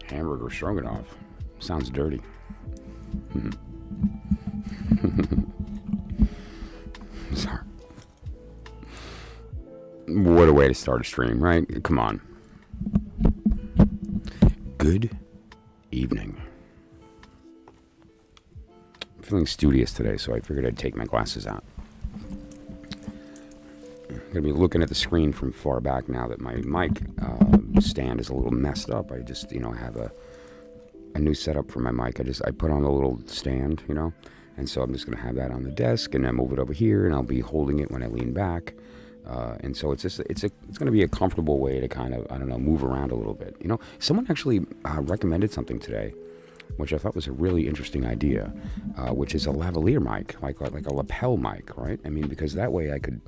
Hamburger stroganoff. Sounds dirty. Sorry. What a way to start a stream, right? Come on. Good evening. I'm feeling studious today, so I figured I'd take my glasses out. I'm going to be looking at the screen from far back now that my mic stand is a little messed up. I just, have a new setup for my mic. I put on a little stand, and so I'm just going to have that on the desk, and then move it over here, and I'll be holding it when I lean back. And so it's going to be a comfortable way to kind of, move around a little bit. Someone actually recommended something today, which I thought was a really interesting idea, which is a lavalier mic, like a lapel mic, right? I mean, because that way I could,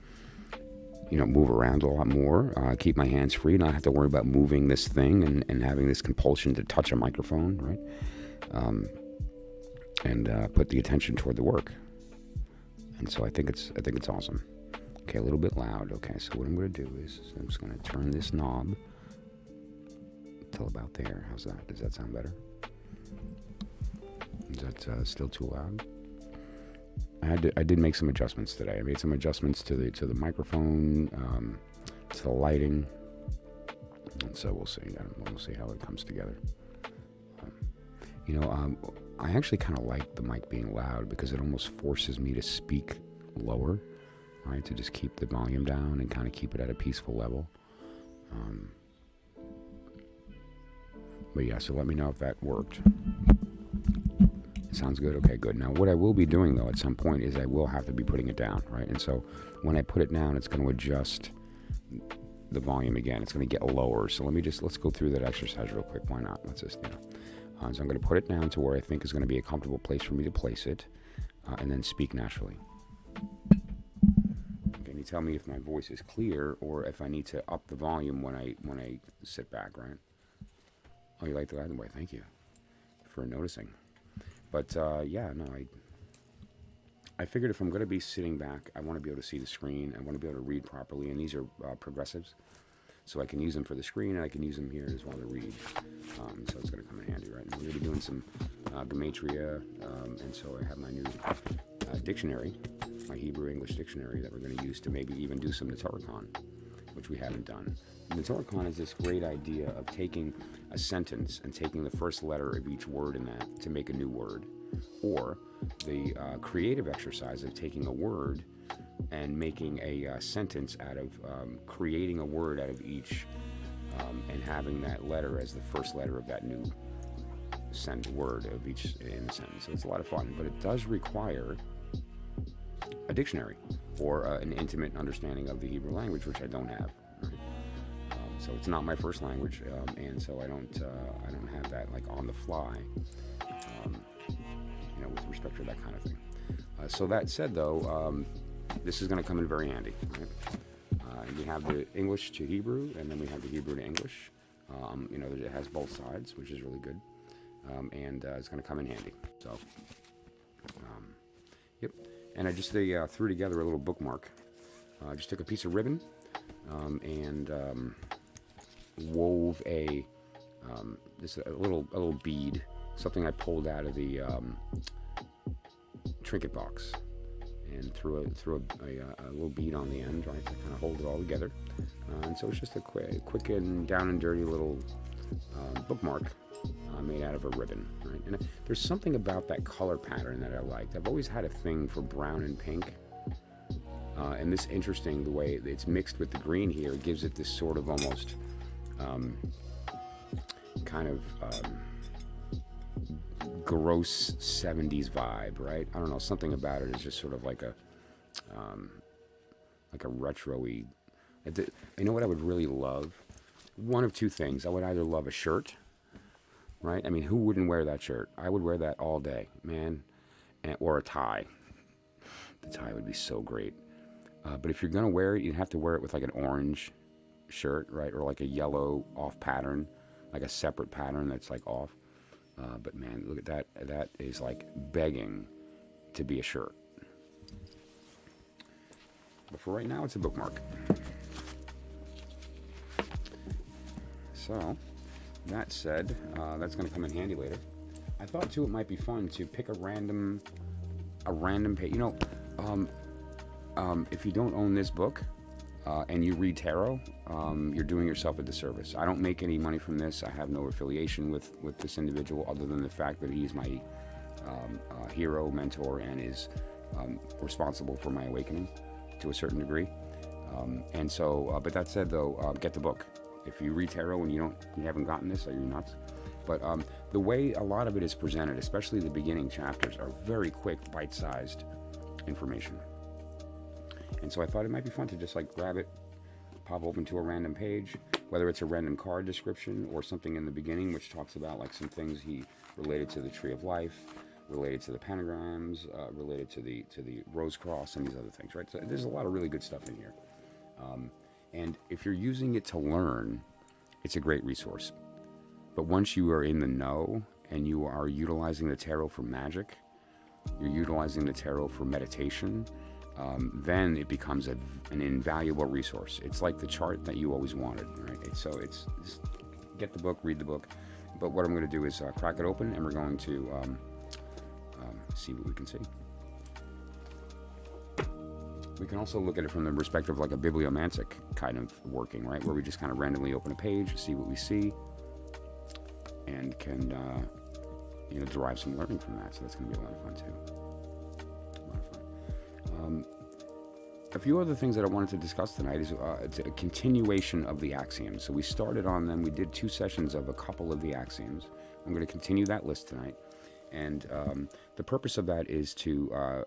move around a lot more, keep my hands free, not have to worry about moving this thing and having this compulsion to touch a microphone, right? And put the attention toward the work. And so I think it's awesome. Okay, a little bit loud. Okay, so what I'm going to do is I'm just going to turn this knob till about there. How's that? Does that sound better? Is that still too loud? I did make some adjustments today. I made some adjustments to the microphone, to the lighting, and so we'll see. We'll see how it comes together. I actually kind of like the mic being loud because it almost forces me to speak lower, right? To just keep the volume down and kind of keep it at a peaceful level. But yeah, so let me know if that worked. Sounds good? Okay, good. Now, what I will be doing, though, at some point is I will have to be putting it down, right? And so when I put it down, it's going to adjust the volume again. It's going to get lower. So let's go through that exercise real quick. Why not? Let's just, so I'm going to put it down to where I think is going to be a comfortable place for me to place it, and then speak naturally. Can you tell me if my voice is clear or if I need to up the volume when I sit back, right? Oh, you like the loud? Boy, thank you for noticing. But I figured if I'm going to be sitting back, I want to be able to see the screen. I want to be able to read properly, and these are progressives, so I can use them for the screen, and I can use them here as well to read. So it's going to come in handy, right? And we're going to be doing some Gematria, and so I have my new dictionary, my Hebrew-English dictionary that we're going to use to maybe even do some Tarot-Con, which we haven't done. And Tarot-Con is this great idea of taking a sentence and taking the first letter of each word in that to make a new word, or the creative exercise of taking a word and making a sentence out of creating a word out of each and having that letter as the first letter of that new word of each in the sentence. So it's a lot of fun, but it does require a dictionary or an intimate understanding of the Hebrew language, which I don't have. Right? So it's not my first language, and so I don't have that like on the fly, with respect to that kind of thing. So that said, though, this is going to come in very handy. Right? We have the English to Hebrew, and then we have the Hebrew to English. It has both sides, which is really good, and it's going to come in handy. So, yep. And I just threw together a little bookmark. I just took a piece of ribbon and wove a little bead, something I pulled out of the Trinket box, and threw a little bead on the end, right, to kind of hold it all together. And so it's just a quick and down and dirty little bookmark made out of a ribbon, right? And there's something about that color pattern that I liked. I've always had a thing for brown and pink. And this interesting, the way it's mixed with the green here, it gives it this sort of almost kind of gross 70s vibe, right? I don't know, something about it is just sort of like a retro-y. You know what I would really love? One of two things. I would either love a shirt, right? I mean, who wouldn't wear that shirt? I would wear that all day, man. Or a tie. The tie would be so great. But if you're going to wear it, you'd have to wear it with like an orange shirt, right? Or like a yellow off pattern, like a separate pattern that's like off. But man, look at that. That is like begging to be a shirt. But for right now, it's a bookmark. So, that said, that's going to come in handy later. I thought too it might be fun to pick a random page. If you don't own this book and you read tarot, you're doing yourself a disservice. I don't make any money from this. I have no affiliation with this individual other than the fact that he's my hero, mentor, and is responsible for my awakening to a certain degree. And so, but that said, though, get the book. If you read tarot and you haven't gotten this, are you nuts? But the way a lot of it is presented, especially the beginning chapters, are very quick, bite-sized information. And so I thought it might be fun to just like grab it, pop open to a random page, whether it's a random card description or something in the beginning which talks about like some things he related to the Tree of Life, related to the pentagrams, related to the Rose Cross and these other things, right? So there's a lot of really good stuff in here. And if you're using it to learn, it's a great resource. But once you are in the know and you are utilizing the tarot for magic, you're utilizing the tarot for meditation, then it becomes an invaluable resource. It's like the chart that you always wanted, right? So it's just get the book, read the book. But what I'm going to do is crack it open, and we're going to see what we can see. We can also look at it from the perspective of like a bibliomantic kind of working, right? Where we just kind of randomly open a page, see what we see, and can derive some learning from that. So that's going to be a lot of fun too. A few other things that I wanted to discuss tonight is it's a continuation of the axioms. So we started on them. We did 2 sessions of a couple of the axioms. I'm going to continue that list tonight. And the purpose of that is to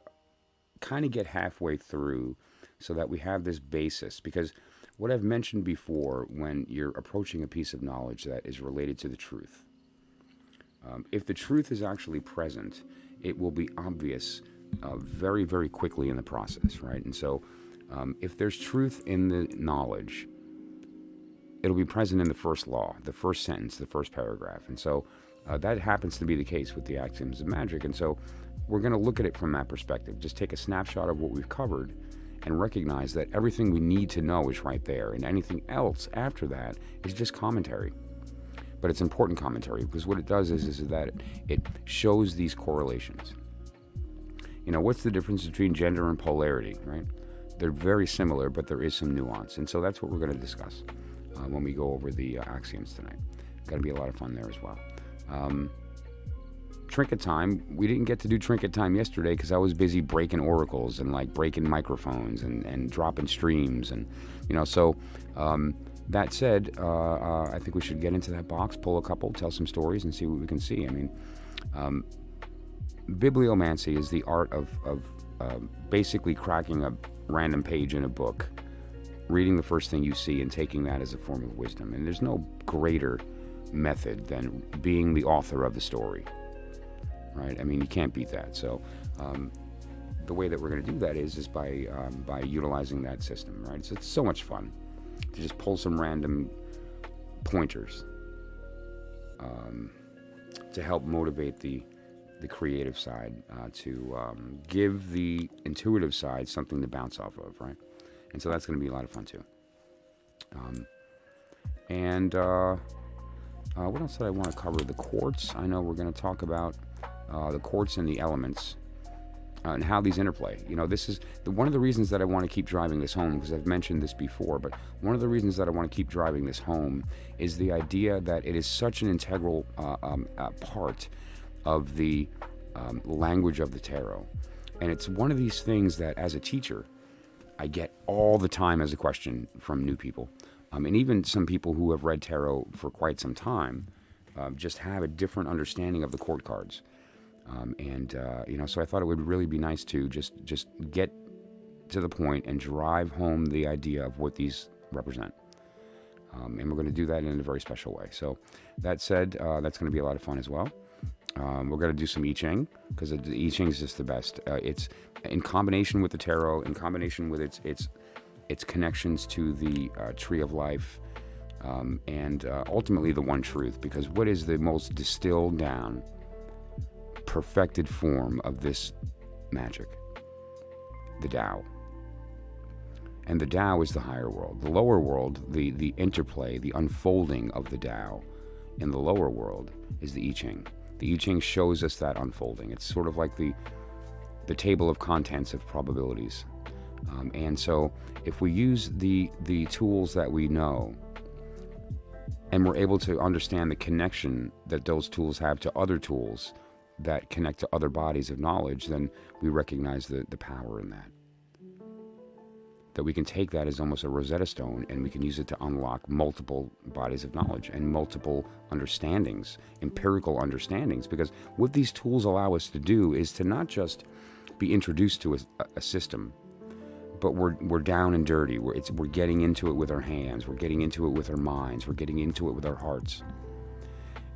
kind of get halfway through so that we have this basis. Because what I've mentioned before, when you're approaching a piece of knowledge that is related to the truth, if the truth is actually present, it will be obvious very, very quickly in the process, right? And so if there's truth in the knowledge, it'll be present in the first law, the first sentence, the first paragraph. And so that happens to be the case with the Axioms of Magick. And so we're going to look at it from that perspective. Just take a snapshot of what we've covered and recognize that everything we need to know is right there. And anything else after that is just commentary. But it's important commentary, because what it does is that it shows these correlations. What's the difference between gender and polarity, right? They're very similar, but there is some nuance. And so that's what we're going to discuss when we go over the axioms tonight. Going to be a lot of fun there as well. Trinket time. We didn't get to do Trinket time yesterday because I was busy breaking oracles and like breaking microphones and dropping streams. And, so that said, I think we should get into that box, pull a couple, tell some stories, and see what we can see. I mean, bibliomancy is the art of basically cracking a random page in a book, reading the first thing you see and taking that as a form of wisdom. And there's no greater method than being the author of the story, right? I mean, you can't beat that. So the way that we're going to do that is by utilizing that system, right? So it's so much fun to just pull some random pointers to help motivate the creative side, to give the intuitive side something to bounce off of, right? And so that's going to be a lot of fun too. What else did I want to cover? The quartz. I know we're going to talk about the quartz and the elements and how these interplay. This is one of the reasons that I want to keep driving this home, because I've mentioned this before, but one of the reasons that I want to keep driving this home is the idea that it is such an integral part of the language of the tarot. And it's one of these things that as a teacher I get all the time as a question from new people, and even some people who have read tarot for quite some time just have a different understanding of the court cards, so I thought it would really be nice to just get to the point and drive home the idea of what these represent. And we're going to do that in a very special way. So that said, that's going to be a lot of fun as well. We're going to do some I Ching, because the I Ching is just the best. It's in combination with the tarot, in combination with its connections to the Tree of Life, and ultimately the one truth. Because what is the most distilled down, perfected form of this magic? The Tao. And the Tao is the higher world. The lower world, the interplay, the unfolding of the Tao, in the lower world is the I Ching. The I Ching shows us that unfolding. It's sort of like the table of contents of probabilities. And so if we use the tools that we know, and we're able to understand the connection that those tools have to other tools that connect to other bodies of knowledge, then we recognize the power in that. That we can take that as almost a Rosetta Stone, and we can use it to unlock multiple bodies of knowledge and multiple understandings, empirical understandings. Because what these tools allow us to do is to not just be introduced to a system, but we're down and dirty. We're getting into it with our hands. We're getting into it with our minds. We're getting into it with our hearts.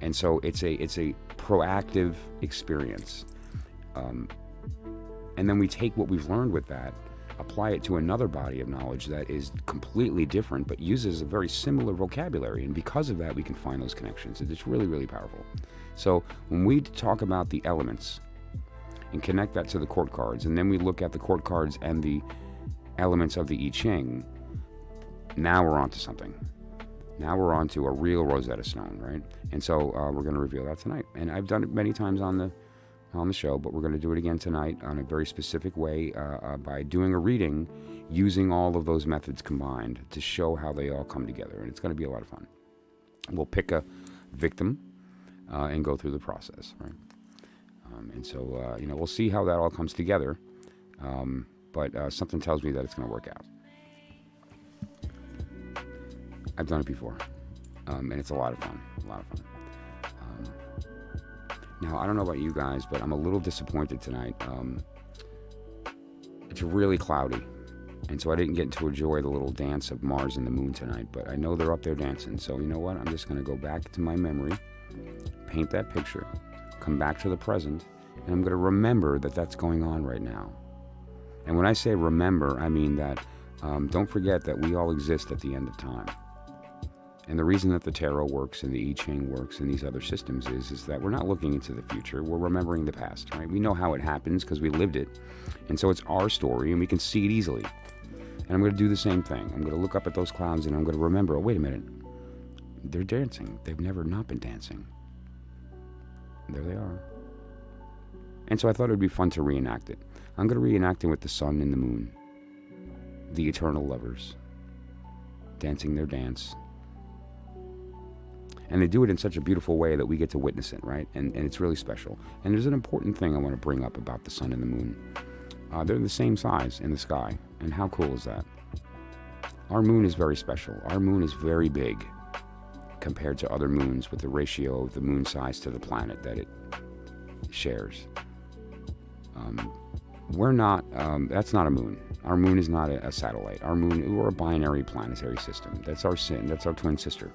And so it's a proactive experience. And then we take what we've learned with that, apply it to another body of knowledge that is completely different, but uses a very similar vocabulary. And because of that, we can find those connections. It's really, really powerful. So when we talk about the elements and connect that to the court cards, and then we look at the court cards and the elements of the I Ching, now we're on to something. Now we're on to a real Rosetta Stone, right? And so we're going to reveal that tonight. And I've done it many times on the show, but we're going to do it again tonight on a very specific way by doing a reading using all of those methods combined to show how they all come together. And it's going to be a lot of fun. We'll pick a victim and go through the process, right? And so, we'll see how that all comes together. But something tells me that it's going to work out. I've done it before, and it's a lot of fun. Now, I don't know about you guys, but I'm a little disappointed tonight. It's really cloudy, and so I didn't get to enjoy the little dance of Mars and the moon tonight, but I know they're up there dancing. So you know what? I'm just going to go back to my memory, paint that picture, come back to the present, and I'm going to remember that that's going on right now. And when I say remember, I mean that don't forget that we all exist at the end of time. And the reason that the tarot works and the I Ching works and these other systems is that we're not looking into the future. We're remembering the past, right? We know how it happens because we lived it. And so it's our story and we can see it easily. And I'm going to do the same thing. I'm going to look up at those clouds and I'm going to remember, oh, wait a minute. They're dancing. They've never not been dancing. There they are. And so I thought it would be fun to reenact it. I'm going to reenact it with the sun and the moon, the eternal lovers, dancing their dance. And they do it in such a beautiful way that we get to witness it, right? And it's really special. And there's an important thing I want to bring up about the sun and the moon. They're the same size in the sky. And how cool is that? Our moon is very special. Our moon is very big compared to other moons with the ratio of the moon size to the planet that it shares. We're not, that's not a moon. Our moon is not a satellite. Our moon, we're a binary planetary system. That's our twin sister.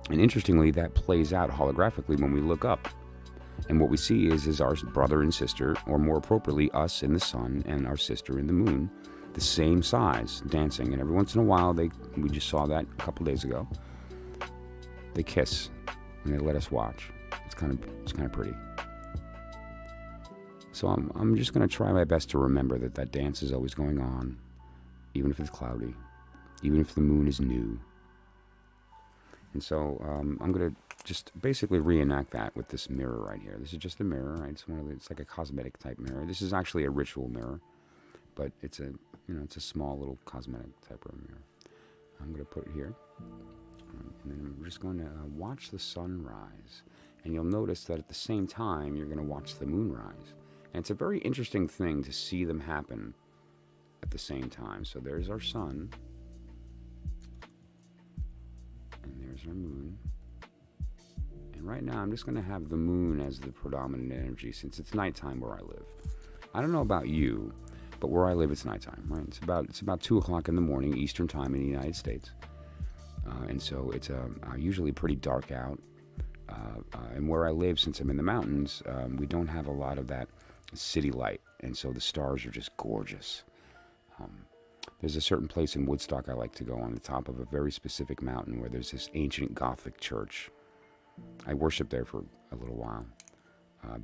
And interestingly, that plays out holographically when we look up. And what we see is our brother and sister, or more appropriately, us in the sun and our sister in the moon, the same size, dancing. And every once in a while, we just saw that a couple days ago. They kiss, and they let us watch. It's kind of pretty. So I'm just going to try my best to remember that dance is always going on, even if it's cloudy, even if the moon is new. And so I'm going to just basically reenact that with this mirror right here. This is just a mirror, right? It's like a cosmetic type mirror. This is actually a ritual mirror, but it's a small little cosmetic type of mirror. I'm going to put it here, and then I'm just going to watch the sun rise. And you'll notice that at the same time, you're going to watch the moon rise. And it's a very interesting thing to see them happen at the same time. So there's our sun. And there's our moon. And right now I'm just going to have the moon as the predominant energy since it's nighttime where I live. I don't know about you, but where I live it's nighttime, right? It's about 2 o'clock in the morning Eastern time in the United States. And so it's usually pretty dark out. And where I live, since I'm in the mountains, we don't have a lot of that city light, and so the stars are just gorgeous. There's a certain place in Woodstock I like to go on the top of a very specific mountain where there's this ancient Gothic church. I worshiped there for a little while.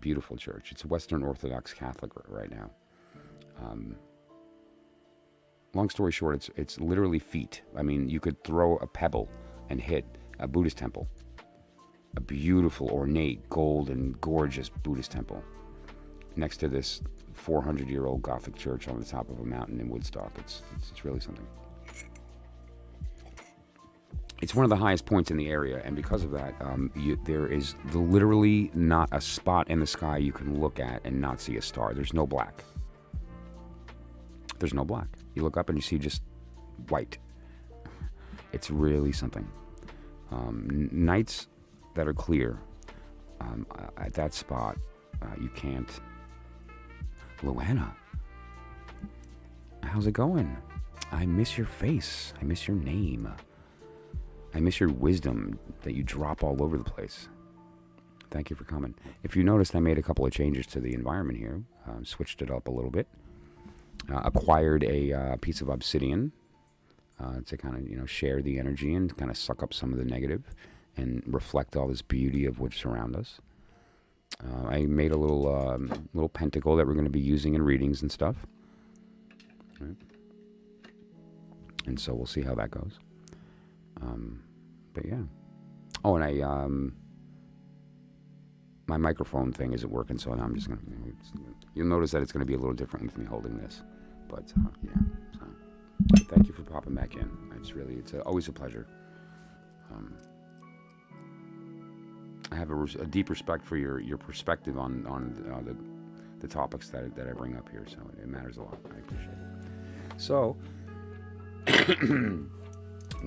Beautiful church. It's a Western Orthodox Catholic right now. Long story short, it's literally feet. I mean, you could throw a pebble and hit a Buddhist temple. A beautiful, ornate, gold and gorgeous Buddhist temple next to this 400-year-old Gothic church on the top of a mountain in Woodstock. It's really something. It's one of the highest points in the area, and because of that, there is literally not a spot in the sky you can look at and not see a star. There's no black. There's no black. You look up and you see just white. It's really something. Nights that are clear, at that spot, you can't. Luana, how's it going? I miss your face. I miss your name. I miss your wisdom that you drop all over the place. Thank you for coming. If you noticed, I made a couple of changes to the environment here. Switched it up a little bit. Acquired a piece of obsidian to kind of, share the energy and kind of suck up some of the negative and reflect all this beauty of what's around us. I made a little pentacle that we're going to be using in readings and stuff. Right. And so we'll see how that goes. But yeah. Oh, and my microphone thing isn't working, so now I'm just going to, you'll notice that it's going to be a little different with me holding this. But yeah. So, thank you for popping back in. It's always a pleasure. I have a deep respect for your perspective on the topics that I bring up here, so it matters a lot. I appreciate it. So,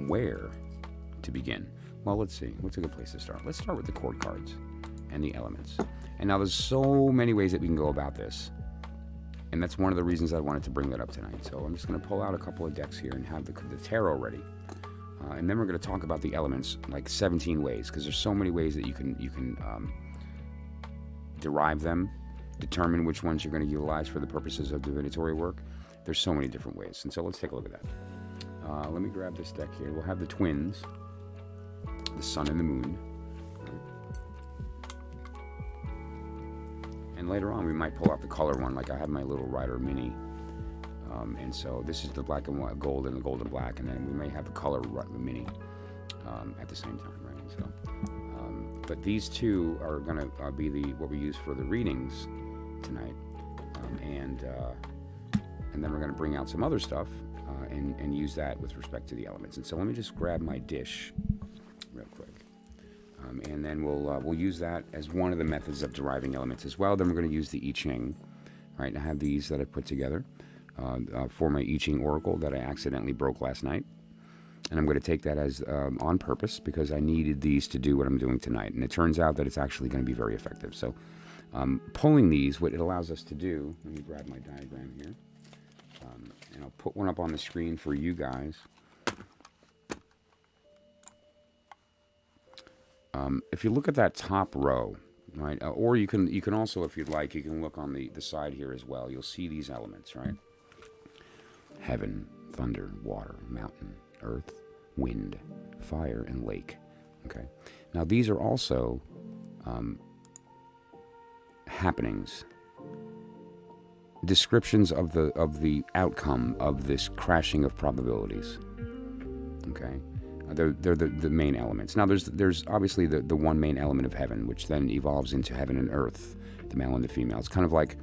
where to begin? Well, let's see. What's a good place to start? Let's start with the chord cards and the elements. And now there's so many ways that we can go about this. And that's one of the reasons I wanted to bring that up tonight. So I'm just going to pull out a couple of decks here and have the tarot ready. And then we're going to talk about the elements, like 17 ways, because there's so many ways that you can derive them, determine which ones you're going to utilize for the purposes of divinatory work. There's so many different ways. And so let's take a look at that. Let me grab this deck here. We'll have the twins, the sun and the moon. And later on, we might pull out the color one, like I have my little Rider Mini. And so this is the black and white, gold and the gold and black, and then we may have the color Mini at the same time, right? So, but these two are going to be what we use for the readings tonight, and then we're going to bring out some other stuff and use that with respect to the elements. And so let me just grab my dish real quick. And then we'll use that as one of the methods of deriving elements as well. Then we're going to use the I Ching, right? I have these that I put together for my I Ching Oracle that I accidentally broke last night. And I'm going to take that as on purpose because I needed these to do what I'm doing tonight. And it turns out that it's actually going to be very effective. So pulling these, what it allows us to do, let me grab my diagram here. And I'll put one up on the screen for you guys. If you look at that top row, right, or you can also, if you'd like, you can look on the side here as well. You'll see these elements, right? Heaven, thunder, water, mountain, earth, wind, fire, and lake. Okay. Now these are also happenings, descriptions of the outcome of this crashing of probabilities. Okay. They're the main elements. Now there's obviously the one main element of heaven, which then evolves into heaven and earth, the male and the female. It's kind of like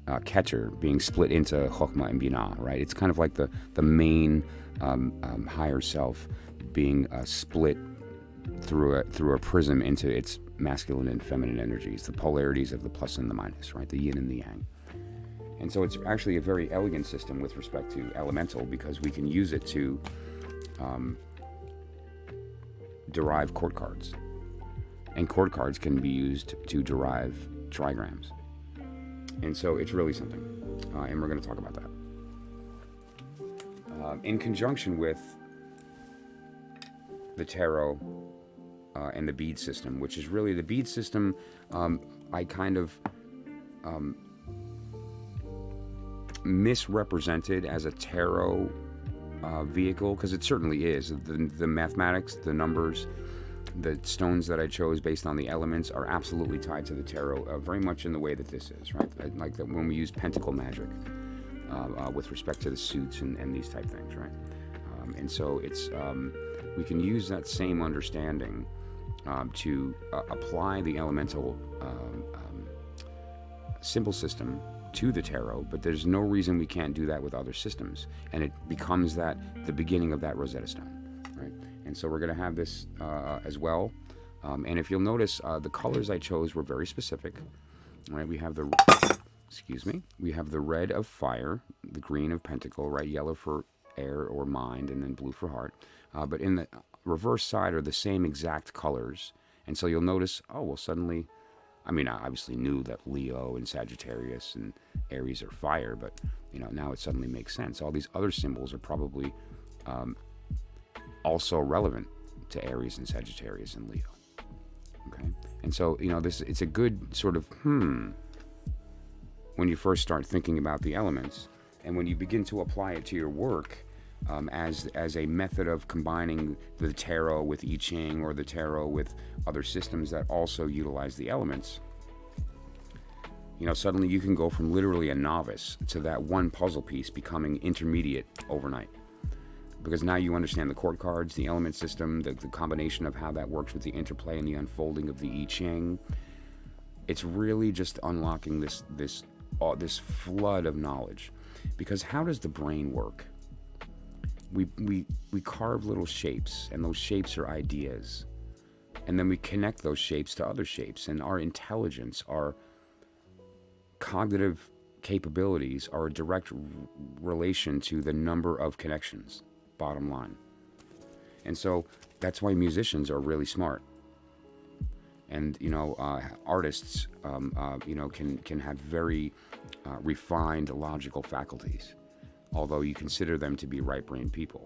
Keter being split into Chokhmah and Binah, right? It's kind of like the main higher self being split through a prism into its masculine and feminine energies, the polarities of the plus and the minus, right? The yin and the yang. And so it's actually a very elegant system with respect to elemental because we can use it to derive chord cards. And chord cards can be used to derive trigrams. And so it's really something. And we're going to talk about that. In conjunction with the tarot and the bead system, which is really the bead system, I kind of misrepresented as a tarot vehicle, because it certainly is. The mathematics, the numbers, the stones that I chose based on the elements are absolutely tied to the tarot, very much in the way that this is, right? Like when we use pentacle magic with respect to the suits and these type things, right? And so it's we can use that same understanding to apply the elemental symbol system to the tarot, but there's no reason we can't do that with other systems, and it becomes that the beginning of that Rosetta Stone, right? And so we're going to have this as well, and if you'll notice, the colors I chose were very specific, right? We have the, excuse me, we have the red of fire, the green of pentacle, right? Yellow for air or mind, and then blue for heart, but in the reverse side are the same exact colors, and so you'll notice, oh, well, suddenly, I mean, I obviously knew that Leo and Sagittarius and Aries are fire, but, you know, now it suddenly makes sense. All these other symbols are probably also relevant to Aries and Sagittarius and Leo. Okay? And so, you know, it's a good sort of, when you first start thinking about the elements, and when you begin to apply it to your work, as a method of combining the tarot with I Ching, or the tarot with other systems that also utilize the elements, you know, suddenly you can go from literally a novice to that one puzzle piece becoming intermediate overnight. Because now you understand the court cards, the element system, the combination of how that works with the interplay and the unfolding of the I Ching. It's really just unlocking this flood of knowledge. Because how does the brain work? We carve little shapes, and those shapes are ideas, and then we connect those shapes to other shapes, and our intelligence, our cognitive capabilities are a direct relation to the number of connections, bottom line. And so that's why musicians are really smart, and you know, artists you know, can have very refined logical faculties, although you consider them to be right-brained people.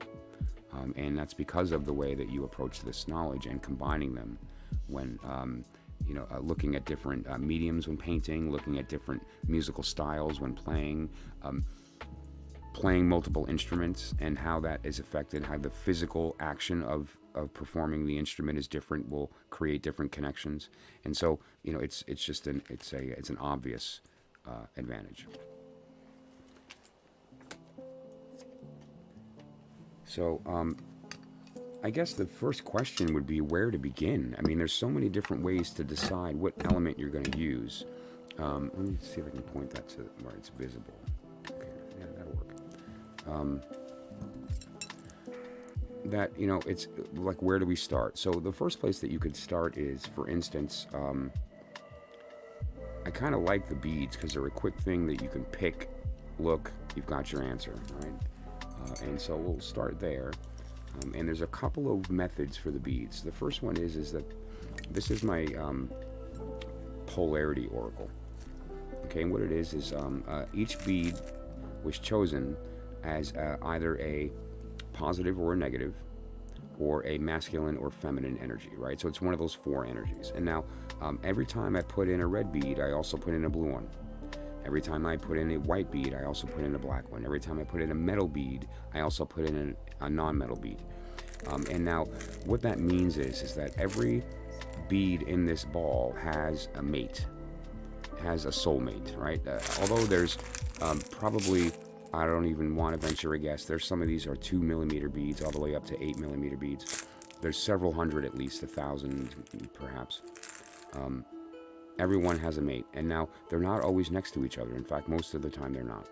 And that's because of the way that you approach this knowledge and combining them when, you know, looking at different mediums when painting, looking at different musical styles when playing, playing multiple instruments and how that is affected, how the physical action of performing the instrument is different, will create different connections. And so, you know, it's just an obvious advantage. So, I guess the first question would be where to begin. I mean, there's so many different ways to decide what element you're going to use. Let me see if I can point that to where it's visible. Okay, yeah, that'll work. That, you know, it's like, where do we start? So the first place that you could start is, for instance, I kind of like the beads because they're a quick thing that you can pick, look, you've got your answer, right? And so we'll start there. And there's a couple of methods for the beads. The first one is that this is my polarity oracle. Okay, and what it is each bead was chosen as either a positive or a negative, or a masculine or feminine energy, right? So it's one of those four energies. And now, every time I put in a red bead, I also put in a blue one. Every time I put in a white bead, I also put in a black one. Every time I put in a metal bead, I also put in a non-metal bead. And now, what that means is that every bead in this ball has a mate, has a soulmate, right? Although there's probably, I don't even want to venture a guess, there's some of these are 2 millimeter beads all the way up to 8 millimeter beads. There's several hundred, at least 1,000 perhaps. Everyone has a mate, and now they're not always next to each other. In fact, most of the time they're not.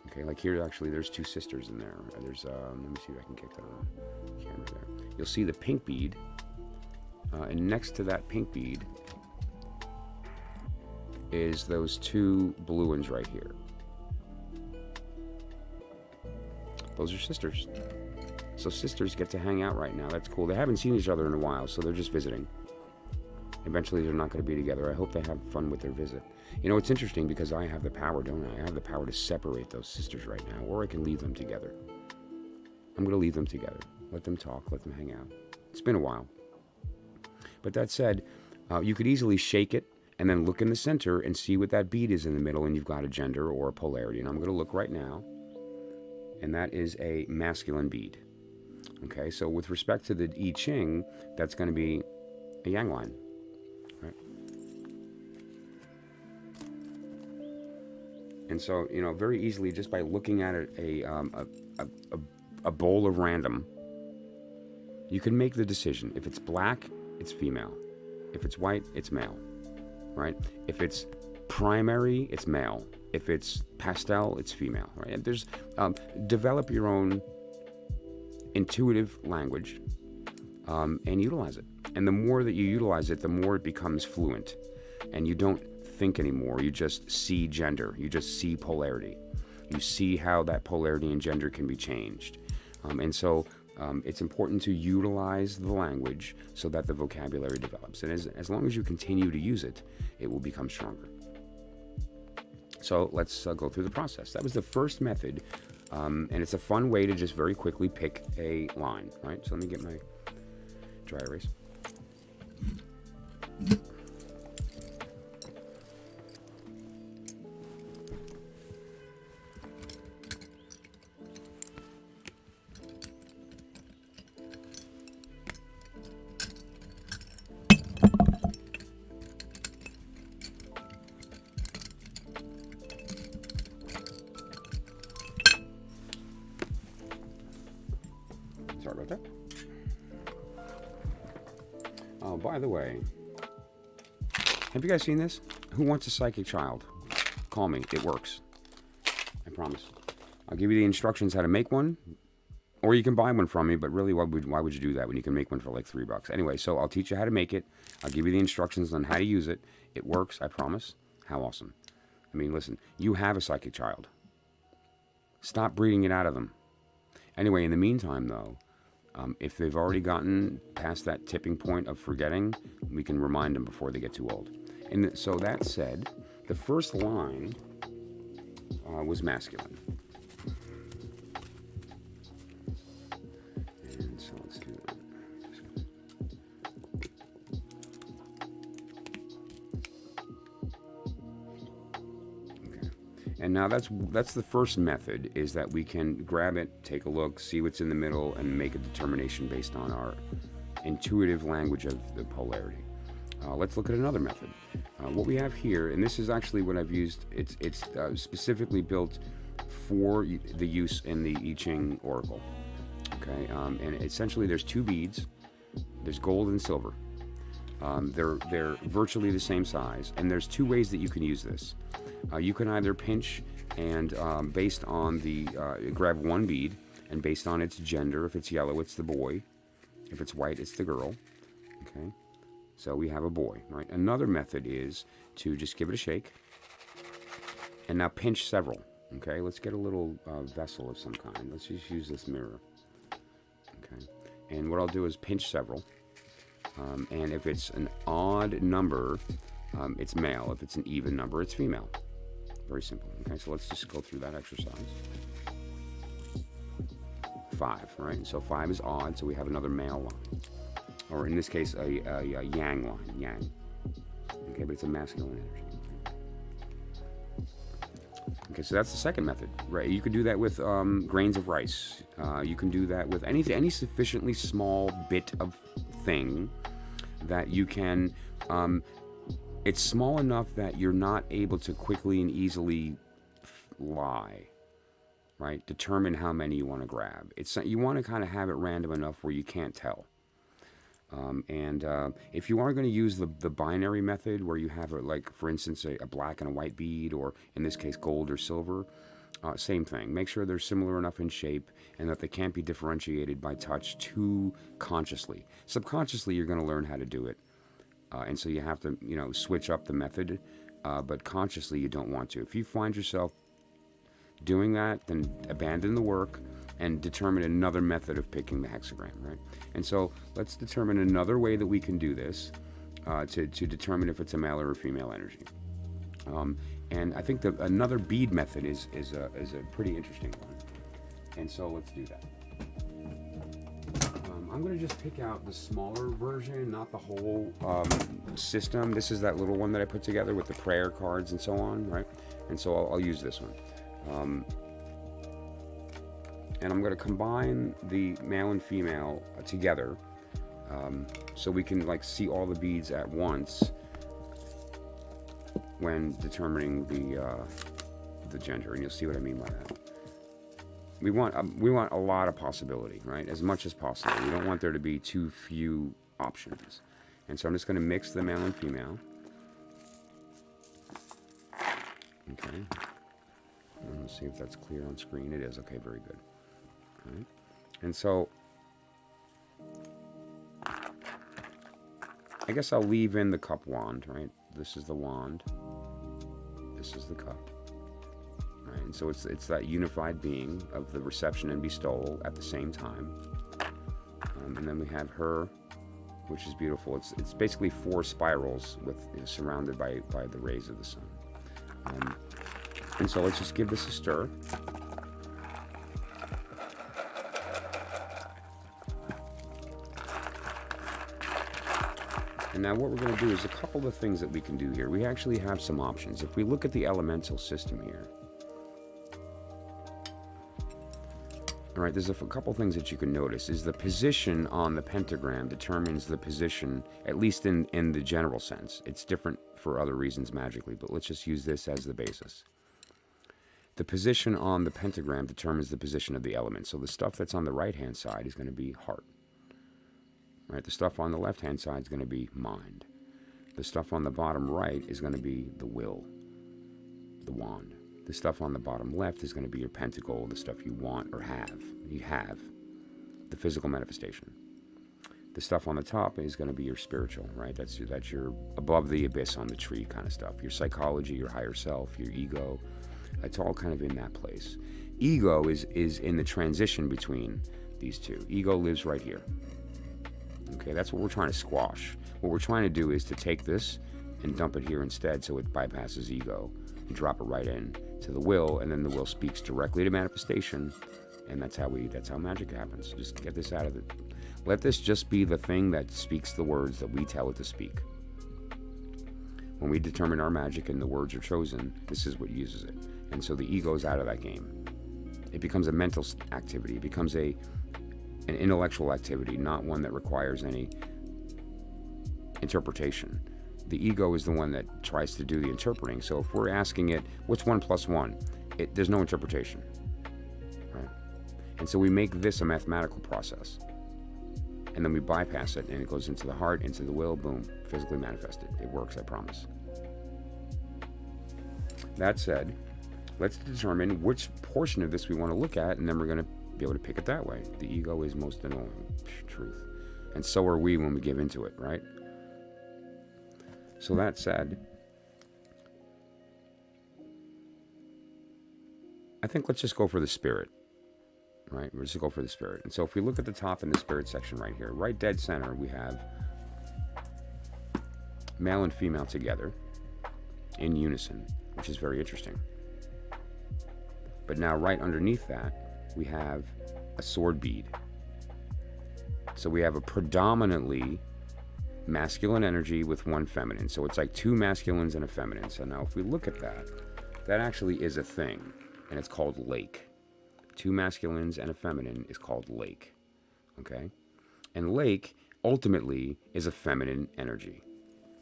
Okay, like here, actually, there's two sisters in there. There's, let me see if I can kick that on the camera there. You'll see the pink bead, and next to that pink bead is those two blue ones right here. Those are sisters. So sisters get to hang out right now. That's cool. They haven't seen each other in a while, so they're just visiting. Eventually, they're not going to be together. I hope they have fun with their visit. You know, it's interesting because I have the power, don't I? I have the power to separate those sisters right now, or I can leave them together. I'm going to leave them together. Let them talk. Let them hang out. It's been a while. But that said, you could easily shake it and then look in the center and see what that bead is in the middle, and you've got a gender or a polarity. And I'm going to look right now, and that is a masculine bead. Okay, so with respect to the I Ching, that's going to be a yang line. And so, you know, very easily, just by looking at it, a bowl of random, You can make the decision. If it's black, it's female. If it's white, it's male, right? If it's primary, it's male. If it's pastel, it's female, right? And there's develop your own intuitive language and utilize it. And the more that you utilize it, the more it becomes fluent. And you don't think anymore. You just see gender. You just see polarity. You see how that polarity and gender can be changed. And so it's important to utilize the language so that the vocabulary develops. And as long as you continue to use it, it will become stronger. So let's go through the process. That was the first method. And it's a fun way to just very quickly pick a line, right? So let me get my dry erase. Sorry about that. Oh, by the way, have you guys seen this? Who wants a psychic child? Call me. It works. I promise. I'll give you the instructions how to make one, or you can buy one from me, but really, why would you do that when you can make one for like $3? Anyway, so I'll teach you how to make it. I'll give you the instructions on how to use it. It works, I promise. How awesome. I mean, listen, you have a psychic child. Stop breeding it out of them. Anyway, in the meantime, though, if they've already gotten past that tipping point of forgetting, we can remind them before they get too old. And so that said, the first line was masculine. And so let's do that. Okay. And now that's the first method, is that we can grab it, take a look, see what's in the middle, and make a determination based on our intuitive language of the polarity. Let's look at another method. What we have here, and this is actually what I've used, it's specifically built for the use in the I Ching Oracle. Okay, and essentially there's two beads. There's gold and silver. They're virtually the same size, and there's two ways that you can use this. You can either pinch and based on the grab one bead, and based on its gender, if it's yellow, it's the boy. If it's white, it's the girl. Okay, so we have a boy, right? Another method is to just give it a shake, and now pinch several. Okay, let's get a little vessel of some kind. Let's just use this mirror. Okay, and what I'll do is pinch several, and if it's an odd number, it's male. If it's an even number, it's female. Very simple. Okay, so let's just go through that exercise. 5, right? So 5 is odd, so we have another male line. Or in this case, a yang line, yang. Okay, but it's a masculine energy. Okay, so that's the second method, right? You can do that with grains of rice. You can do that with any sufficiently small bit of thing that you can... it's small enough that you're not able to quickly and easily lie, right? Determine how many you want to grab. You want to kind of have it random enough where you can't tell. If you are going to use the binary method, where you have like, for instance, a black and a white bead, or in this case gold or silver, same thing. Make sure they're similar enough in shape and that they can't be differentiated by touch too consciously. Subconsciously, you're going to learn how to do it. And so you have to, switch up the method, but consciously you don't want to. If you find yourself doing that, then abandon the work and determine another method of picking the hexagram, right? And so let's determine another way that we can do this to determine if it's a male or a female energy. And I think that another bead method is a pretty interesting one. And so let's do that. I'm going to just pick out the smaller version, not the whole system. This is that little one that I put together with the prayer cards and so on, right? And so I'll use this one. And I'm going to combine the male and female together, so we can see all the beads at once when determining the gender, and you'll see what I mean by that. we want a lot of possibility, right? As much as possible. We don't want there to be too few options. And so I'm just going to mix the male and female. Okay. Let's see if that's clear on screen. It is. Okay, very good. All right. And so I guess I'll leave in the cup wand, right? This is the wand. This is the cup. Right? And so it's that unified being of the reception and bestowal at the same time. And then we have her, which is beautiful. It's basically 4 spirals with surrounded by the rays of the sun. And so let's just give this a stir. And now what we're going to do is a couple of things that we can do here. We actually have some options. If we look at the elemental system here, all right, there's a couple things that you can notice. Is the position on the pentagram determines the position, at least in the general sense. It's different for other reasons magically, but let's just use this as the basis. The position on the pentagram determines the position of the element. So the stuff that's on the right-hand side is going to be heart. Right? The stuff on the left-hand side is going to be mind. The stuff on the bottom right is going to be the will, the wand. The stuff on the bottom left is going to be your pentacle, the stuff you want or have. You have the physical manifestation. The stuff on the top is going to be your spiritual, right? That's your above the abyss on the tree kind of stuff. Your psychology, your higher self, your ego. It's all kind of in that place. Ego is in the transition between these two. Ego lives right here. Okay, that's what we're trying to squash. What we're trying to do is to take this and dump it here instead, so it bypasses ego and drop it right in to the will, and then the will speaks directly to manifestation, and that's how magic happens. Just get this out of it. Let this just be the thing that speaks the words that we tell it to speak. When we determine our magic and the words are chosen, this is what uses it. And so the ego is out of that game. It becomes a mental activity. It becomes an intellectual activity, not one that requires any interpretation. The ego is the one that tries to do the interpreting. So if we're asking it, what's 1 + 1? There's no interpretation. Right? And so we make this a mathematical process. And then we bypass it, and it goes into the heart, into the will, boom, physically manifested. It works, I promise. That said, let's determine which portion of this we want to look at, and then we're going to be able to pick it that way. The ego is most annoying. Truth. And so are we when we give into it, right? So that said, I think let's just go for the spirit. Right? We'll just go for the spirit. And so if we look at the top in the spirit section right here, right dead center, we have male and female together in unison, which is very interesting. But now right underneath that, we have a sword bead. So we have a predominantly masculine energy with one feminine. So it's like 2 masculines and a feminine. So now if we look at that, that actually is a thing, and it's called lake. 2 masculines and a feminine is called lake. Okay? And lake ultimately is a feminine energy.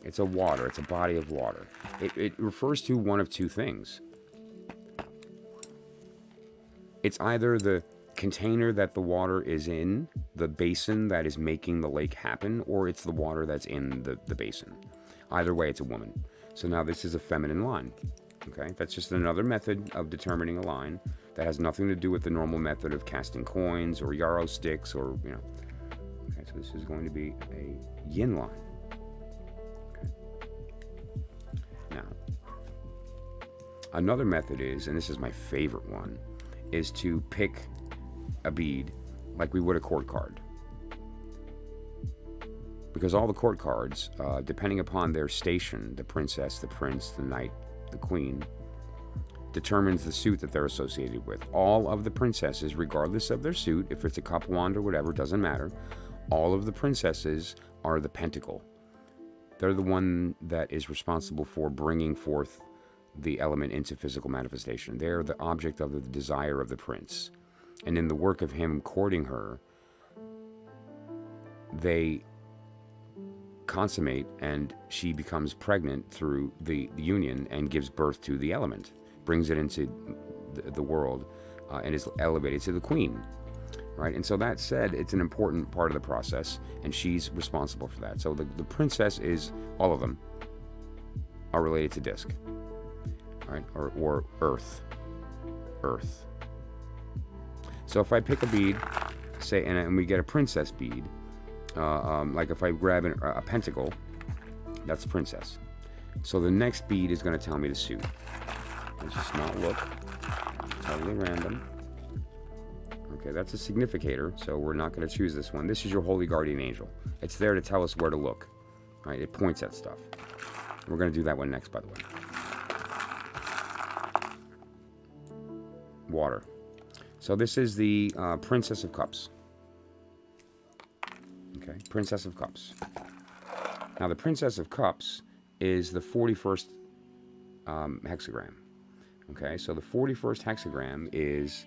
It's a water. It's a body of water. It refers to one of 2 things. It's either the container that the water is in, the basin that is making the lake happen, or it's the water that's in the basin. Either way, it's a woman. So now this is a feminine line. Okay? That's just another method of determining a line that has nothing to do with the normal method of casting coins or yarrow sticks or, you know. Okay, so this is going to be a yin line. Okay. Now, another method is, and this is my favorite one, is to pick a bead like we would a court card. Because all the court cards, depending upon their station, the princess, the prince, the knight, the queen, determines the suit that they're associated with. All of the princesses, regardless of their suit, if it's a cup, wand, or whatever, doesn't matter. All of the princesses are the pentacle. They're the one that is responsible for bringing forth the element into physical manifestation. They're the object of the desire of the prince. And in the work of him courting her, they consummate, and she becomes pregnant through the union and gives birth to the element. Brings it into the world and is elevated to the queen, right? And so that said, it's an important part of the process, and she's responsible for that. So the princess is, all of them are related to disc, right? Or earth. So if I pick a bead, say, and we get a princess bead, like if I grab a pentacle, that's princess. So the next bead is going to tell me the suit. Let's just not look. Totally random. Okay, that's a significator, so we're not going to choose this one. This is your holy guardian angel. It's there to tell us where to look, right? It points at stuff. We're going to do that one next, by the way. Water. So this is the Princess of Cups. Okay, Princess of Cups. Now the Princess of Cups is the 41st hexagram. Okay, so the 41st hexagram is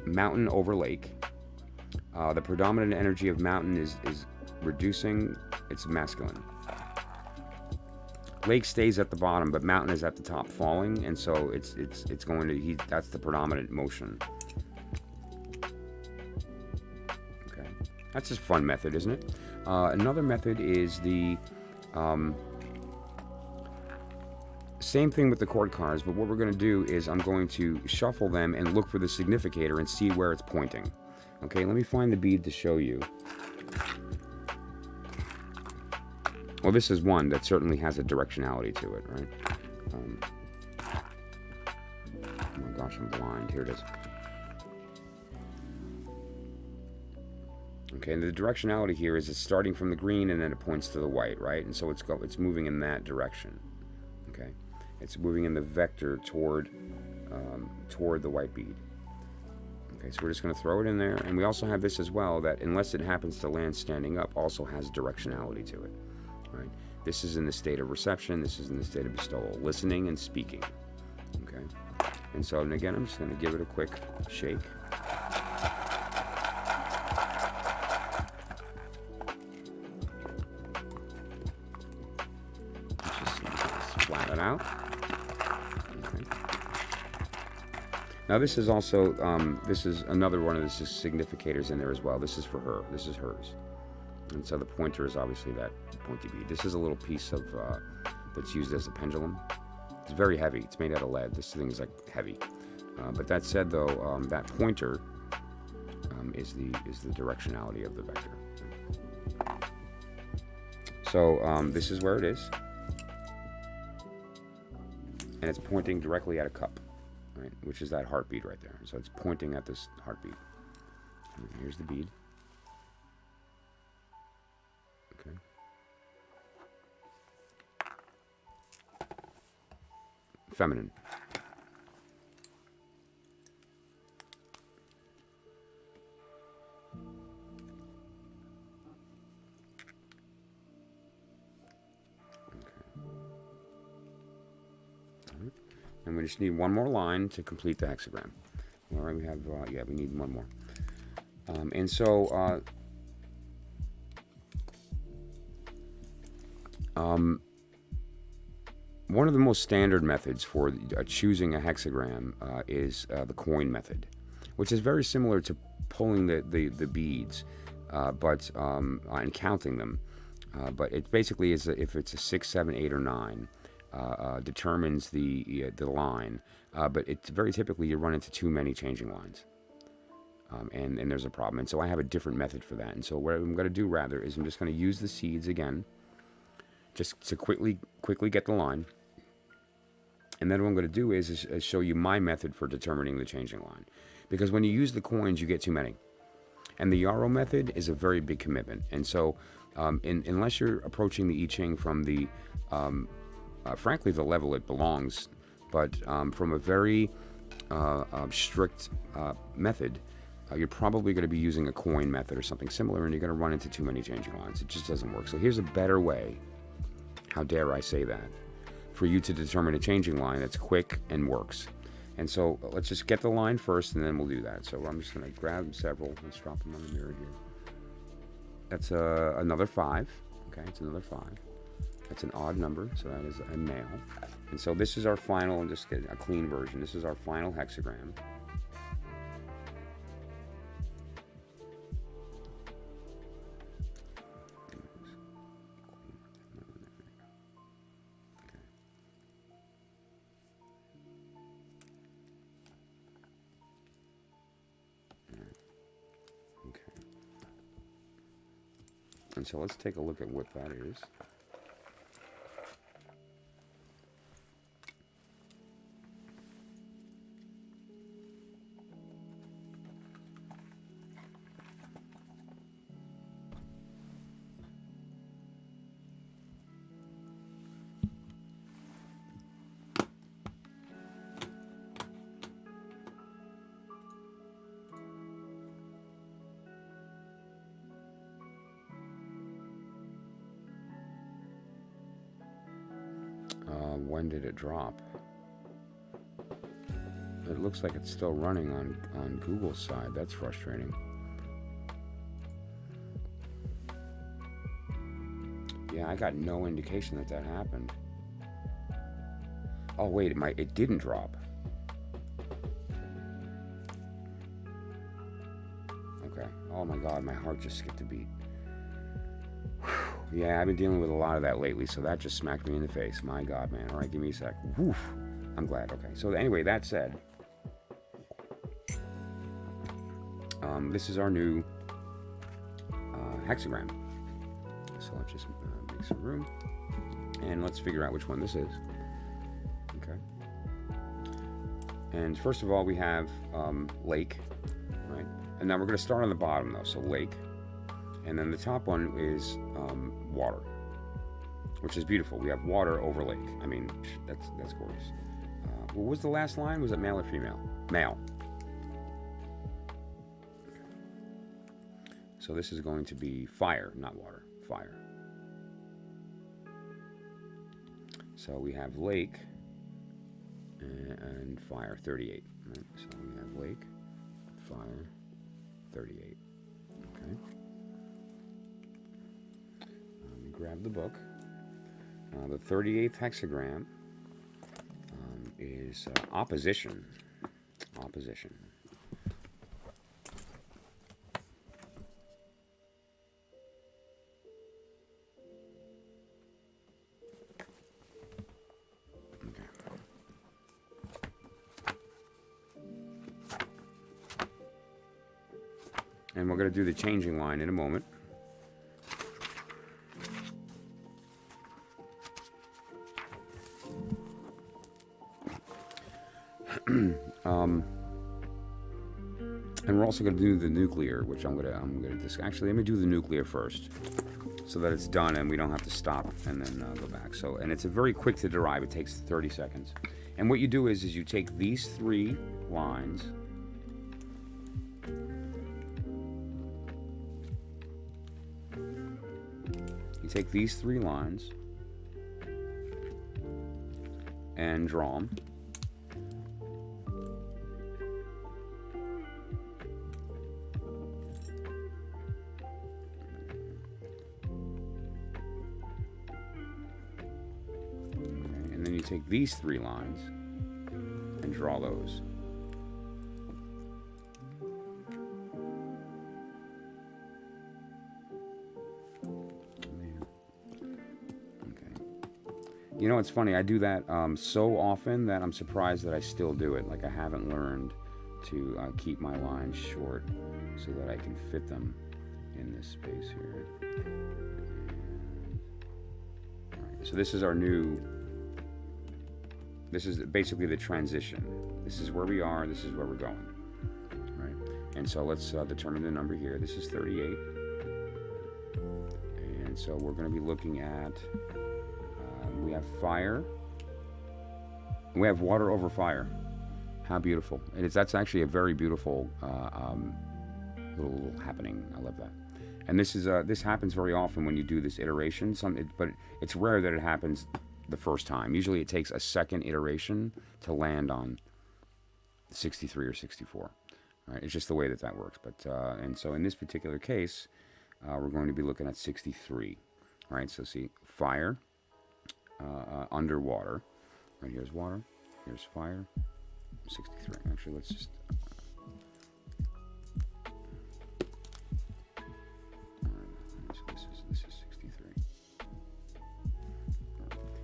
mountain over lake. The predominant energy of mountain is reducing. It's masculine. Lake stays at the bottom, but mountain is at the top, falling, and so it's going to. That's the predominant motion. Okay, that's a fun method, isn't it? Another method is the same thing with the court cards, but what we're going to do is I'm going to shuffle them and look for the significator and see where it's pointing. Okay, let me find the bead to show you. Well, this is one that certainly has a directionality to it, right? Oh my gosh, I'm blind. Here it is. Okay, and the directionality here is it's starting from the green and then it points to the white, right? And so it's moving in that direction. Okay, it's moving in the vector toward the white bead. Okay, so we're just going to throw it in there, and we also have this as well, that unless it happens to land standing up, also has directionality to it. Right. This is in the state of reception. This is in the state of bestowal, listening and speaking. Okay, and so, and again, I'm just going to give it a quick shake. Just flat it out. Okay. Now this is also this is another one of the significators in there as well. This is for her. This is hers. And so the pointer is obviously that pointy bead. This is a little piece of that's used as a pendulum. It's very heavy. It's made out of lead. This thing is like heavy. But that said, though, that pointer is the directionality of the vector. So this is where it is, and it's pointing directly at a cup, right? Which is that heartbeat right there. So it's pointing at this heartbeat. Here's the bead. Feminine. Okay. Right. And we just need one more line to complete the hexagram. All right, we have, yeah, we need one more. And so, one of the most standard methods for choosing a hexagram is the coin method, which is very similar to pulling the beads, but and counting them. But it basically is if it's a 6, 7, 8, or 9, determines the line. But it's very typically you run into too many changing lines, and there's a problem. And so I have a different method for that. And so what I'm going to do rather is I'm just going to use the seeds again, just to quickly get the line. And then what I'm going to do is show you my method for determining the changing line. Because when you use the coins, you get too many. And the Yarrow method is a very big commitment. And so unless you're approaching the I Ching from the, frankly, the level it belongs, but from a very strict method, you're probably going to be using a coin method or something similar, and you're going to run into too many changing lines. It just doesn't work. So here's a better way, how dare I say that, for you to determine a changing line that's quick and works. And so let's just get the line first, and then we'll do that. So I'm just going to grab several. Let's drop them on the mirror here. That's another 5. Okay, it's another 5. That's an odd number, so that is a male. And so this is our final, and just get a clean version. This is our final hexagram. And so let's take a look at what that is. When did it drop? It looks like it's still running on Google's side. That's frustrating. Yeah, I got no indication that that happened. Oh wait, it didn't drop. Okay. Oh my God, my heart just skipped a beat. Yeah, I've been dealing with a lot of that lately, so that just smacked me in the face. My God, man. All right, give me a sec. Woof. I'm glad. Okay, so anyway, that said, this is our new hexagram. So let's just make some room, and let's figure out which one this is. Okay. And first of all, we have lake, right? And now we're going to start on the bottom, though, so lake. And then the top one is water, which is beautiful. We have water over lake. I mean, that's gorgeous. What was the last line? Was it male or female? Male. Okay. So this is going to be fire, not water. Fire. So we have lake and fire, 38. Right? So we have lake, fire, 38. Okay. Grab the book. The 38th hexagram is opposition. Opposition. Okay. And we're going to do the changing line in a moment. And we're also going to do the nuclear, which I'm gonna discuss. Actually, let me do the nuclear first, so that it's done and we don't have to stop and then go back. So, and it's a very quick to derive. It takes 30 seconds. And what you do is you take these 3 lines. You take these 3 lines and draw them. Take these 3 lines and draw those. Okay. You know, it's funny. I do that so often that I'm surprised that I still do it. Like I haven't learned to keep my lines short so that I can fit them in this space here. All right, so this is our new. This is basically the transition. This is where we are, this is where we're going, right? And so let's determine the number here. This is 38. And so we're going to be looking at, we have fire. We have water over fire. How beautiful. And that's actually a very beautiful little happening. I love that. And this happens very often when you do this iteration, but it's rare that it happens the first time. Usually it takes a second iteration to land on 63 or 64. Right? It's just the way that works. But and so in this particular case, we're going to be looking at 63. Right? So see, fire, underwater, Right, here's water. Here's fire. 63. Actually, let's just... this is 63.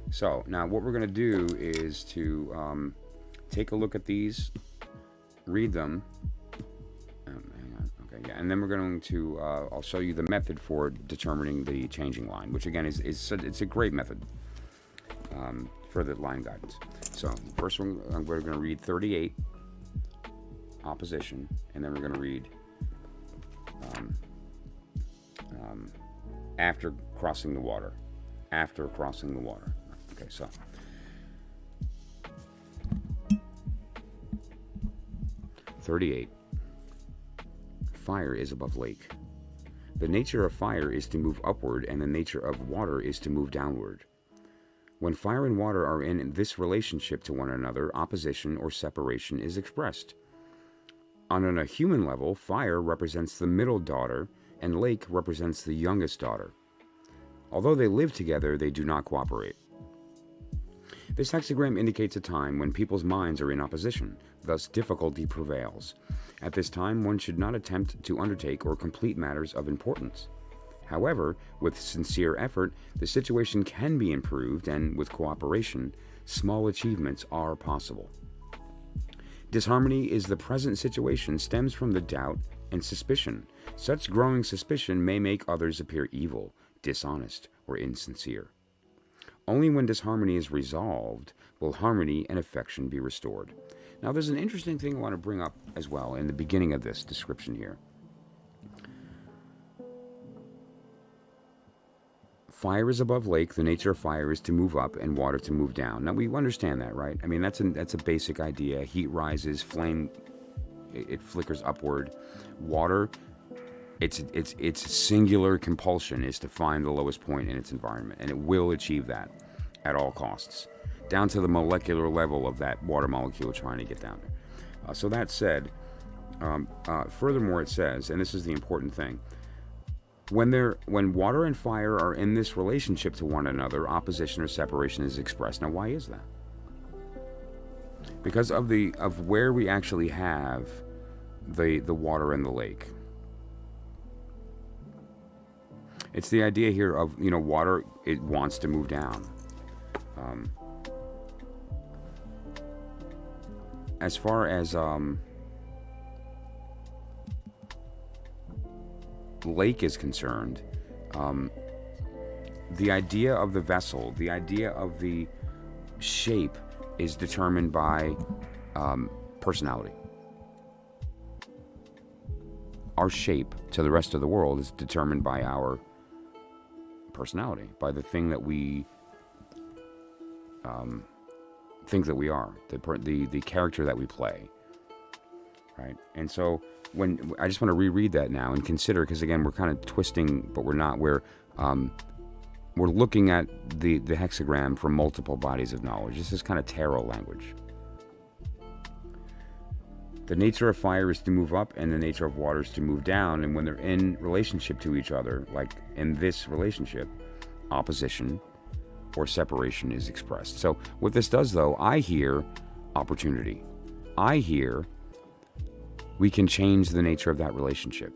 So, now what we're going to do is to take a look at these, read them. Hang on. Okay, yeah. And then we're going to... I'll show you the method for determining the changing line, which, again, it's a great method for the line guidance. So, first we're going to read 38, opposition, and then we're going to read after crossing the water. After crossing the water. Okay, so. "38. Fire is above lake. The nature of fire is to move upward, and the nature of water is to move downward. When fire and water are in this relationship to one another, opposition or separation is expressed. On a human level, fire represents the middle daughter, and lake represents the youngest daughter. Although they live together, they do not cooperate. This hexagram indicates a time when people's minds are in opposition, thus difficulty prevails. At this time, one should not attempt to undertake or complete matters of importance. However, with sincere effort, the situation can be improved, and with cooperation, small achievements are possible. Disharmony is the present situation stems from the doubt and suspicion. Such growing suspicion may make others appear evil, dishonest, or insincere. Only when disharmony is resolved will harmony and affection be restored." Now, there's an interesting thing I want to bring up as well in the beginning of this description here. Fire is above lake. The nature of fire is to move up and water to move down. Now, we understand that, right? I mean, that's a basic idea. Heat rises, flame, it flickers upward. Water, its singular compulsion is to find the lowest point in its environment, and it will achieve that at all costs, down to the molecular level of that water molecule trying to get down there. So that said, furthermore, it says, and this is the important thing, when water and fire are in this relationship to one another, opposition or separation is expressed. Now, why is that? Because of where we actually have the water and the lake. It's the idea here of, water, it wants to move down. As far as lake is concerned, the idea of the vessel, the idea of the shape is determined by personality. Our shape to the rest of the world is determined by our personality, by the thing that we think that we are, the character that we play, right? And so when I just want to reread that now and consider, because again we're kind of twisting, but we're not. We're looking at the hexagram from multiple bodies of knowledge. This is kind of tarot language. The nature of fire is to move up, and the nature of water is to move down. And when they're in relationship to each other, like in this relationship, opposition or separation is expressed. So what this does, though, I hear opportunity. I hear we can change the nature of that relationship.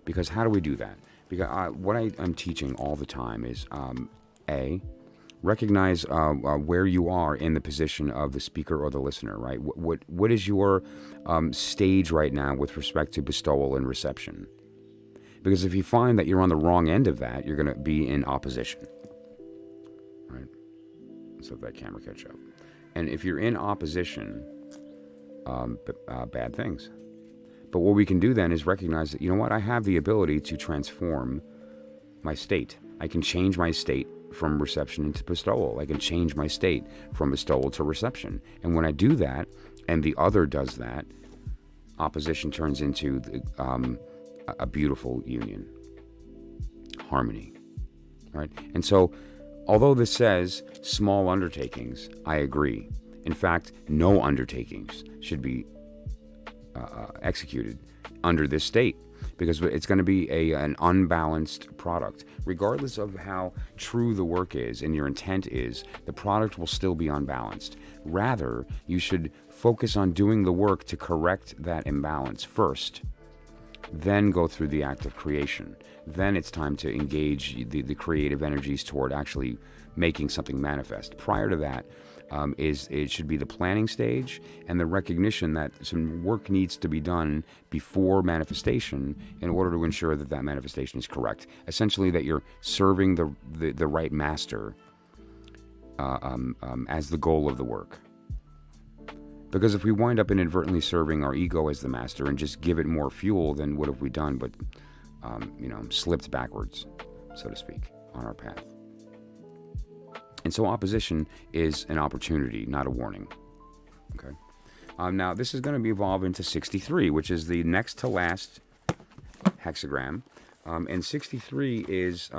Because how do we do that? Because what I'm teaching all the time is, recognize where you are in the position of the speaker or the listener, right? What is your stage right now with respect to bestowal and reception? Because if you find that you're on the wrong end of that, you're going to be in opposition, right? So that camera catch up. And if you're in opposition, bad things. But what we can do then is recognize that, I have the ability to transform my state. I can change my state from reception into bestowal. I can change my state from bestowal to reception. And when I do that, and the other does that, opposition turns into a beautiful union. Harmony. Right? And so, although this says small undertakings, I agree. In fact, no undertakings should be executed under this state. because it's going to be an unbalanced product. Regardless of how true the work is and your intent is, the product will still be unbalanced. Rather, you should focus on doing the work to correct that imbalance first, then go through the act of creation. Then it's time to engage the creative energies toward actually making something manifest. Prior to that, it should be the planning stage and the recognition that some work needs to be done before manifestation in order to ensure that that manifestation is correct. Essentially, that you're serving the right master as the goal of the work. Because if we wind up inadvertently serving our ego as the master and just give it more fuel, then what have we done but slipped backwards, so to speak, on our path. And so opposition is an opportunity, not a warning. Okay. Now, this is going to be evolved into 63, which is the next to last hexagram. And 63 is...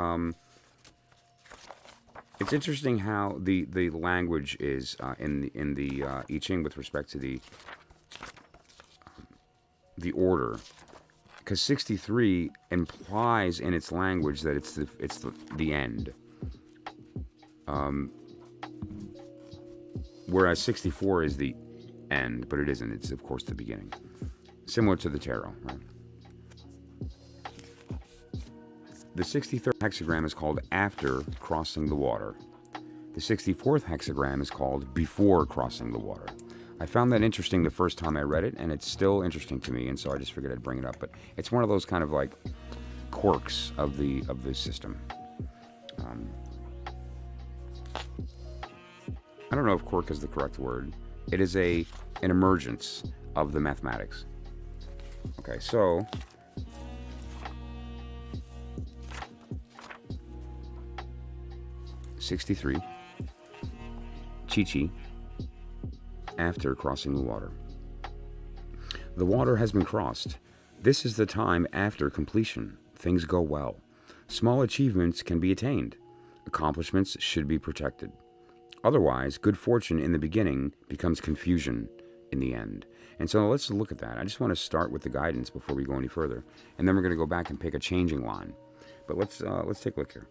it's interesting how the language is in the I Ching with respect to the order. Because 63 implies in its language that it's the end. Whereas 64 is the end, but it isn't. It's, of course, the beginning. Similar to the tarot, right? The 63rd hexagram is called After Crossing the Water. The 64th hexagram is called Before Crossing the Water. I found that interesting the first time I read it, and it's still interesting to me, and so I just figured I'd bring it up. But it's one of those kind of like quirks of the system. I don't know if quirk is the correct word. It is an emergence of the mathematics. Okay, so... '63, Chi-Chi, after crossing the water. The water has been crossed. This is the time after completion. Things go well. Small achievements can be attained. Accomplishments should be protected. Otherwise, good fortune in the beginning becomes confusion in the end. And so let's look at that. I just want to start with the guidance before we go any further. And then we're going to go back and pick a changing line. But let's take a look here.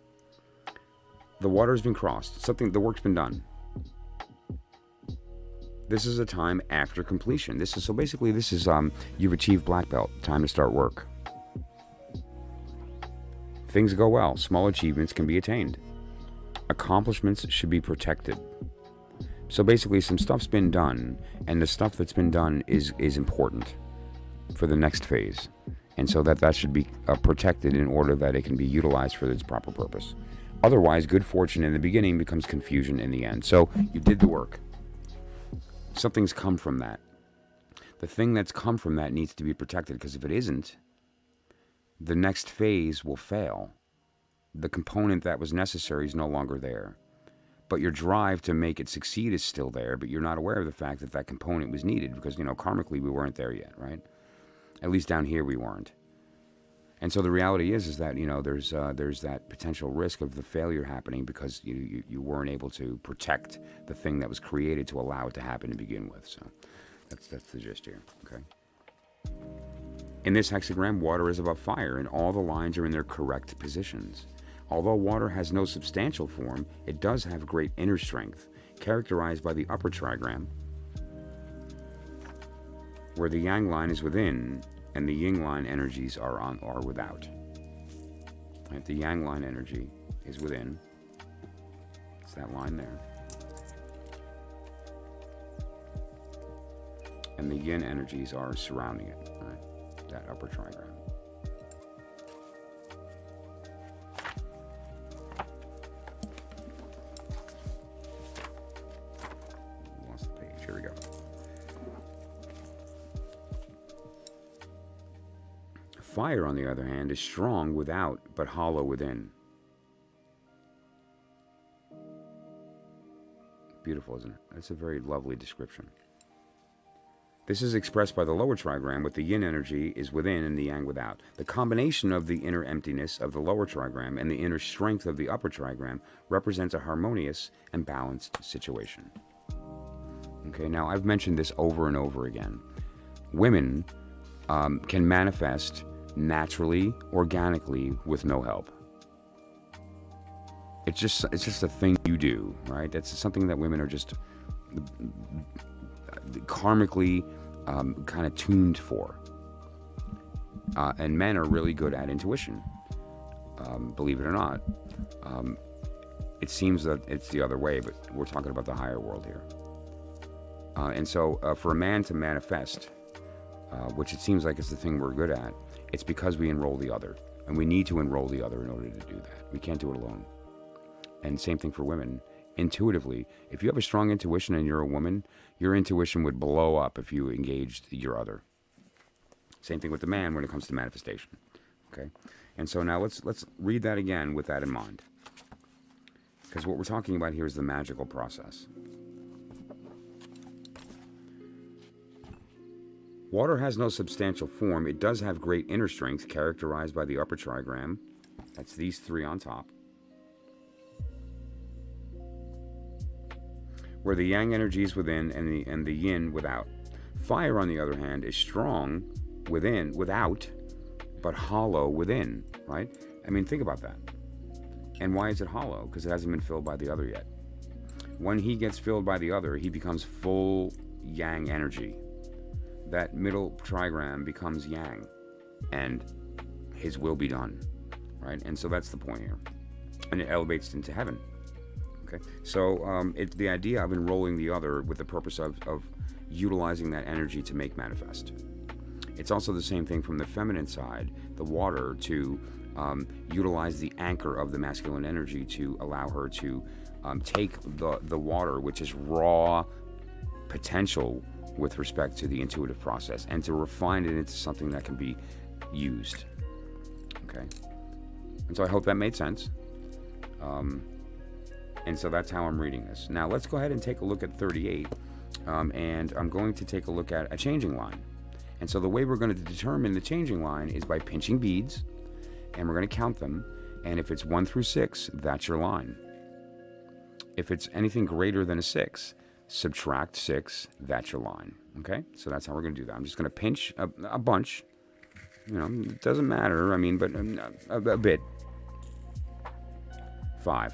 The water's been crossed. The work's been done. This is a time after completion. This is you've achieved black belt. Time to start work. Things go well. Small achievements can be attained. Accomplishments should be protected. So basically, some stuff's been done, and the stuff that's been done is important for the next phase, and so that should be protected in order that it can be utilized for its proper purpose. Otherwise, good fortune in the beginning becomes confusion in the end. So you did the work. Something's come from that. The thing that's come from that needs to be protected, because if it isn't, the next phase will fail. The component that was necessary is no longer there. But your drive to make it succeed is still there, but you're not aware of the fact that that component was needed because, karmically we weren't there yet, right? At least down here we weren't. And so the reality is that, there's that potential risk of the failure happening because you weren't able to protect the thing that was created to allow it to happen to begin with. So that's the gist here, okay? In this hexagram, water is above fire, and all the lines are in their correct positions. Although water has no substantial form, it does have great inner strength, characterized by the upper trigram, where the yang line is within and the yin line energies are without. Right? The yang line energy is within. It's that line there. And the yin energies are surrounding it, right? That upper trigram. Lost the page. Here we go. Fire, on the other hand, is strong without, but hollow within. Beautiful, isn't it? That's a very lovely description. This is expressed by the lower trigram, with the yin energy is within and the yang without. The combination of the inner emptiness of the lower trigram and the inner strength of the upper trigram represents a harmonious and balanced situation. Okay, now I've mentioned this over and over again. Women can manifest naturally, organically, with no help. It's just a thing you do, right? That's something that women are just karmically kind of tuned for. And men are really good at intuition, believe it or not. It seems that it's the other way, but we're talking about the higher world here. And so for a man to manifest, which it seems like is the thing we're good at, it's because we enroll the other. And we need to enroll the other in order to do that. We can't do it alone. And same thing for women. Intuitively, if you have a strong intuition and you're a woman, your intuition would blow up if you engaged your other. Same thing with the man when it comes to manifestation. Okay? And so now let's read that again with that in mind. Because what we're talking about here is the magical process. Water has no substantial form. It does have great inner strength, characterized by the upper trigram. That's these three on top. Where the yang energy is within and the yin without. Fire, on the other hand, is strong without, but hollow within, right? I mean, think about that. And why is it hollow? Because it hasn't been filled by the other yet. When he gets filled by the other, he becomes full yang energy. That middle trigram becomes yang, and his will be done, right? And so that's the point here. And it elevates into heaven. Okay, so it's the idea of enrolling the other with the purpose of utilizing that energy to make manifest. It's also the same thing from the feminine side, the water, to utilize the anchor of the masculine energy to allow her to take the water, which is raw potential with respect to the intuitive process, and to refine it into something that can be used. Okay, and so I hope that made sense. And so that's how I'm reading this. Now let's go ahead and take a look at 38, and I'm going to take a look at a changing line. And so the way we're going to determine the changing line is by pinching beads, and we're going to count them, and if it's 1 through 6, that's your line. If it's anything greater than a 6, subtract 6, that's your line. Okay, so that's how we're going to do that. I'm just going to pinch a bunch. You know, it doesn't matter, I mean, but a bit. 5.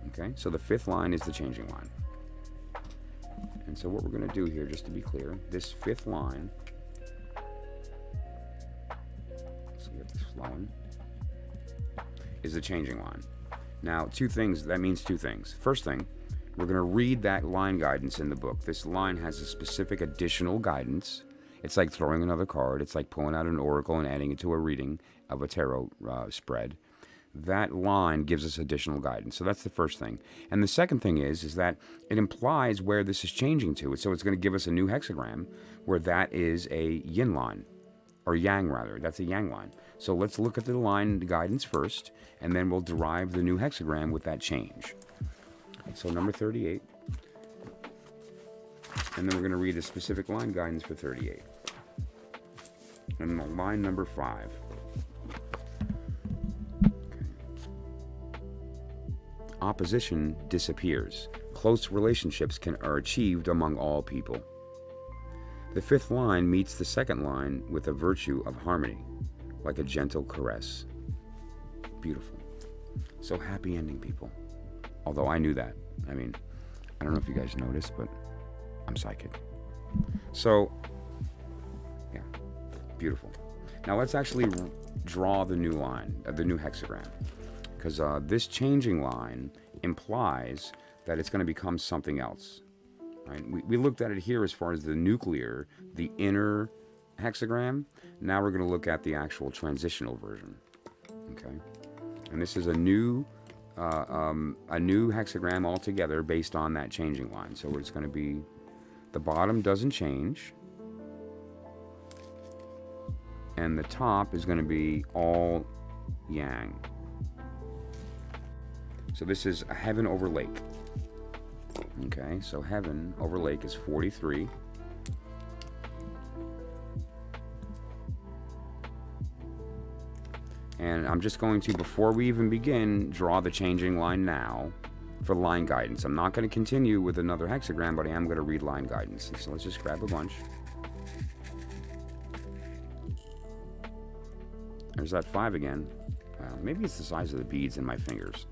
Okay, so the 5th line is the changing line. And so what we're going to do here, just to be clear, this 5th line, let's get this flowing, is the changing line. Now, that means two things. First thing, we're going to read that line guidance in the book. This line has a specific additional guidance. It's like throwing another card. It's like pulling out an oracle and adding it to a reading of a tarot spread. That line gives us additional guidance. So that's the first thing. And the second thing is that it implies where this is changing to. So it's going to give us a new hexagram where that is a yin line, or yang rather. That's a yang line. So let's look at the line guidance first, and then we'll derive the new hexagram with that change. So number 38. And then we're going to read a specific line guidance for 38. And line number 5. Opposition disappears. Close relationships are achieved among all people. The 5th line meets the 2nd line with a virtue of harmony, like a gentle caress. Beautiful. So happy ending, people. Although I knew that. I mean, I don't know if you guys noticed, but I'm psychic. So, yeah, beautiful. Now let's actually draw the new line, the new hexagram. Because this changing line implies that it's going to become something else. Right? We looked at it here as far as the nuclear, the inner hexagram. Now we're going to look at the actual transitional version. Okay, and this is a new hexagram altogether based on that changing line. So it's going to be, the bottom doesn't change, and the top is going to be all yang. So this is a heaven over lake. Okay, so heaven over lake is 43. And I'm just going to, before we even begin, draw the changing line now for line guidance. I'm not going to continue with another hexagram, but I am going to read line guidance. So let's just grab a bunch. There's that 5 again. Maybe it's the size of the beads in my fingers.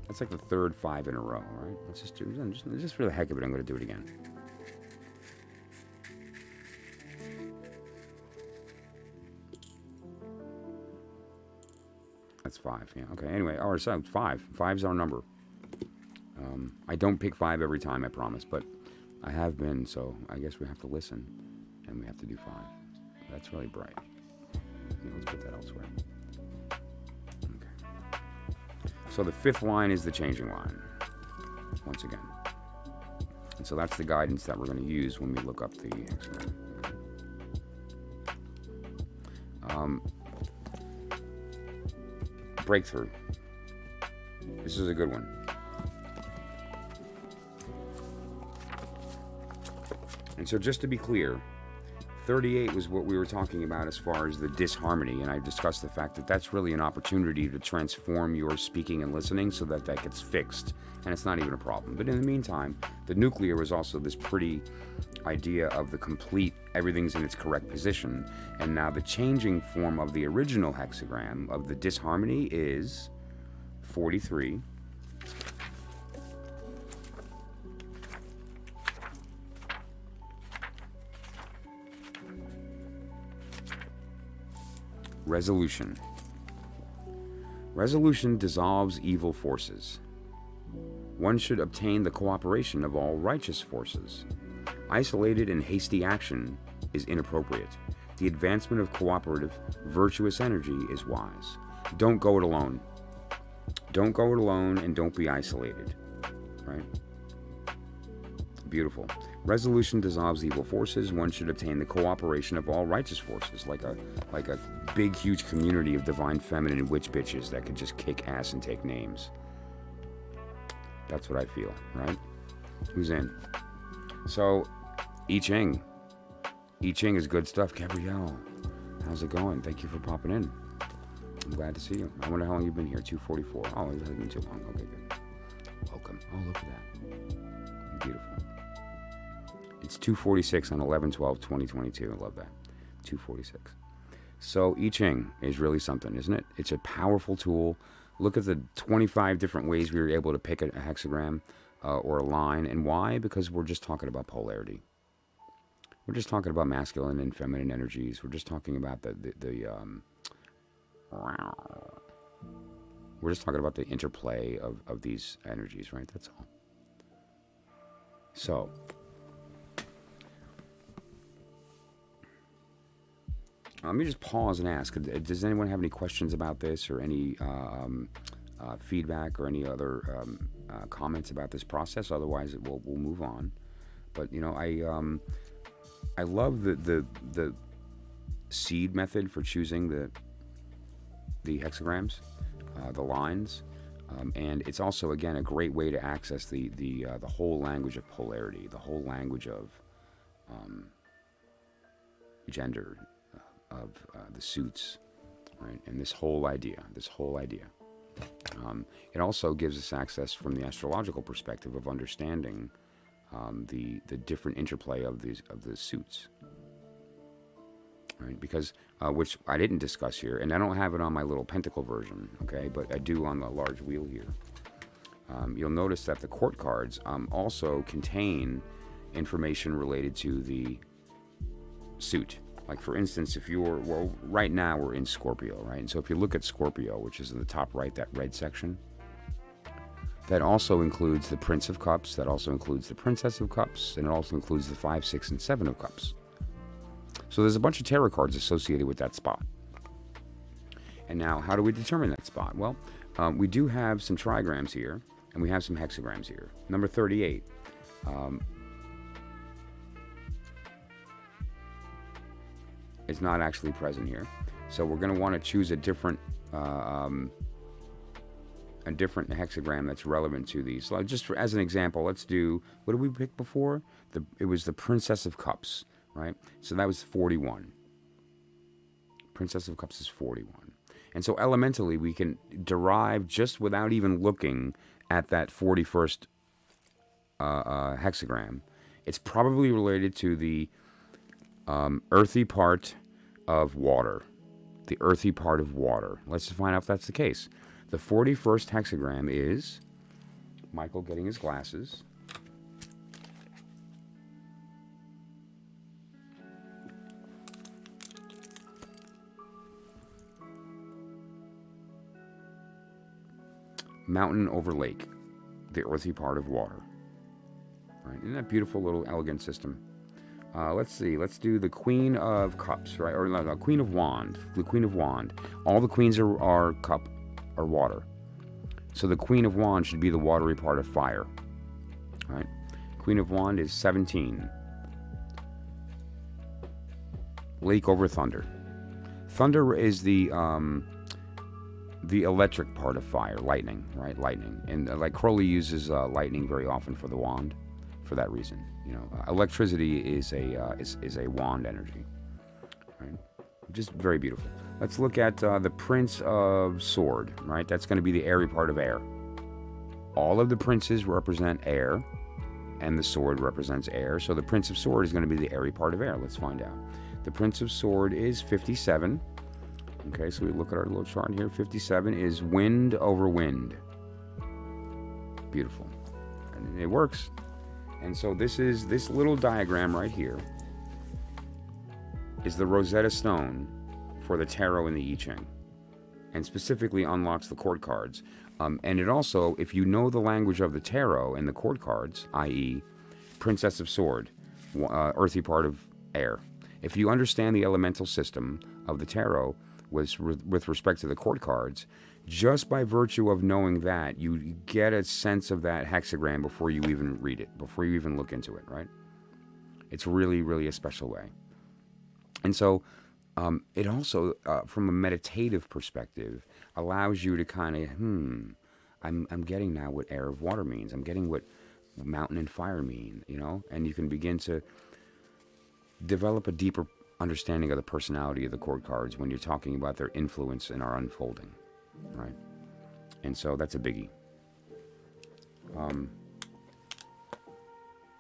That's like the third 5 in a row, right? Let's just do it. Just for the heck of it, I'm going to do it again. That's 5, yeah. Okay, anyway, so 5. 5's our number. I don't pick 5 every time, I promise, but I have been, so I guess we have to listen, and we have to do 5. That's really bright. Yeah, let's put that elsewhere. Okay. So the 5th line is the changing line, once again. And so that's the guidance that we're going to use when we look up the hexagram. Breakthrough. This is a good one. And so just to be clear, 38 was what we were talking about as far as the disharmony, and I discussed the fact that that's really an opportunity to transform your speaking and listening so that that gets fixed, and it's not even a problem. But in the meantime, the nuclear was also this pretty idea of the complete, everything's in its correct position, and now the changing form of the original hexagram of the disharmony is 43. Resolution. Resolution dissolves evil forces. One should obtain the cooperation of all righteous forces. Isolated and hasty action is inappropriate. The advancement of cooperative, virtuous energy is wise. Don't go it alone. Don't go it alone, and don't be isolated. Right? Beautiful. Resolution dissolves evil forces. One should obtain the cooperation of all righteous forces, like a big, huge community of divine feminine witch bitches that could just kick ass and take names. That's what I feel, right? Who's in? So, I Ching. I Ching is good stuff. Gabrielle, how's it going? Thank you for popping in. I'm glad to see you. I wonder how long you've been here. 2:44. Oh, it hasn't been too long. Okay, good. Welcome. Oh, look at that. Beautiful. It's 2:46 on 11/12/2022. I love that. 2:46. So I Ching is really something, isn't it? It's a powerful tool. Look at the 25 different ways we were able to pick a hexagram or a line. And why? Because we're just talking about polarity. We're just talking about masculine and feminine energies. We're just talking about we're just talking about the interplay of these energies, right? That's all. So, let me just pause and ask, does anyone have any questions about this or any feedback or any other comments about this process? Otherwise, we'll move on. But, you know, I love the seed method for choosing the hexagrams, the lines. And it's also, again, a great way to access the whole language of polarity, the whole language of gender, of the suits, right? And this whole idea. It also gives us access from the astrological perspective of understanding the different interplay of the suits, right? Because which I didn't discuss here, and I don't have it on my little pentacle version, okay? But I do on the large wheel here. You'll notice that the court cards also contain information related to the suit. Like, for instance, if you're, well, right now we're in Scorpio, right? And so if you look at Scorpio, which is in the top right, that red section, that also includes the Prince of Cups, that also includes the Princess of Cups, and it also includes the 5, 6, and 7 of Cups. So there's a bunch of tarot cards associated with that spot. And now, how do we determine that spot? Well, we do have some trigrams here, and we have some hexagrams here. Number 38. Is not actually present here. So we're going to want to choose a different hexagram that's relevant to these. So just as an example, let's do, what did we pick before? It was the Princess of Cups, right? So that was 41. Princess of Cups is 41. And so elementally, we can derive, just without even looking at that 41st hexagram, it's probably related to the earthy part of water, the earthy part of water. Let's just find out if that's the case. The 41st hexagram is Michael getting his glasses. Mountain over lake, the earthy part of water. Right? Isn't that beautiful little elegant system? Let's see. Let's do the Queen of Cups, right? Or no, Queen of Wand. The Queen of Wand. All the queens are cup, or water. So the Queen of Wand should be the watery part of fire. Right? Queen of Wand is 17. Lake over thunder. Thunder is the electric part of fire, lightning, right? Lightning. And like Crowley uses lightning very often for the wand, for that reason. You know, electricity is a wand energy, right? Just very beautiful. Let's look at the Prince of Sword, right? That's going to be the airy part of air. All of the princes represent air, and the sword represents air. So the Prince of Sword is going to be the airy part of air. Let's find out. The Prince of Sword is 57. Okay, so we look at our little chart here. 57 is wind over wind. Beautiful. And it works. And so this little diagram right here is the Rosetta Stone for the tarot and the I Ching, and specifically unlocks the court cards. And it also, if you know the language of the tarot and the court cards, i.e. Princess of Sword, earthy part of air. If you understand the elemental system of the tarot with respect to the court cards, just by virtue of knowing that, you get a sense of that hexagram before you even read it, before you even look into it, right? It's really, really a special way. And so it also, from a meditative perspective, allows you to kind of, I'm getting now what air of water means. I'm getting what mountain and fire mean, you know? And you can begin to develop a deeper understanding of the personality of the court cards when you're talking about their influence in our unfolding, right? And so that's a biggie.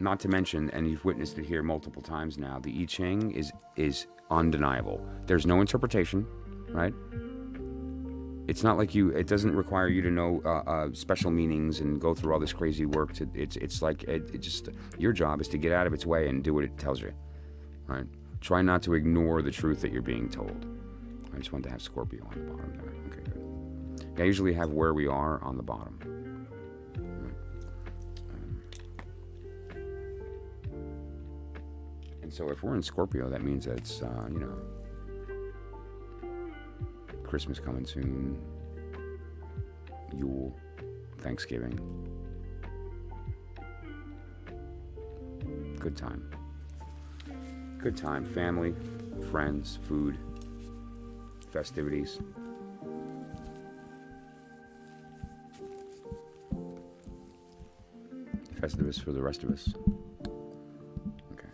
Not to mention, and you've witnessed it here multiple times now, the I Ching is undeniable. There's no interpretation, right? It's not like it doesn't require you to know special meanings and go through all this crazy work. It's like, your job is to get out of its way and do what it tells you, right? Try not to ignore the truth that you're being told. I just want to have Scorpio on the bottom there. Okay, good. I usually have where we are on the bottom. And so if we're in Scorpio, that means that it's, Christmas coming soon, Yule, Thanksgiving. Good time. Good time. Family, friends, food, festivities. Festivus for the rest of us. Okay.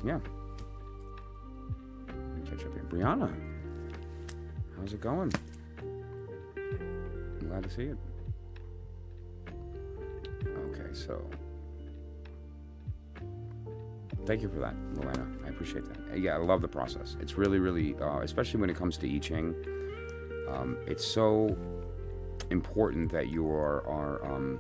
Yeah. Catch up here. Brianna, how's it going? I'm glad to see it. Okay, so thank you for that, Luana. I appreciate that. Yeah, I love the process. It's really, really, especially when it comes to I Ching, it's so important that you are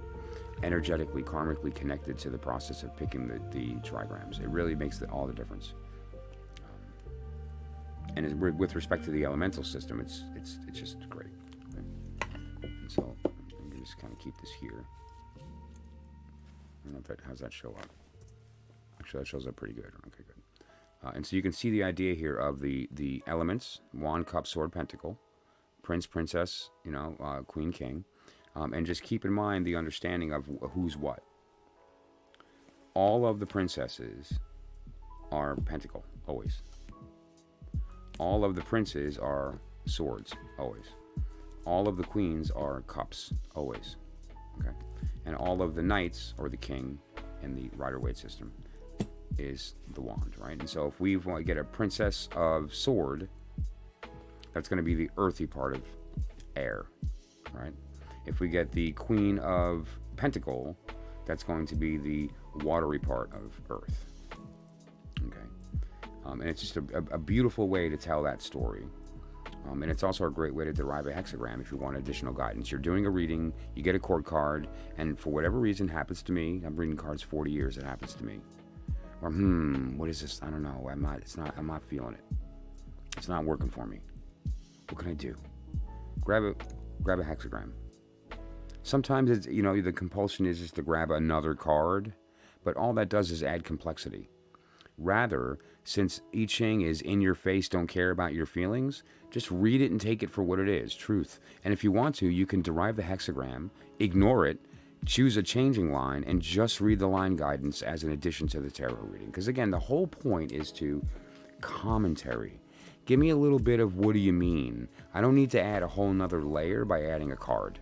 energetically, karmically connected to the process of picking the trigrams. It really makes all the difference. And with respect to the elemental system, it's just great. Okay? And so I'm gonna just kind of keep this here. I don't know if how's that show up. Actually, that shows up pretty good. Okay, good. And so you can see the idea here of the elements: wand, cup, sword, pentacle, prince, princess, queen, king. And just keep in mind the understanding of who's what. All of the princesses are pentacle, always. All of the princes are swords, always. All of the queens are cups, always. Okay? And all of the knights, or the king, in the Rider-Waite system, is the wand, right? And so if we want to get a princess of sword, that's going to be the earthy part of air, right? If we get the queen of pentacle, that's going to be the watery part of earth. Okay. And it's just a beautiful way to tell that story. And it's also a great way to derive a hexagram if you want additional guidance. You're doing a reading, you get a court card, and for whatever reason, happens to me. I'm reading cards 40 years, it happens to me. Or, what is this? I don't know. I'm not feeling it. It's not working for me. What can I do? Grab a hexagram. Sometimes it's, the compulsion is just to grab another card, but all that does is add complexity. Rather, since I Ching is in your face, don't care about your feelings, just read it and take it for what it is, truth. And if you want to, you can derive the hexagram, ignore it, choose a changing line, and just read the line guidance as an addition to the tarot reading. Because again, the whole point is to commentary. Give me a little bit of what do you mean? I don't need to add a whole nother layer by adding a card.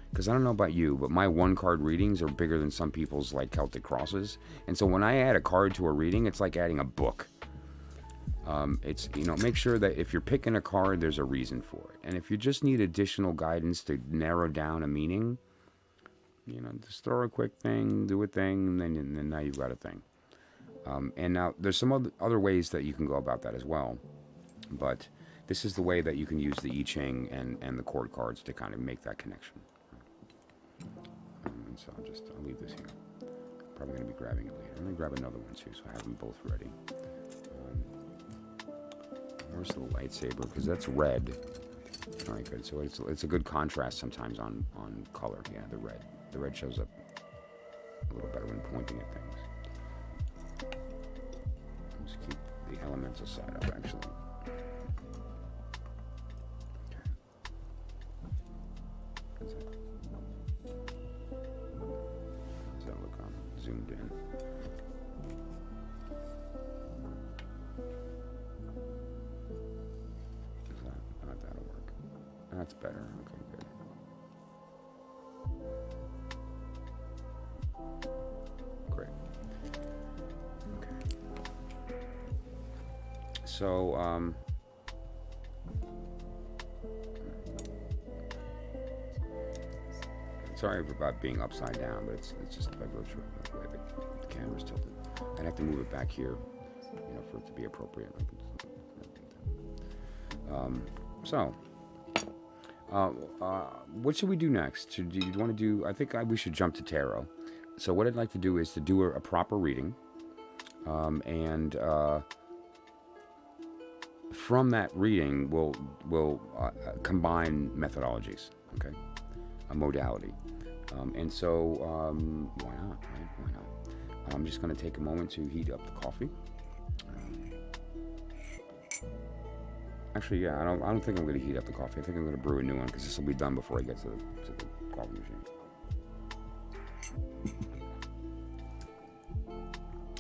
Because I don't know about you, but my one-card readings are bigger than some people's, like, Celtic crosses. And so when I add a card to a reading, it's like adding a book. It's, make sure that if you're picking a card, there's a reason for it. And if you just need additional guidance to narrow down a meaning, just throw a quick thing, do a thing, and then now you've got a thing. And now there's some other ways that you can go about that as well. But this is the way that you can use the I Ching and the court cards to kind of make that connection. So I'll leave this here. Probably going to be grabbing it later. I'm going to grab another one too, so I have them both ready. Where's the lightsaber? Because that's red. All right, good. So it's a good contrast sometimes on color. Yeah, the red. The red shows up a little better when pointing at things. Just keep the elemental side up, actually. Zoomed in. That'll work. That's better. Okay, good. Great. Okay. So, sorry about being upside down, but it's just by virtue of the way the camera's tilted. I'd have to move it back here, for it to be appropriate. What should we do next? Do you want to do? I think we should jump to tarot. So what I'd like to do is to do a proper reading, and from that reading, we'll combine methodologies. Okay, a modality. And so, why not, right? Why not? I'm just going to take a moment to heat up the coffee. Actually, yeah, I don't think I'm going to heat up the coffee. I think I'm going to brew a new one because this will be done before I get to the coffee machine.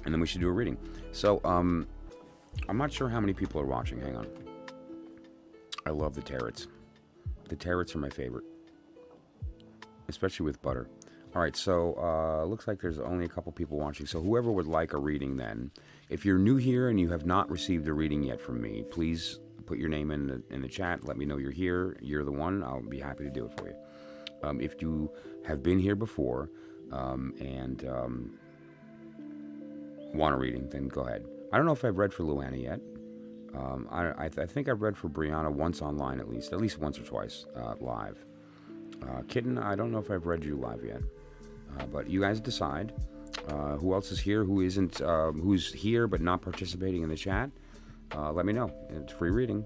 And then we should do a reading. So, I'm not sure how many people are watching. Hang on. I love the tarots. The tarots are my favorite. Especially with butter. All right, so looks like there's only a couple people watching. So whoever would like a reading then, if you're new here and you have not received a reading yet from me, please put your name in the chat. Let me know you're here. You're the one. I'll be happy to do it for you. If you have been here before and want a reading, then go ahead. I don't know if I've read for Luana yet. I think I've read for Brianna once online at least once or twice live. Kitten, I don't know if I've read you live yet, but you guys decide. Who else is here? Who isn't? Who's here but not participating in the chat? Let me know. It's free reading.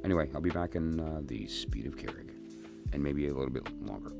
Anyway, I'll be back in the speed of Keurig, and maybe a little bit longer.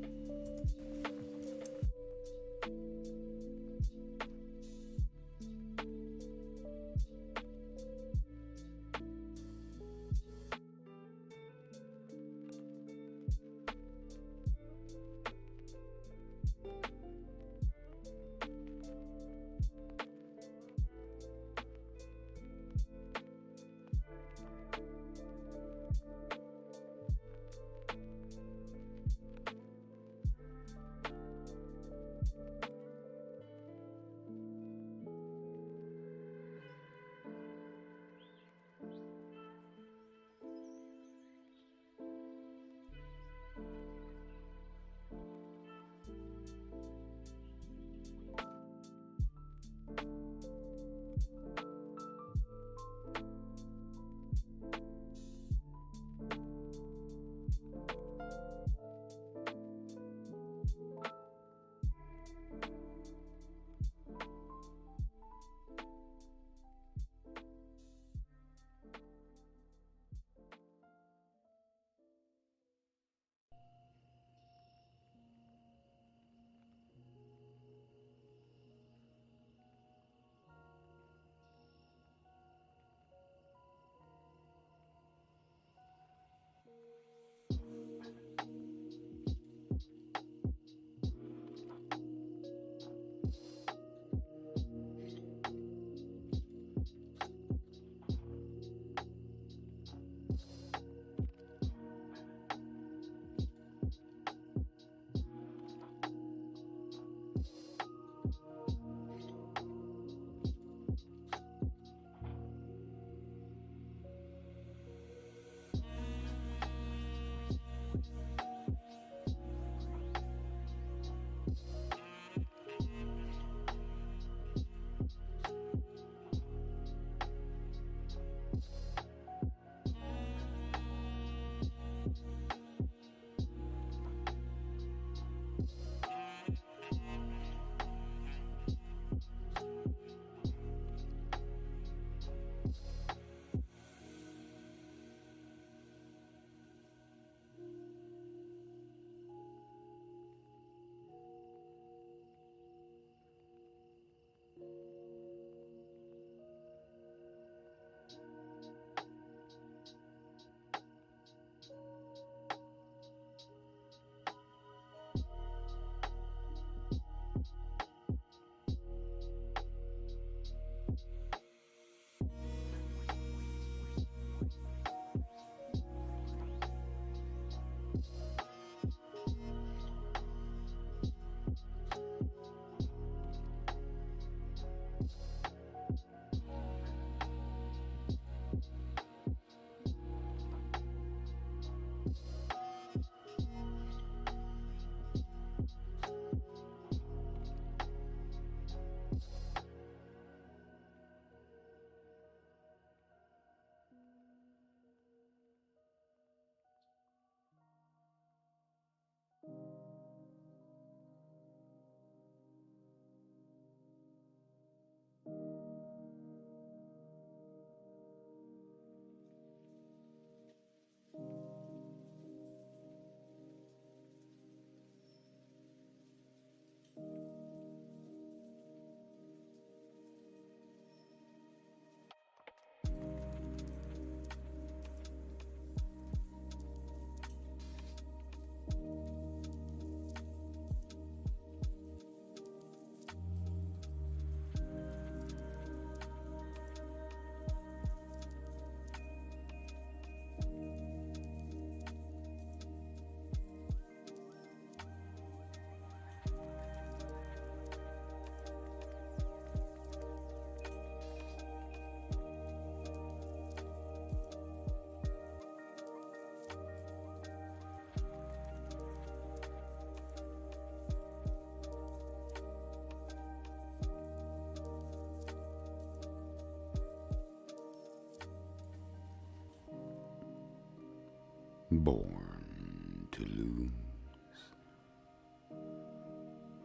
Born to lose.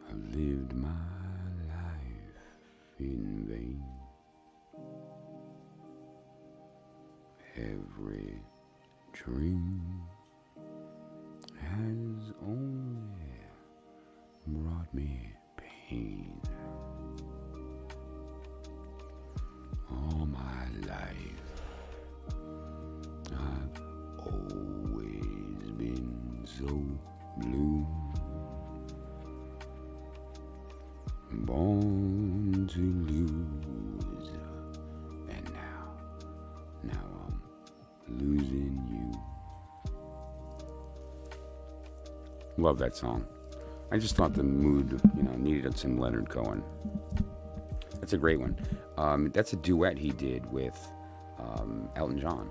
I've lived my life in vain. Every dream has only brought me pain. All my life I've always been so blue. Born to lose. And now I'm losing you. Love that song. I just thought the mood, needed some Leonard Cohen. That's a great one. That's a duet he did with Elton John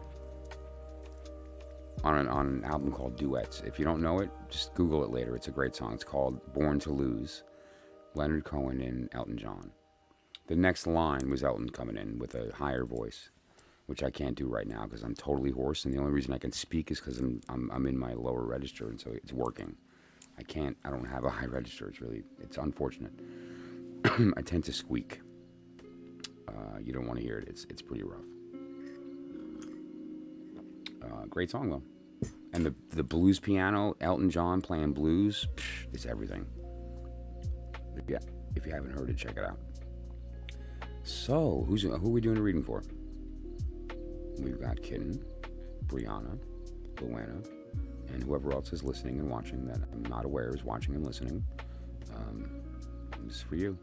on an album called Duets. If you don't know it, just Google it later. It's a great song. It's called Born to Lose. Leonard Cohen and Elton John. The next line was Elton coming in with a higher voice, which I can't do right now because I'm totally hoarse, and the only reason I can speak is because I'm in my lower register, and so it's working. I don't have a high register. It's unfortunate. I tend to squeak. You don't want to hear it. It's pretty rough. Great song though. And the blues piano, Elton John playing blues, it's everything. Yeah, if you haven't heard it, check it out. So, who are we doing a reading for? We've got Kitten, Brianna, Luana, and whoever else is listening and watching that I'm not aware is watching and listening. This is for you.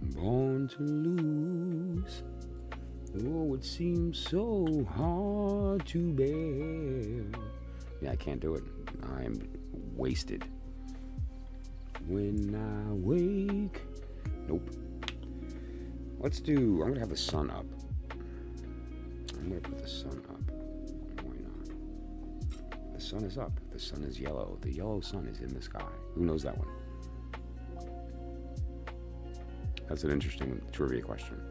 Born to lose. Oh, it seems so hard to bear. Yeah, I can't do it. I'm wasted. When I wake. Nope. I'm going to have the sun up. I'm going to put the sun up. Why not? The sun is up. The sun is yellow. The yellow sun is in the sky. Who knows that one? That's an interesting trivia question.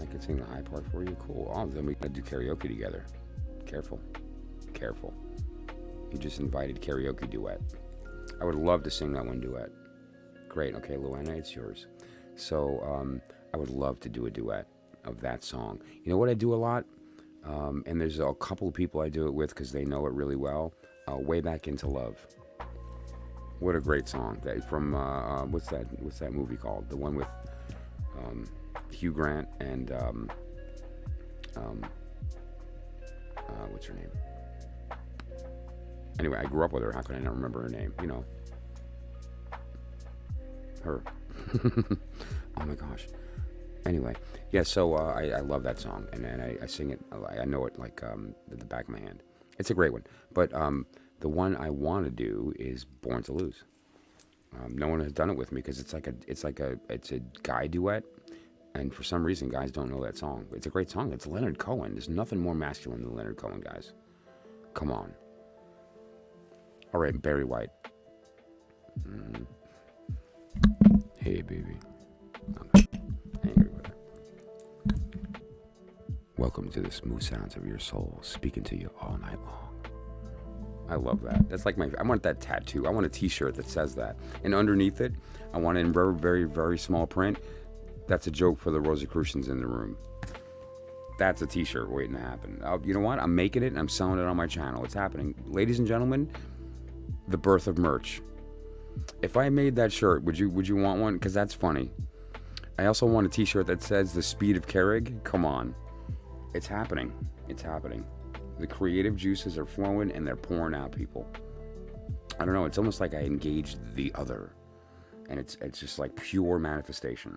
I can sing the high part for you. Cool. Oh, then we gotta do karaoke together. Careful. You just invited karaoke duet. I would love to sing that one duet. Great. Okay, Luana, it's yours. So, I would love to do a duet of that song. You know what I do a lot? And there's a couple of people I do it with because they know it really well. Way Back Into Love. What a great song! That from what's that movie called? The one with Hugh Grant and what's her name? Anyway, I grew up with her. How can I not remember her name? Her. Oh my gosh. Anyway, yeah. So I love that song, and I sing it. I know it like the back of my hand. It's a great one. But the one I want to do is Born to Lose. No one has done it with me because it's a guy duet, and for some reason guys don't know that song. It's a great song. It's Leonard Cohen. There's nothing more masculine than Leonard Cohen, guys. Come on. All right, Barry White. Hey, baby. Okay. I ain't gonna go there. Welcome to the smooth sounds of your soul, speaking to you all night long. I love that. That's like I want that tattoo. I want a t-shirt that says that. And underneath it, I want it in very, very, very small print. That's a joke for the Rosicrucians in the room. That's a t-shirt waiting to happen. You know what? I'm making it and I'm selling it on my channel. It's happening. Ladies and gentlemen, the birth of merch. If I made that shirt, would you want one? Because that's funny. I also want a t-shirt that says the speed of Kerrig. Come on. It's happening. It's happening. The creative juices are flowing and they're pouring out, people. I don't know. It's almost like I engaged the other. And it's just like pure manifestation.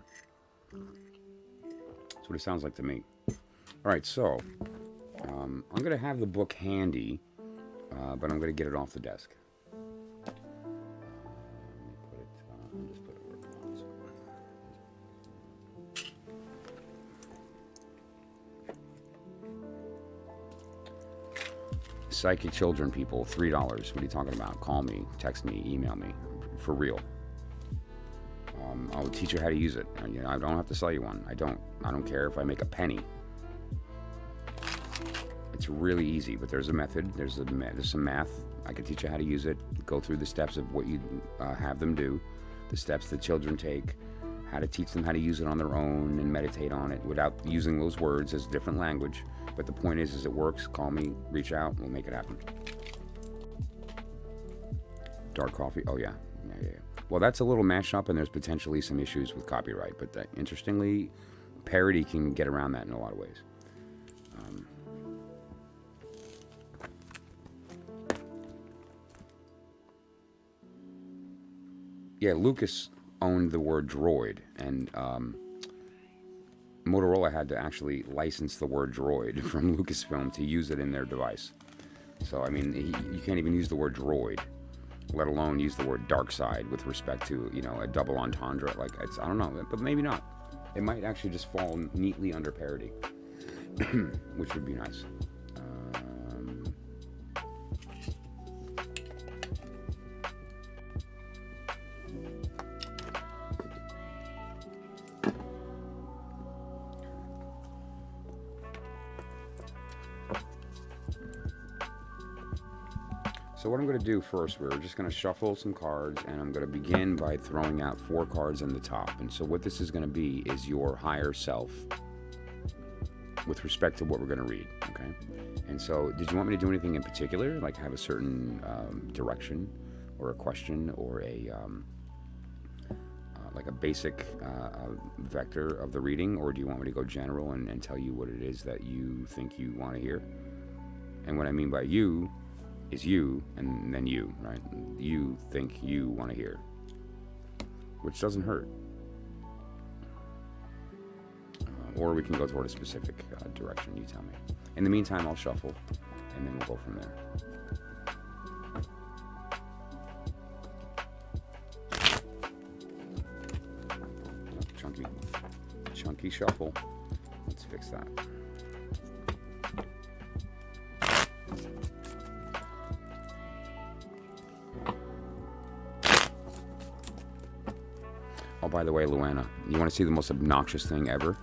That's what it sounds like to me. All right, so I'm going to have the book handy, but I'm going to get it off the desk. Psychic children people, $3. What are you talking about? Call me, text me, email me. For real. I'll teach you how to use it. You know, I don't have to sell you one. I don't care if I make a penny. It's really easy, but there's a method. There's some math. I can teach you how to use it. Go through the steps of what you have them do, the steps that children take, how to teach them how to use it on their own and meditate on it without using those words as different language. But the point is it works. Call me, reach out, we'll make it happen. Dark coffee. Oh yeah. Well, that's a little mashed up, and there's potentially some issues with copyright. But interestingly, parody can get around that in a lot of ways. Yeah, Lucas owned the word droid, and Motorola had to actually license the word droid from Lucasfilm to use it in their device. So, I mean, you can't even use the word droid, let alone use the word dark side with respect to, you know, a double entendre. Like, I don't know, but maybe not. It might actually just fall neatly under parody, which would be nice. So what I'm going to do first, we're just going to shuffle some cards, and I'm going to begin by throwing out 4 cards in the top. And so what this is going to be is your higher self with respect to what we're going to read, okay? And so did you want me to do anything in particular, like have a certain direction or a question or a like a basic vector of the reading, or do you want me to go general and tell you what it is that you think you want to hear? And what I mean by you is you, and then you, right? You think you want to hear, which doesn't hurt. Or we can go toward a specific direction, you tell me. In the meantime, I'll shuffle, and then we'll go from there. Chunky shuffle. Let's fix that. Oh, by the way, Luana, you want to see the most obnoxious thing ever?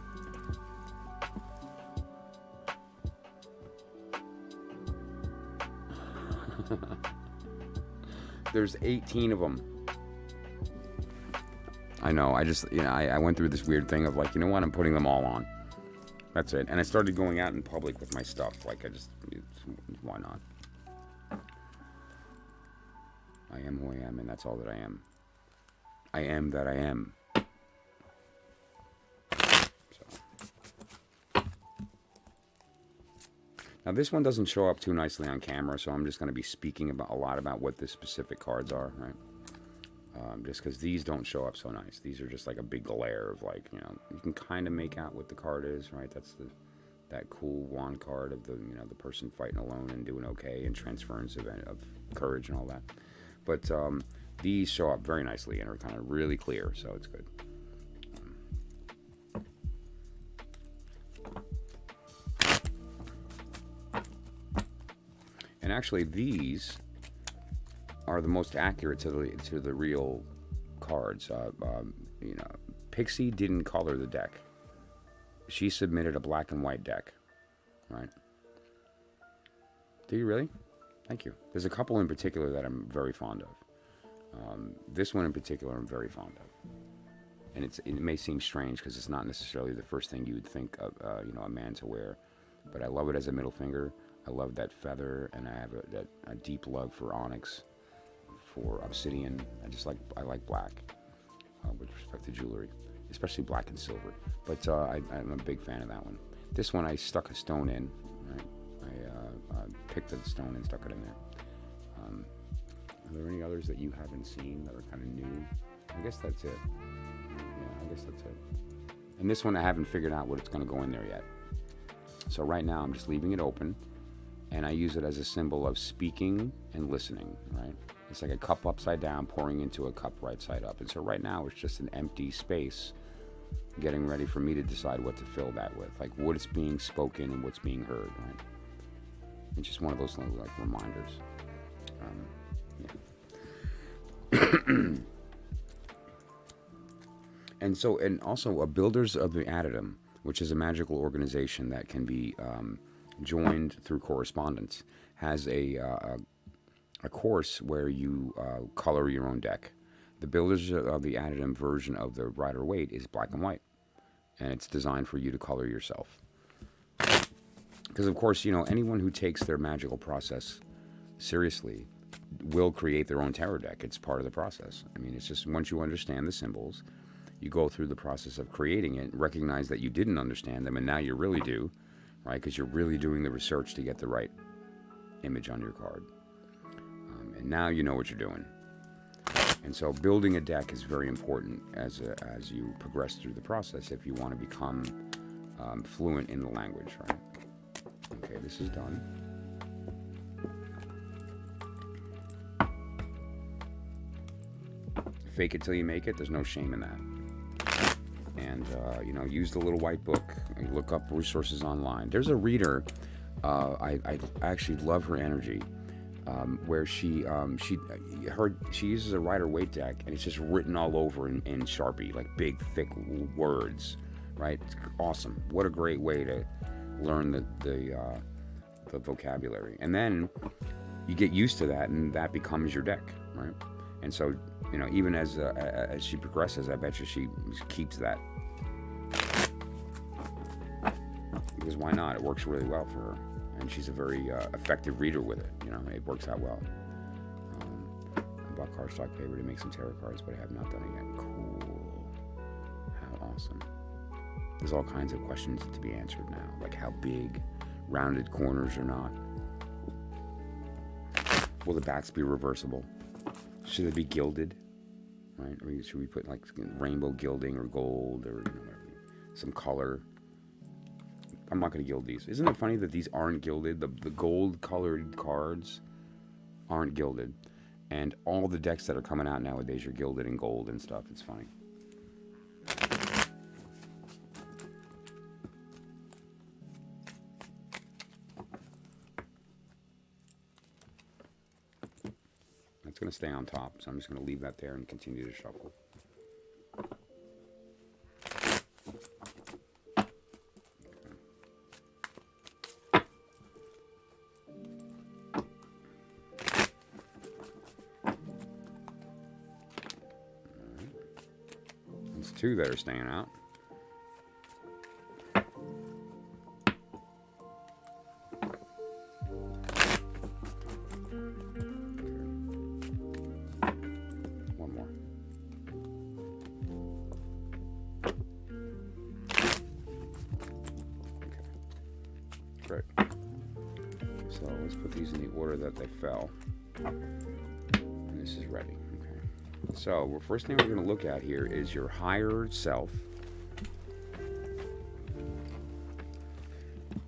There's 18 of them. I know, I went through this weird thing of like, you know what, I'm putting them all on. That's it. And I started going out in public with my stuff. Like, why not? I am who I am, and that's all that I am. I am that I am. So. Now this one doesn't show up too nicely on camera, so I'm just going to be speaking a lot about what the specific cards are, right? Just because these don't show up so nice. These are just like a big glare of like, you know, you can kind of make out what the card is, right? That's that cool wand card of the, you know, the person fighting alone and doing okay, and transference of courage and all that. But these show up very nicely and are kind of really clear, so it's good. And actually, these are the most accurate to the real cards. You know, Pixie didn't color the deck. She submitted a black and white deck, right? Do you really? Thank you. There's a couple in particular that I'm very fond of. This one in particular I'm very fond of. And it may seem strange because it's not necessarily the first thing you would think of, you know, a man to wear. But I love it as a middle finger. I love that feather, and I have a deep love for onyx, for obsidian. I like black with respect to jewelry, especially black and silver. But I'm a big fan of that one. This one I stuck a stone in. Right? I picked a stone and stuck it in there. Are there any others that you haven't seen that are kind of new? I guess that's it. Yeah, I guess that's it. And this one I haven't figured out what it's going to go in there yet. So right now I'm just leaving it open, and I use it as a symbol of speaking and listening, right? It's like a cup upside down pouring into a cup right side up. And so right now it's just an empty space getting ready for me to decide what to fill that with, like what is being spoken and what's being heard, right? It's just one of those little, like, reminders. And also, Builders of the Addendum, which is a magical organization that can be joined through correspondence, has a course where you color your own deck. The Builders of the Addendum version of the Rider-Waite is black and white, and it's designed for you to color yourself. Because, of course, you know, anyone who takes their magical process seriously will create their own tarot deck. It's part of the process. I mean, it's just once you understand the symbols, you go through the process of creating it, recognize that you didn't understand them, and now you really do, right? Because you're really doing the research to get the right image on your card. And now you know what you're doing. And so building a deck is very important as you progress through the process if you want to become fluent in the language, right? Okay, this is done. Fake it till you make it. There's no shame in that. And, you know, use the little white book. Look up resources online. There's a reader, I actually love her energy, where she uses a Rider-Waite deck, and it's just written all over in Sharpie, like big, thick words, right? It's awesome. What a great way to learn the vocabulary. And then you get used to that, and that becomes your deck, right? And so, you know, even as she progresses, I bet you she keeps that. Because why not? It works really well for her. And she's a very effective reader with it. You know, it works out well. I bought cardstock paper to make some tarot cards, but I have not done it yet. Cool. How awesome. There's all kinds of questions to be answered now, like how big, rounded corners or not. Will the backs be reversible? Should they be gilded? Right? Or should we put like rainbow gilding or gold or, you know, whatever, some color? I'm not going to gild these. Isn't it funny that these aren't gilded? The gold colored cards aren't gilded. And all the decks that are coming out nowadays are gilded in gold and stuff. It's funny. That's going to stay on top, so I'm just going to leave that there and continue to shuffle. There's two that are staying out. Fell. And this is ready. Okay. So, the first thing we're going to look at here is your higher self.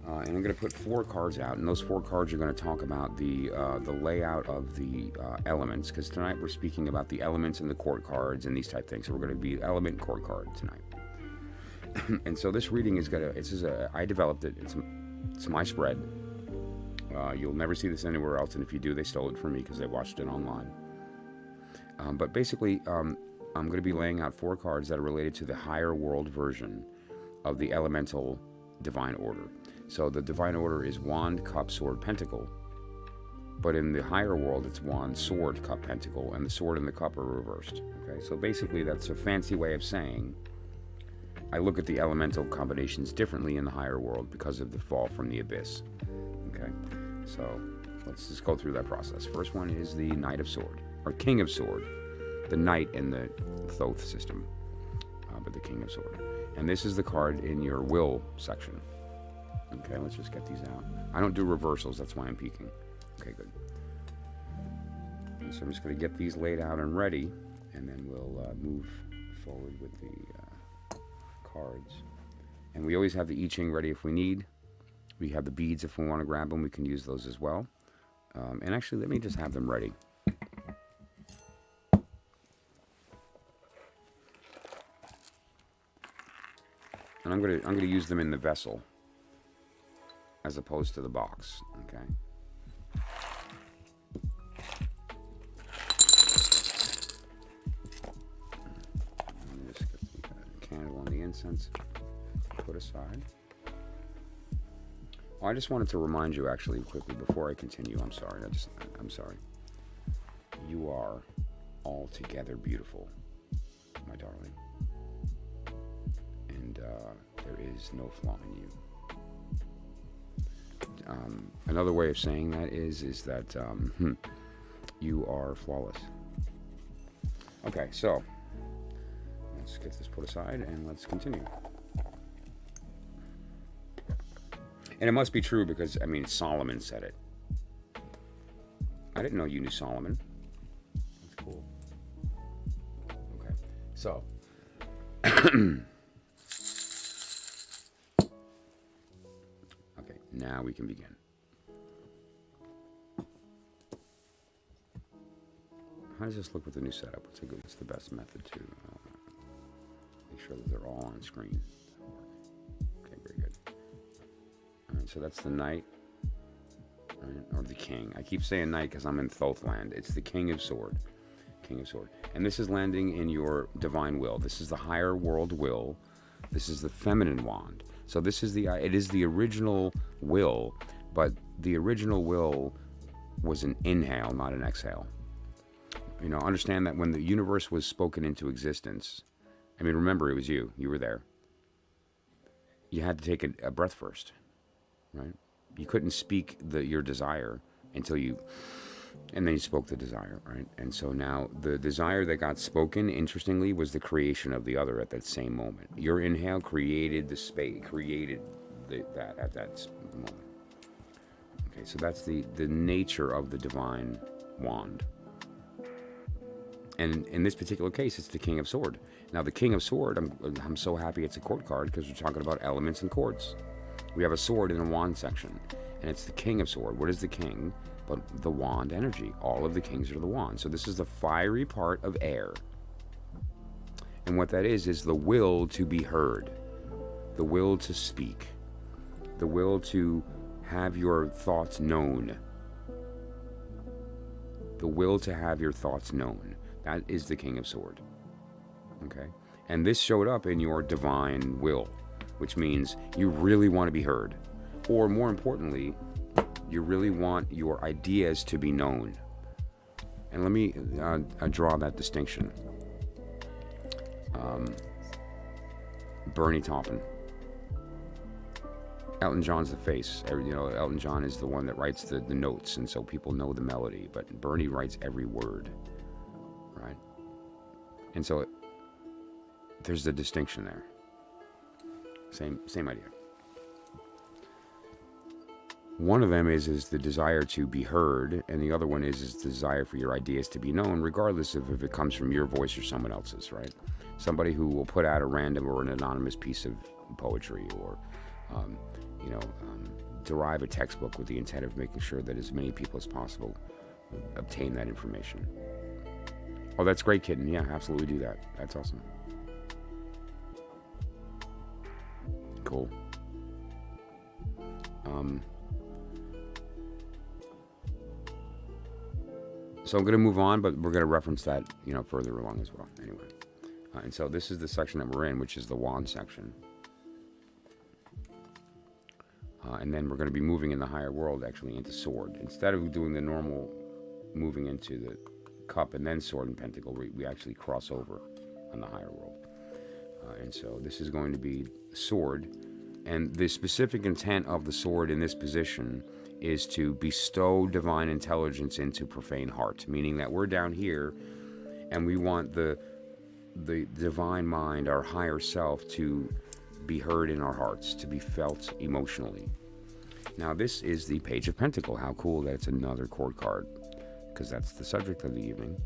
And I'm going to put 4 cards out, and those 4 cards are going to talk about the layout of the elements, because tonight we're speaking about the elements and the court cards and these type things. So we're going to be element and court card tonight. And so this reading is going to, I developed it. It's my spread. You'll never see this anywhere else, and if you do, they stole it from me because they watched it online. But basically, I'm going to be laying out 4 cards that are related to the higher world version of the elemental divine order. So the divine order is wand, cup, sword, pentacle. But in the higher world, it's wand, sword, cup, pentacle, and the sword and the cup are reversed. Okay, so basically that's a fancy way of saying I look at the elemental combinations differently in the higher world because of the fall from the abyss. Okay. So let's just go through that process. First one is the Knight of Sword, or King of Sword, the Knight in the Thoth system, but the King of Sword. And this is the card in your will section. Okay, let's just get these out. I don't do reversals, that's why I'm peeking. Okay, good. And so I'm just going to get these laid out and ready, and then we'll move forward with the cards. And we always have the I Ching ready if we need. We have the beads if we want to grab them. We can use those as well. And actually, let me just have them ready. And I'm going to use them in the vessel as opposed to the box. Okay. let's put aside. Oh, I just wanted to remind you actually quickly before I continue. I'm sorry. I'm sorry. You are altogether beautiful, my darling. And there is no flaw in you. Another way of saying that is that you are flawless. Okay, so let's get this put aside and let's continue. And it must be true because, I mean, Solomon said it. I didn't know you knew Solomon. That's cool. Okay, so. Okay, now we can begin. How does this look with the new setup? What's the best method to make sure that they're all on screen? Okay, very good. All right, so that's the knight, right? Or the king. I keep saying knight because I'm in Thoth land. It's the king of sword. King of sword. And this is landing in your divine will. This is the higher world will. This is the feminine wand. So this is it is the original will, but the original will was an inhale, not an exhale. You know, understand that when the universe was spoken into existence, I mean, remember, it was you. You were there. You had to take a breath first, right? You couldn't speak your desire until and then you spoke the desire, right? And so now the desire that got spoken, interestingly, was the creation of the other at that same moment. Your inhale created the space, created that at that moment. Okay, so that's the nature of the divine wand. And in this particular case, it's the King of Sword. Now, the King of Sword, I'm so happy it's a court card because we're talking about elements and chords. We have a sword in a wand section, and it's the King of Sword. What is the king? But the wand energy. All of the kings are the wand. So this is the fiery part of air. And what that is the will to be heard, the will to speak, the will to have your thoughts known, the will to have your thoughts known. That is the King of Sword. Okay? And this showed up in your divine will, which means you really want to be heard. Or more importantly, you really want your ideas to be known. And let me draw that distinction. Bernie Taupin. Elton John's the face. Elton John is the one that writes the notes, and so people know the melody. But Bernie writes every word. Right? And so there's the distinction there. Same idea. One of them is the desire to be heard, and the other one is the desire for your ideas to be known, regardless of if it comes from your voice or someone else's, right? Somebody who will put out a random or an anonymous piece of poetry, or derive a textbook with the intent of making sure that as many people as possible obtain that information. Oh, that's great, kitten. Yeah, absolutely do that. That's awesome. Cool. So I'm going to move on, but we're going to reference that, further along as well. Anyway, and so this is the section that we're in, which is the wand section. And then we're going to be moving in the higher world, actually, into sword. Instead of doing the normal moving into the cup and then sword and pentacle, we actually cross over on the higher world. And so this is going to be sword. And the specific intent of the sword in this position is to bestow divine intelligence into profane heart, meaning that we're down here and we want the divine mind, our higher self, to be heard in our hearts, to be felt emotionally. Now this is the Page of Pentacle. How cool that it's another court card, because that's the subject of the evening.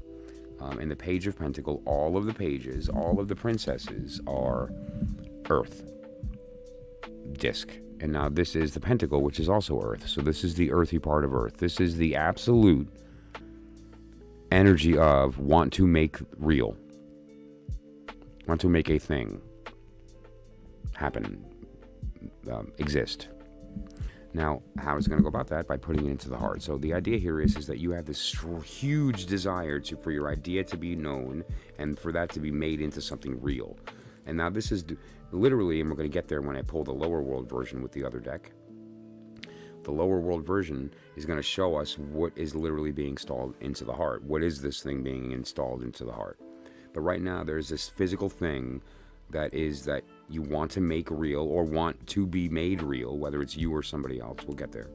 In the Page of Pentacle, all of the pages, all of the princesses are earth, disc. And now this is the pentacle, which is also earth. So this is the earthy part of earth. This is the absolute energy of want to make real, want to make a thing happen, exist. Now, how is it going to go about that? By putting it into the heart. So the idea here is that you have this huge desire for your idea to be known and for that to be made into something real. And now this is literally, and we're going to get there when I pull the lower world version with the other deck. The lower world version is going to show us what is literally being installed into the heart. What is this thing being installed into the heart? But right now, there's this physical thing that you want to make real or want to be made real, whether it's you or somebody else. We'll get there.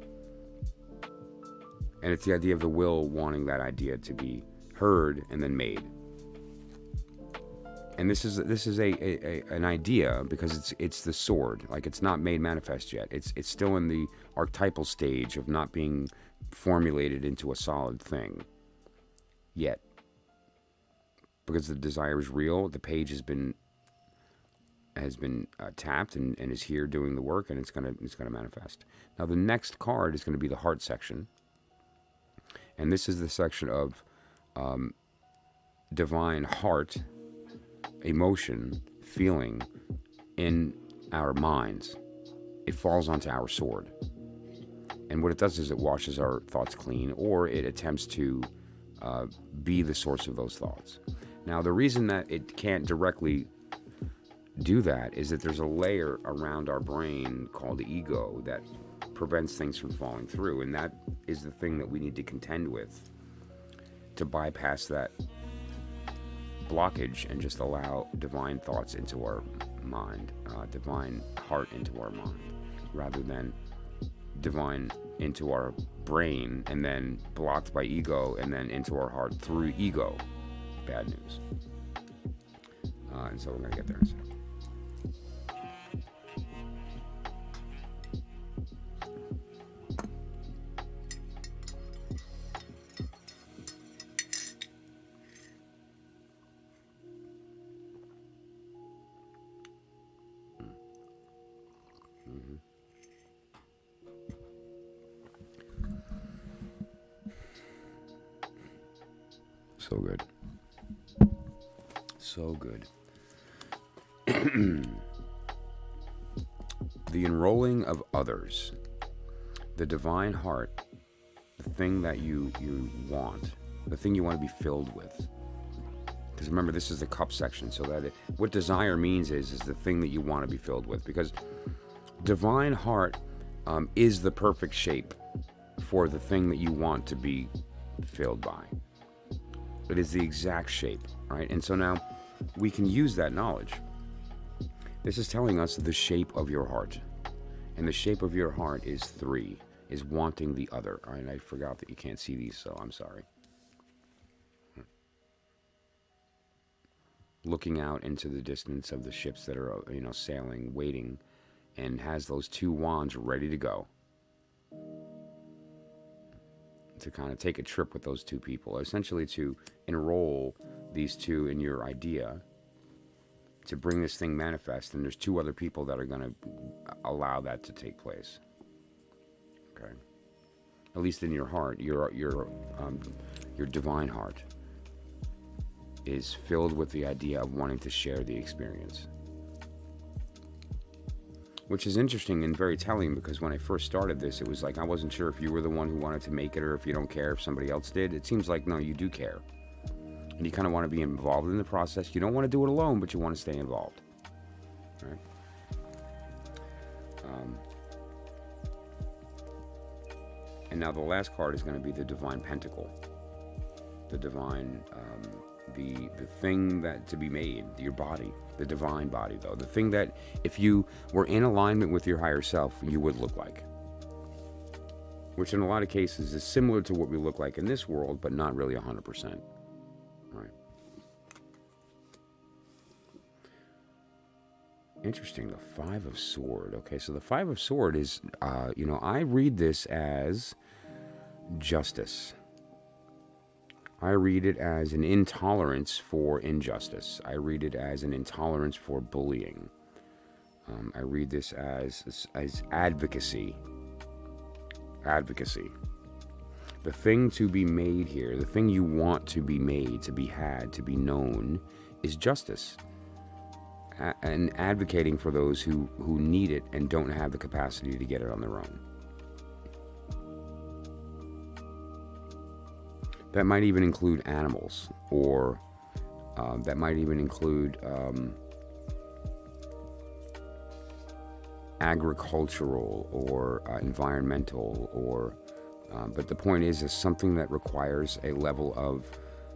And it's the idea of the will wanting that idea to be heard and then made. And this is an idea because it's the sword. Like, it's not made manifest yet. It's still in the archetypal stage of not being formulated into a solid thing yet. Because the desire is real, the page has been tapped and is here doing the work, and it's gonna manifest. Now the next card is going to be the heart section, and this is the section of divine heart, emotion, feeling in our minds. It falls onto our sword, and what it does is it washes our thoughts clean, or it attempts to be the source of those thoughts. Now, the reason that it can't directly do that is that there's a layer around our brain called the ego that prevents things from falling through, and that is the thing that we need to contend with to bypass that blockage and just allow divine thoughts into our mind, divine heart into our mind, rather than divine into our brain and then blocked by ego and then into our heart through ego. Bad news. And so we're going to get there in a second. So good. So good. The enrolling of others. The divine heart. The thing that you want. The thing you want to be filled with. Because remember, this is the cup section. So that what desire means is the thing that you want to be filled with. Because divine heart is the perfect shape for the thing that you want to be filled by. It is the exact shape, right? And so now we can use that knowledge. This is telling us the shape of your heart. And the shape of your heart is 3, is wanting the other. All right, I forgot that you can't see these, so I'm sorry. Looking out into the distance of the ships that are, sailing, waiting, and has those 2 wands ready to go. To kind of take a trip with those 2 people, essentially to enroll these 2 in your idea, to bring this thing manifest, and there's 2 other people that are going to allow that to take place. Okay, at least in your heart, your divine heart is filled with the idea of wanting to share the experience. Which is interesting and very telling, because when I first started this, it was like I wasn't sure if you were the one who wanted to make it or if you don't care if somebody else did. It seems like, no, you do care. And you kind of want to be involved in the process. You don't want to do it alone, but you want to stay involved. Right? And now the last card is going to be the Divine Pentacle. The divine, the thing that to be made, your body. The divine body, though. The thing that, if you were in alignment with your higher self, you would look like. Which in a lot of cases is similar to what we look like in this world, but not really 100%. Right. Interesting, the 5 of Sword. Okay, so the 5 of Sword is, I read this as justice. I read it as an intolerance for injustice. I read it as an intolerance for bullying. I read this as advocacy. Advocacy. The thing to be made here, the thing you want to be made, to be had, to be known, is justice. And advocating for those who need it and don't have the capacity to get it on their own. That might even include animals, or that might even include agricultural or environmental, or but the point is something that requires a level of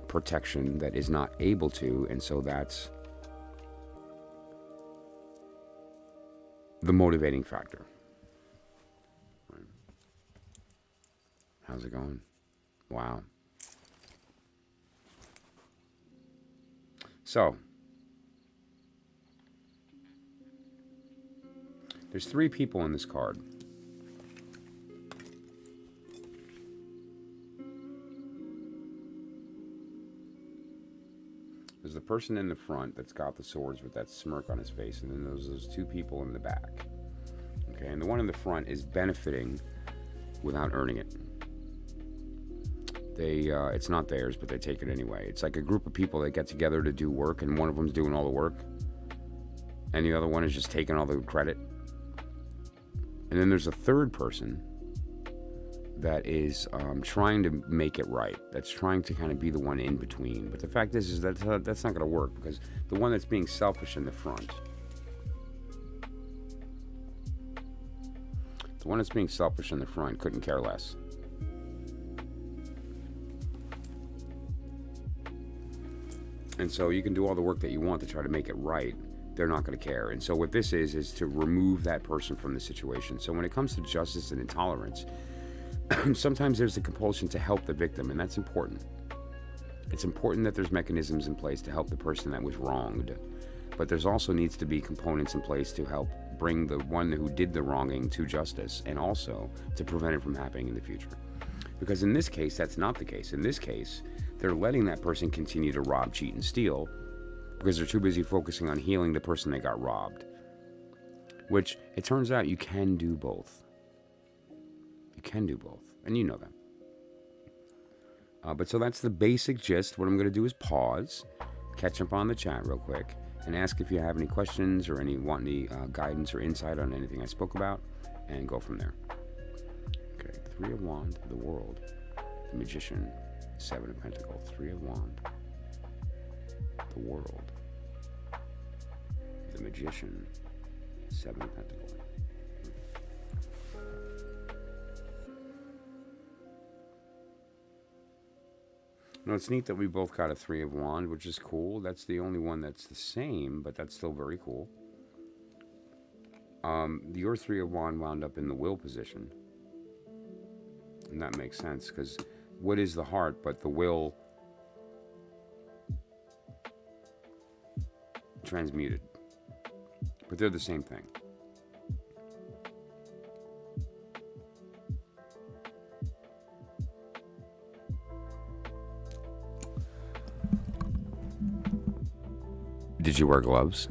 protection that is not able to, and so that's the motivating factor. How's it going? Wow. So there's 3 people in this card. There's the person in the front that's got the swords with that smirk on his face, and then there's those 2 people in the back. Okay, and the one in the front is benefiting without earning it. It's not theirs, but they take it anyway. It's like a group of people that get together to do work, and one of them's doing all the work, and the other one is just taking all the credit. And then there's a third person that is trying to make it right. That's trying to kind of be the one in between. But the fact is that that's not going to work, because the one that's being selfish in the front, couldn't care less. And so you can do all the work that you want to try to make it right. They're not going to care. And so what this is to remove that person from the situation. So when it comes to justice and intolerance, sometimes there's the compulsion to help the victim, and that's important. It's important that there's mechanisms in place to help the person that was wronged. But there's also needs to be components in place to help bring the one who did the wronging to justice, and also to prevent it from happening in the future. Because in this case, that's not the case. In this case, they're letting that person continue to rob, cheat, and steal because they're too busy focusing on healing the person they got robbed. Which, it turns out, you can do both. You can do both, and you know that. But so that's the basic gist. What I'm going to do is pause, catch up on the chat real quick, and ask if you have any questions or want any guidance or insight on anything I spoke about, and go from there. Okay, 3 of Wands, the World, the Magician, 7 of Pentacles, 3 of Wands, the World, the Magician, 7 of Pentacles. No, it's neat that we both got a 3 of Wands, which is cool. That's the only one that's the same, but that's still very cool. Your 3 of Wands wound up in the will position. And that makes sense, because what is the heart but the will transmuted? But they're the same thing. Did you wear gloves?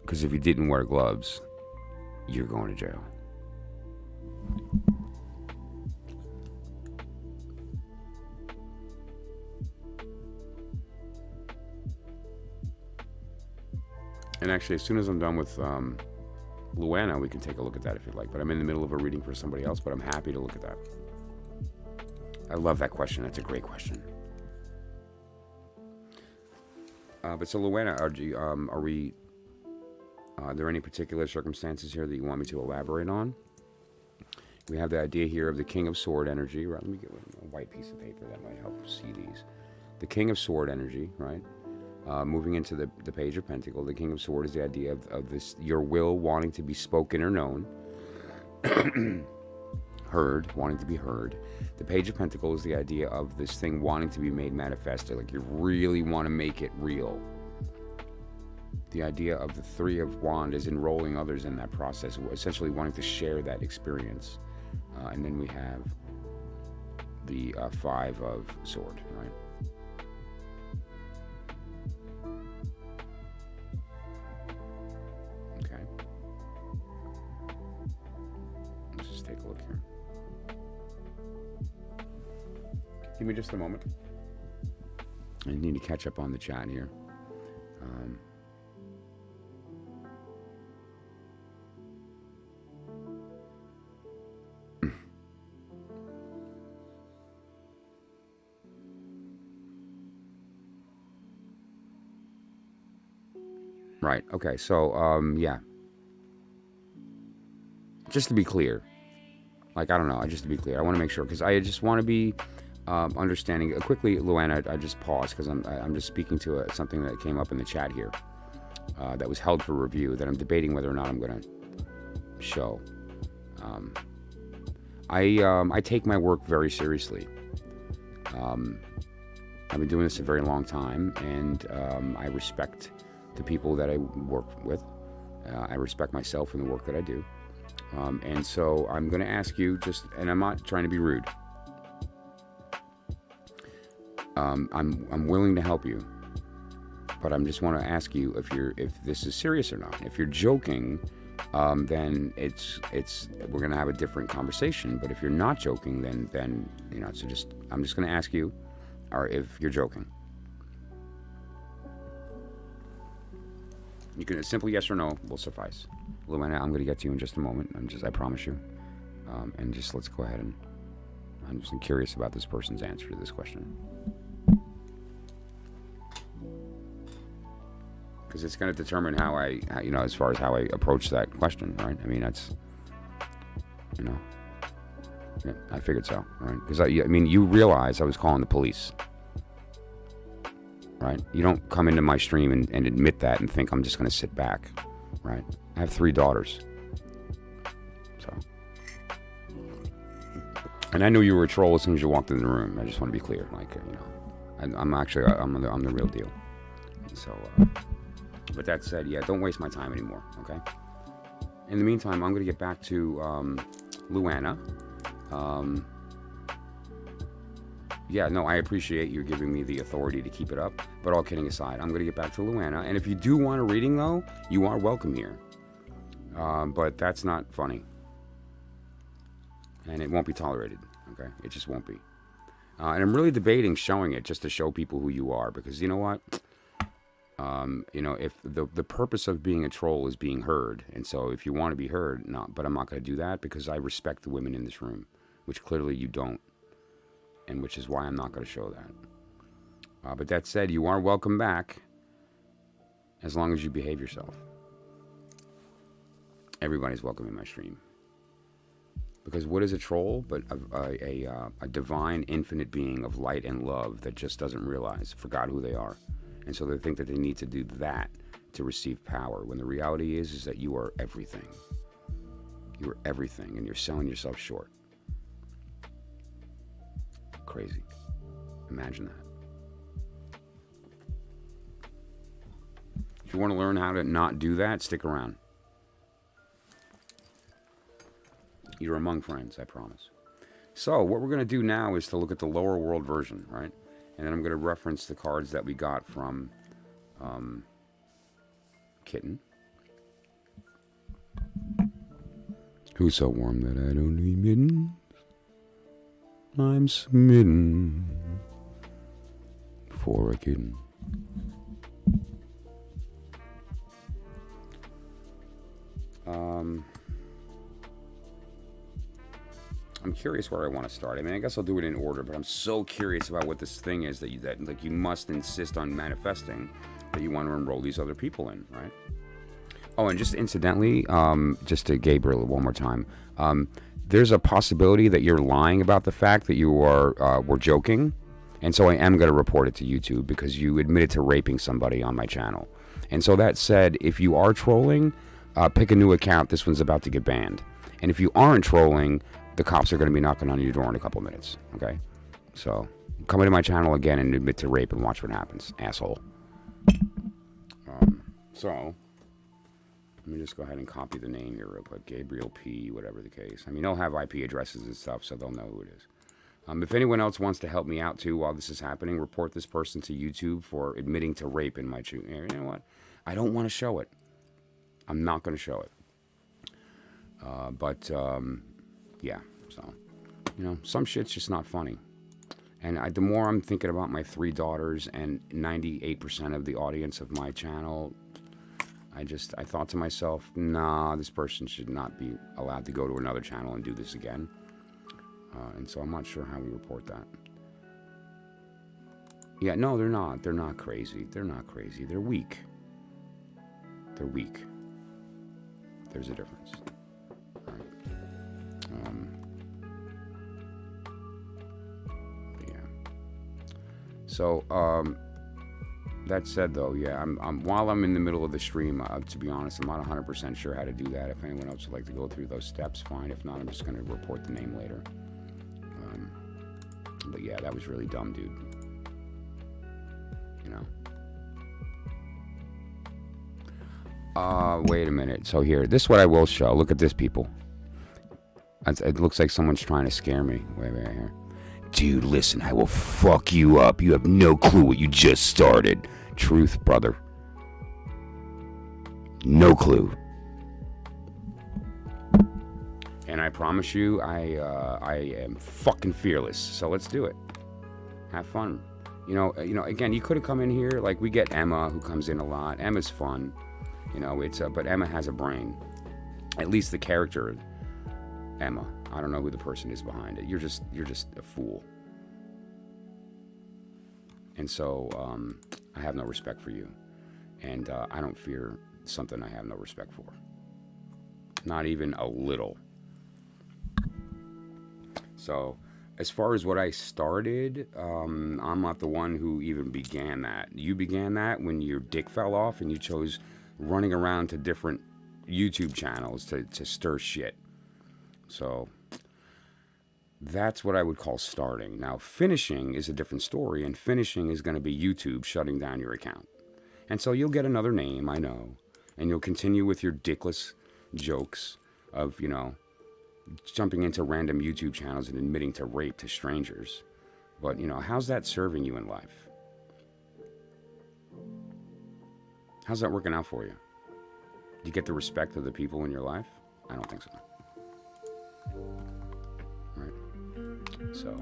Because if you didn't wear gloves, you're going to jail. And actually, as soon as I'm done with Luana, we can take a look at that if you'd like. But I'm in the middle of a reading for somebody else, but I'm happy to look at that. I love that question. That's a great question. But so, Luana, are there any particular circumstances here that you want me to elaborate on? We have the idea here of the King of Sword energy, right? Let me get a white piece of paper that might help see these. The King of Sword energy, right? Moving into the Page of Pentacles, the King of Sword is the idea of this, your will wanting to be spoken or known, heard, wanting to be heard. The Page of Pentacles is the idea of this thing wanting to be made manifest, like you really want to make it real. The idea of the 3 of Wands is enrolling others in that process, essentially wanting to share that experience. And then we have the 5 of Sword, right? Okay. Let's just take a look here. Give me just a moment. I need to catch up on the chat here. Right. Okay. So, yeah. Just to be clear, like, I don't know. Just to be clear, I want to make sure, because I just want to be understanding. Quickly, Luann, I just paused because I'm just speaking to something that came up in the chat here that was held for review that I'm debating whether or not I'm going to show. I take my work very seriously. I've been doing this a very long time, and I respect the people that I work with. I respect myself and the work that I do. And so I'm going to ask you and I'm not trying to be rude. I'm willing to help you, but I just want to ask you if this is serious or not. If you're joking, then we're going to have a different conversation. But if you're not joking, then so I'm just going to ask you, or if you're joking. You can simply yes or no will suffice. Luana, I'm going to get to you in just a moment. I promise you. And just let's go ahead, and I'm just curious about this person's answer to this question. Because it's going to determine how as far as how I approach that question, right? I mean, that's, yeah, I figured so, right? Because you realize I was calling the police, right? You don't come into my stream and admit that and think I'm just going to sit back, right? I have 3 daughters, so, and I knew you were a troll as soon as you walked in the room. I just want to be clear, like, I'm the real deal. So, but that said, yeah, don't waste my time anymore, okay? In the meantime, I'm going to get back to Luana. Yeah, no, I appreciate you giving me the authority to keep it up, but all kidding aside, I'm going to get back to Luana. And if you do want a reading, though, you are welcome here. But that's not funny. And it won't be tolerated, okay? It just won't be. And I'm really debating showing it just to show people who you are, because you know what? If the purpose of being a troll is being heard, and so if you want to be heard, but I'm not going to do that because I respect the women in this room, which clearly you don't, and which is why I'm not going to show that. But that said, you are welcome back as long as you behave yourself. Everybody's welcome in my stream. Because what is a troll but a divine, infinite being of light and love that just doesn't forgot who they are. And so they think that they need to do that to receive power, when the reality is that you are everything. You are everything, and you're selling yourself short. Crazy. Imagine that. If you want to learn how to not do that, stick around. You're among friends, I promise. So what we're going to do now is to look at the lower world version, right? And then I'm going to reference the cards that we got from Kitten. Who's so warm that I don't need mittens? I'm smitten for a kitten. I'm curious where I want to start. I mean, I guess I'll do it in order, but I'm so curious about what this thing is that you must insist on manifesting, that you want to enroll these other people in, right? Oh, and just incidentally, just to Gabriel one more time, there's a possibility that you're lying about the fact that you were joking, and so I am going to report it to YouTube because you admitted to raping somebody on my channel. And so that said, if you are trolling, pick a new account. This one's about to get banned. And if you aren't trolling, the cops are going to be knocking on your door in a couple minutes, okay? So, come into my channel again and admit to rape and watch what happens, asshole. So, let me just go ahead and copy the name here real quick. Gabriel P., whatever the case. I mean, they'll have IP addresses and stuff, so they'll know who it is. If anyone else wants to help me out, too, while this is happening, report this person to YouTube for admitting to rape in my channel. You know what? I don't want to show it. I'm not going to show it. Yeah, so, some shit's just not funny. And the more I'm thinking about my 3 daughters and 98% of the audience of my channel, I thought to myself, nah, this person should not be allowed to go to another channel and do this again. And so I'm not sure how we report that. Yeah, no, they're not. They're not crazy. They're not crazy. They're weak. They're weak. There's a difference. All right. Yeah. So, that said, though, yeah, while I'm in the middle of the stream, to be honest, I'm not 100% sure how to do that. If anyone else would like to go through those steps, fine. If not, I'm just going to report the name later. But yeah, that was really dumb, dude. You know. Wait a minute. So here, this is what I will show. Look at this, people. It looks like someone's trying to scare me. Wait here. Dude, listen, I will fuck you up. You have no clue what you just started. Truth, brother. No clue. And I promise you, I am fucking fearless. So let's do it. Have fun. You know. Again, you could have come in here. Like, we get Emma, who comes in a lot. Emma's fun. You know, but Emma has a brain. At least the character, Emma. I don't know who the person is behind it. You're just a fool. And so, I have no respect for you. And I don't fear something I have no respect for. Not even a little. So, as far as what I started, I'm not the one who even began that. You began that when your dick fell off and you chose running around to different YouTube channels to stir shit. So, that's what I would call starting. Now, finishing is a different story, and finishing is going to be YouTube shutting down your account. And so you'll get another name, I know, and you'll continue with your dickless jokes of, jumping into random YouTube channels and admitting to rape to strangers. But, how's that serving you in life? How's that working out for you? Do you get the respect of the people in your life? I don't think so. Right? So,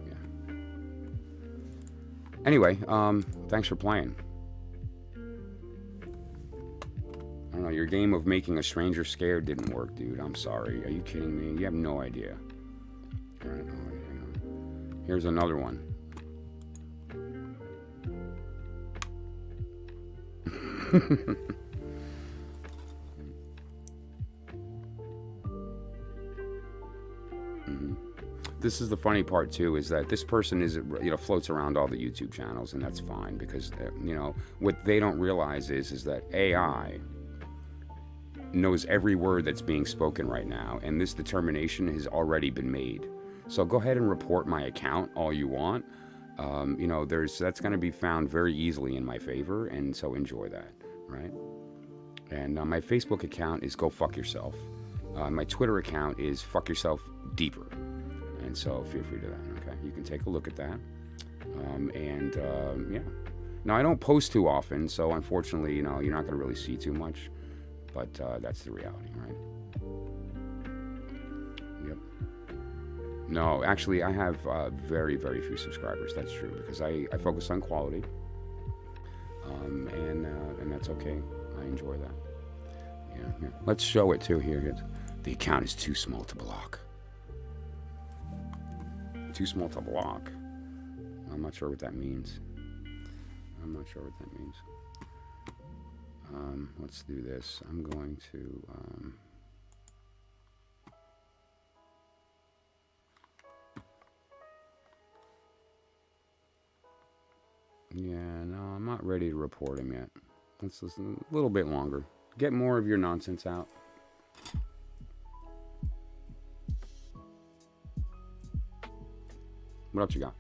yeah. Anyway, thanks for playing. I don't know, your game of making a stranger scared didn't work, dude. I'm sorry. Are you kidding me? You have no idea. All right, hang on. Here's another one. This is the funny part too, is that this person is, floats around all the YouTube channels, and that's fine because, what they don't realize is that AI knows every word that's being spoken right now, and this determination has already been made. So go ahead and report my account all you want. That's going to be found very easily in my favor, and so enjoy that, right? And my Facebook account is Go Fuck Yourself. My Twitter account is Fuck Yourself Deeper. And so feel free to that, okay? You can take a look at that. Yeah. Now, I don't post too often, so unfortunately, you're not going to really see too much. But that's the reality, right? Yep. No, actually, I have very, very few subscribers. That's true, because I focus on quality. And that's okay. I enjoy that. Yeah. Let's show it, too, here. The account is too small to block. Too small to block. I'm not sure what that means. Let's do this. I'm going to no, I'm not ready to report him yet. Let's listen a little bit longer. Get more of your nonsense out. What else you got?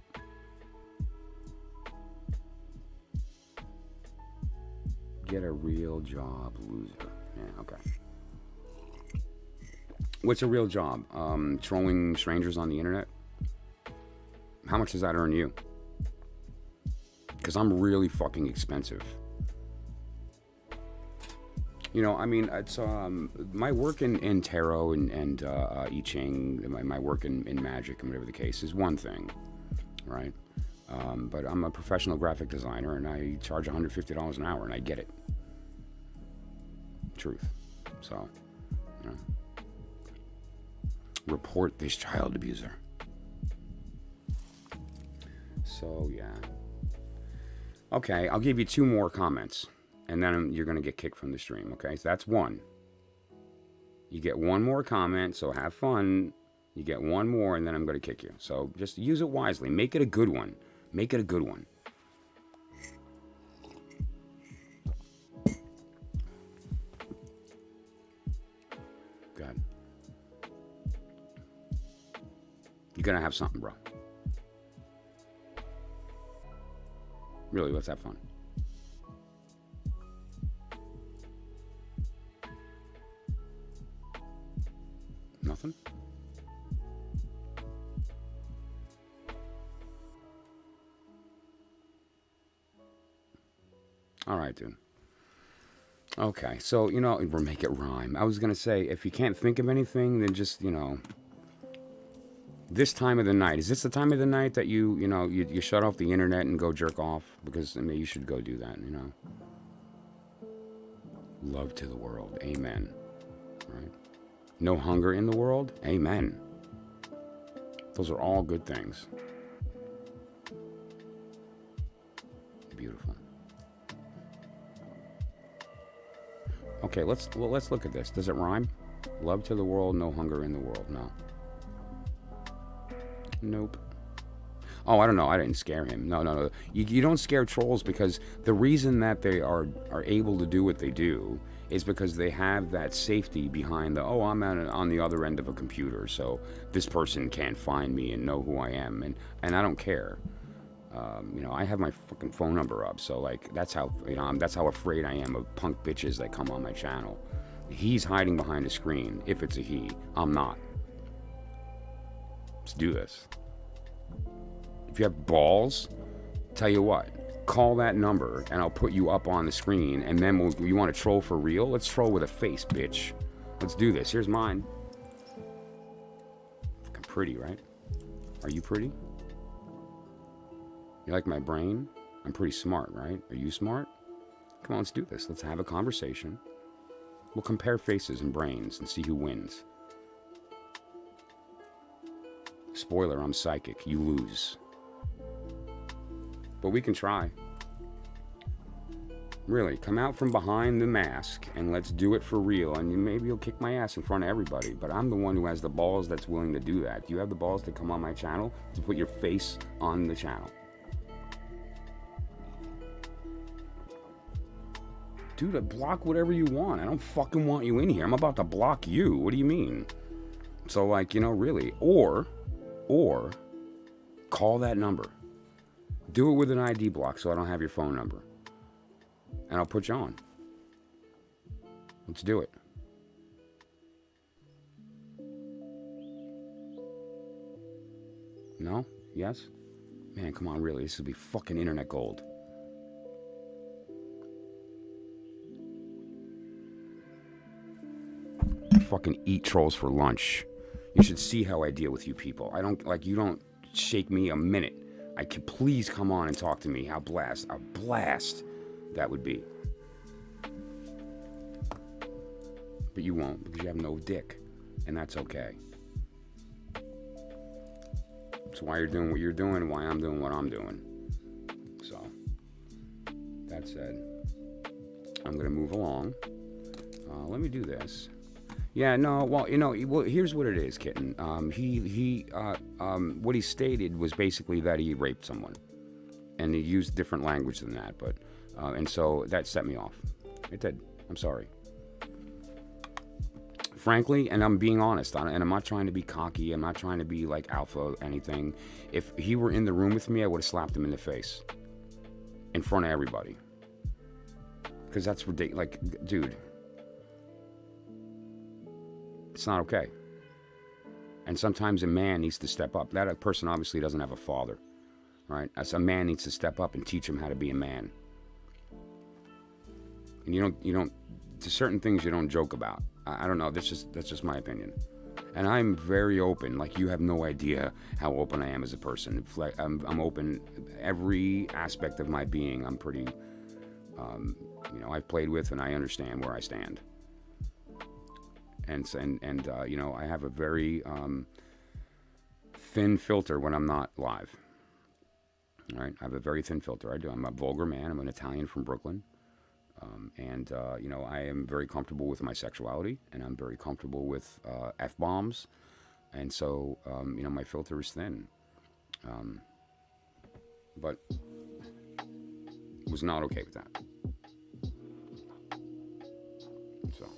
Get a real job, loser. Yeah, okay. What's a real job? Trolling strangers on the internet? How much does that earn you? Because I'm really fucking expensive. It's my work in tarot and I Ching, my work in Magick and whatever the case is one thing, right? But I'm a professional graphic designer, and I charge $150 an hour, and I get it. Truth. So, report this child abuser. So, yeah. Okay, I'll give you 2 more comments. and then you're going to get kicked from the stream, okay? So that's one. You get one more comment, so have fun. You get one more, and then I'm going to kick you. So just use it wisely. Make it a good one. Make it a good one. Good. You're going to have something, bro. Really, let's have fun. Nothing? All right, dude. Okay, so, you know, we'll make it rhyme. I was going to say, if you can't think of anything, then just, you know, this time of the night. Is this the time of the night that you shut off the internet and go jerk off? Because, I mean, you should go do that, you know. Love to the world. Amen. Right? No hunger in the world? Amen. Those are all good things. Beautiful. Okay, let's look at this. Does it rhyme? Love to the world, no hunger in the world. No. Nope. Oh, I don't know. I didn't scare him. No. You don't scare trolls, because the reason that they are able to do what they do is because they have that safety behind I'm on the other end of a computer, so this person can't find me and know who I am, and I don't care. You know, I have my fucking phone number up, so like that's how afraid I am of punk bitches that come on my channel. He's hiding behind a screen. If it's a he, I'm not. Let's do this. If you have balls, tell you what, call that number and I'll put you up on the screen, and then you want to troll for real? Let's troll with a face, bitch. Let's do this. Here's mine. Fucking pretty, right? Are you pretty? You like my brain? I'm pretty smart, right? Are you smart? Come on, let's do this. Let's have a conversation. We'll compare faces and brains and see who wins. Spoiler, I'm psychic. You lose. But we can try. Really, come out from behind the mask and let's do it for real. And maybe you'll kick my ass in front of everybody, but I'm the one who has the balls that's willing to do that. Do you have the balls to come on my channel, to put your face on the channel? Dude, block whatever you want. I don't fucking want you in here. I'm about to block you. What do you mean? So, like, you know, really. Or call that number. Do it with an ID block so I don't have your phone number. And I'll put you on. Let's do it. No? Yes? Man, come on, really. This will be fucking internet gold. Fucking eat trolls for lunch. You should see how I deal with you people. You don't shake me a minute. I can please come on and talk to me. How a blast that would be. But you won't, because you have no dick, and that's okay. That's why you're doing what you're doing, and why I'm doing what I'm doing. So, that said, I'm gonna move along. Let me do this. Yeah, no, well, you know, here's what it is, kitten. What he stated was basically that he raped someone, and he used different language than that, but, and so that set me off. It did. I'm sorry. Frankly, and I'm being honest, and I'm not trying to be cocky, I'm not trying to be like alpha or anything. If he were in the room with me, I would have slapped him in the face. In front of everybody. Because that's ridiculous. Like, dude. It's not okay. And sometimes a man needs to step up. That person obviously doesn't have a father, right? As a man needs to step up and teach him how to be a man. And you don't. To certain things you don't joke about. I don't know. That's just my opinion. And I'm very open. Like, you have no idea how open I am as a person. I'm open. Every aspect of my being, I'm pretty. I've played with, and I understand where I stand. And you know, I have a very thin filter when I'm not live. All right, I have a very thin filter. I do. I'm a vulgar man. I'm an Italian from Brooklyn. You know, I am very comfortable with my sexuality, and I'm very comfortable with F-bombs. And so, you know, my filter is thin. But was not okay with that. So,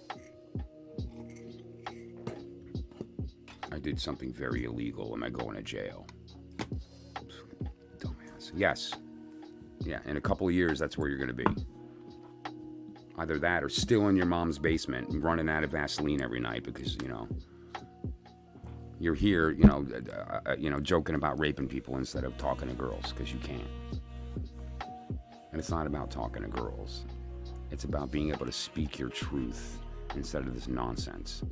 I did something very illegal. Am I going to jail? Dumbass. Yes. Yeah, in a couple of years, that's where you're going to be. Either that or still in your mom's basement and running out of Vaseline every night because, you know, you're here, you know, joking about raping people instead of talking to girls because you can't. And it's not about talking to girls. It's about being able to speak your truth instead of this nonsense.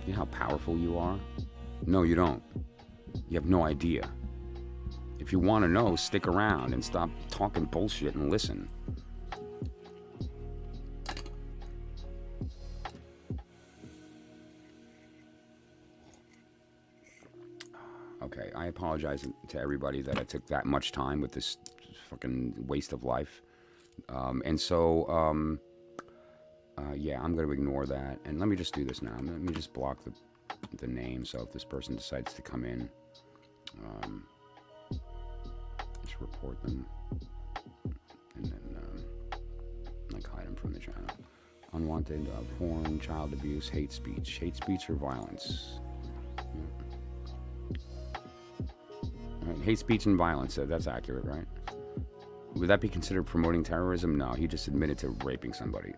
You know how powerful you are? No, you don't. You have no idea. If you want to know, stick around and stop talking bullshit and listen. Okay, I apologize to everybody that I took that much time with this fucking waste of life. Yeah, I'm going to ignore that. And let me just do this now. Let me just block the name, so if this person decides to come in, just report them. And then, like, hide them from the channel. Unwanted porn, child abuse, hate speech or violence. Right, hate speech and violence, that's accurate, right? Would that be considered promoting terrorism? No, he just admitted to raping somebody.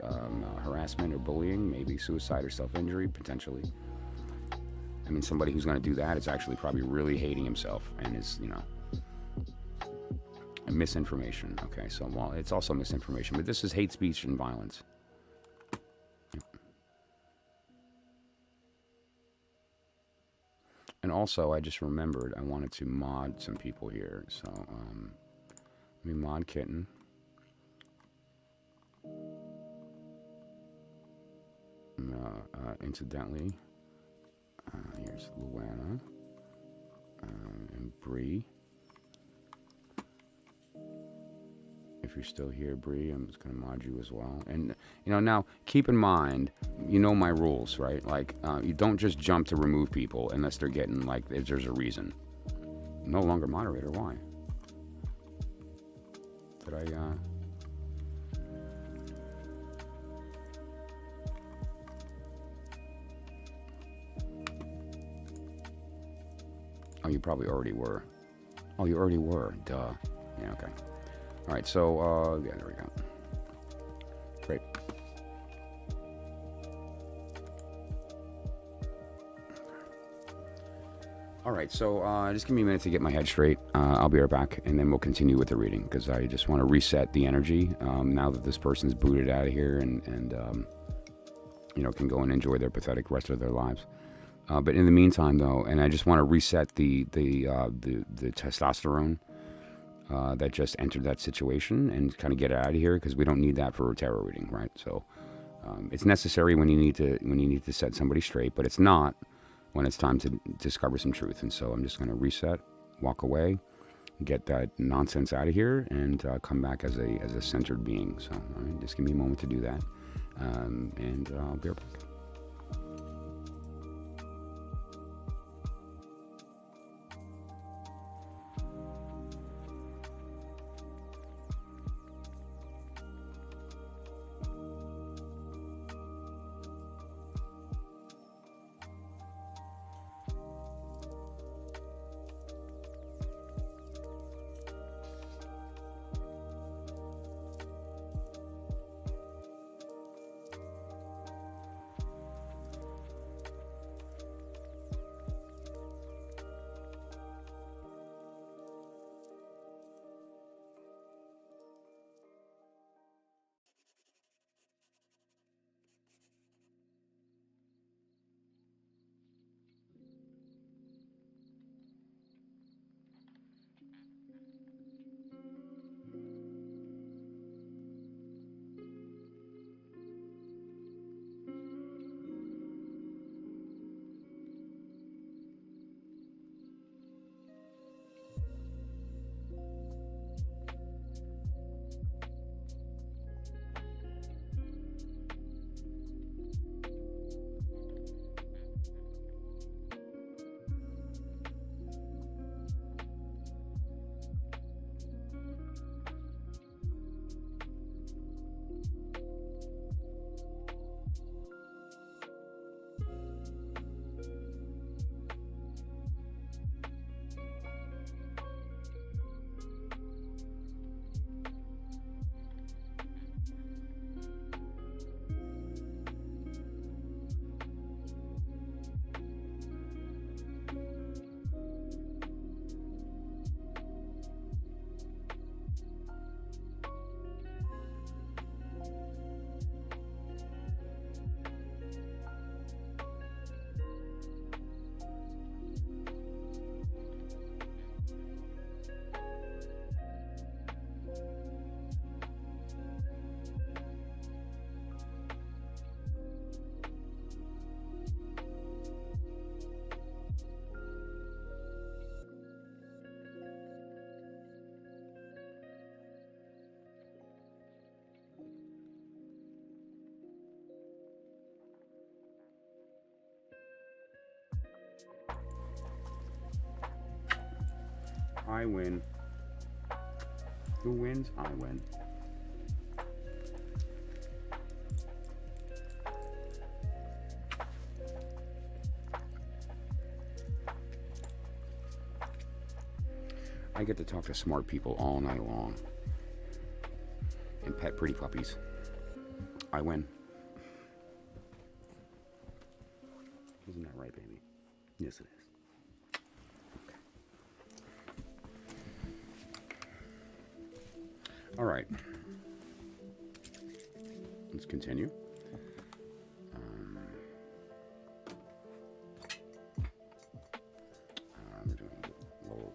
Harassment or bullying, maybe suicide or self-injury, potentially. I mean, somebody who's going to do that is actually probably really hating himself and is, you know, misinformation. Okay, so, well, it's also misinformation, but this is hate speech and violence. And also, I just remembered I wanted to mod some people here. So, let me mod Kitten. Incidentally, here's Luana and Bree. If you're still here, Bree, I'm just going to mod you as well. And, you know, now, keep in mind, you know my rules, right? Like, you don't just jump to remove people unless they're getting, like, there's a reason. No longer moderator, why? Did I, Oh, you probably already were. Oh, you already were. Duh. Yeah, okay. All right, so, yeah, there we go. Great. All right, so just give me a minute to get my head straight. I'll be right back, and then we'll continue with the reading, because I just want to reset the energy now that this person's booted out of here and you know, can go and enjoy their pathetic rest of their lives. But in the meantime, though, and I just want to reset the testosterone that just entered that situation and kind of get it out of here, because we don't need that for a tarot reading, right? So it's necessary when you need to set somebody straight, but it's not when it's time to discover some truth. And so I'm just going to reset, walk away, get that nonsense out of here, and come back as a centered being. So just give me a moment to do that, and I'll be right back. I win. Who wins? I win. I get to talk to smart people all night long and pet pretty puppies. I win. Isn't that right, baby? Yes, it is. Okay. All right. Let's continue. We're doing lower.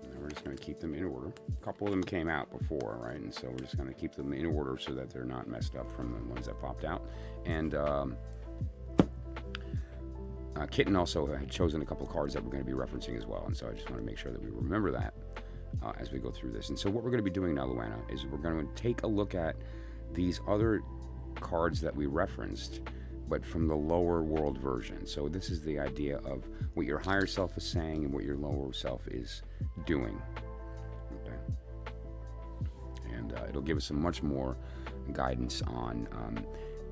And we're just going to keep them in order. A couple of them came out before, right? And so we're just going to keep them in order so that they're not messed up from the ones that popped out. And Kitten also had chosen a couple of cards that we're going to be referencing as well. And so I just want to make sure that we remember that as we go through this. And so what we're going to be doing now, Luana, is we're going to take a look at these other cards that we referenced, but from the lower world version. So this is the idea of what your higher self is saying and what your lower self is doing. Okay. And it'll give us some much more guidance on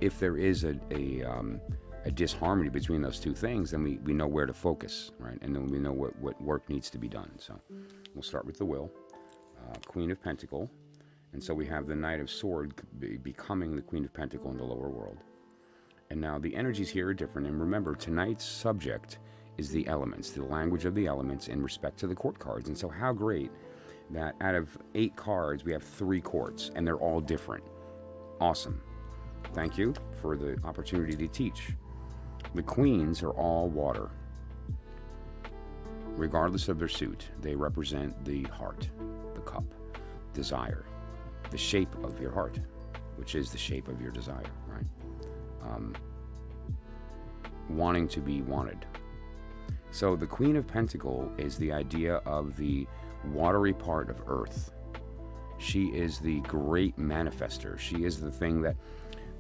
if there is a disharmony between those two things, then we know where to focus, right? And then we know what work needs to be done. So we'll start with the Will, Queen of Pentacle. And so we have the Knight of Sword becoming the Queen of Pentacle in the lower world. And now the energies here are different. And remember, tonight's subject is the elements, the language of the elements in respect to the court cards. And so how great that out of 8 cards, we have 3 courts, and they're all different. Awesome. Thank you for the opportunity to teach. The queens are all water. Regardless of their suit, they represent the heart, the cup, desire, the shape of your heart, which is the shape of your desire, right? Wanting to be wanted. So the Queen of Pentacle is the idea of the watery part of earth. She is the great manifester. She is the thing that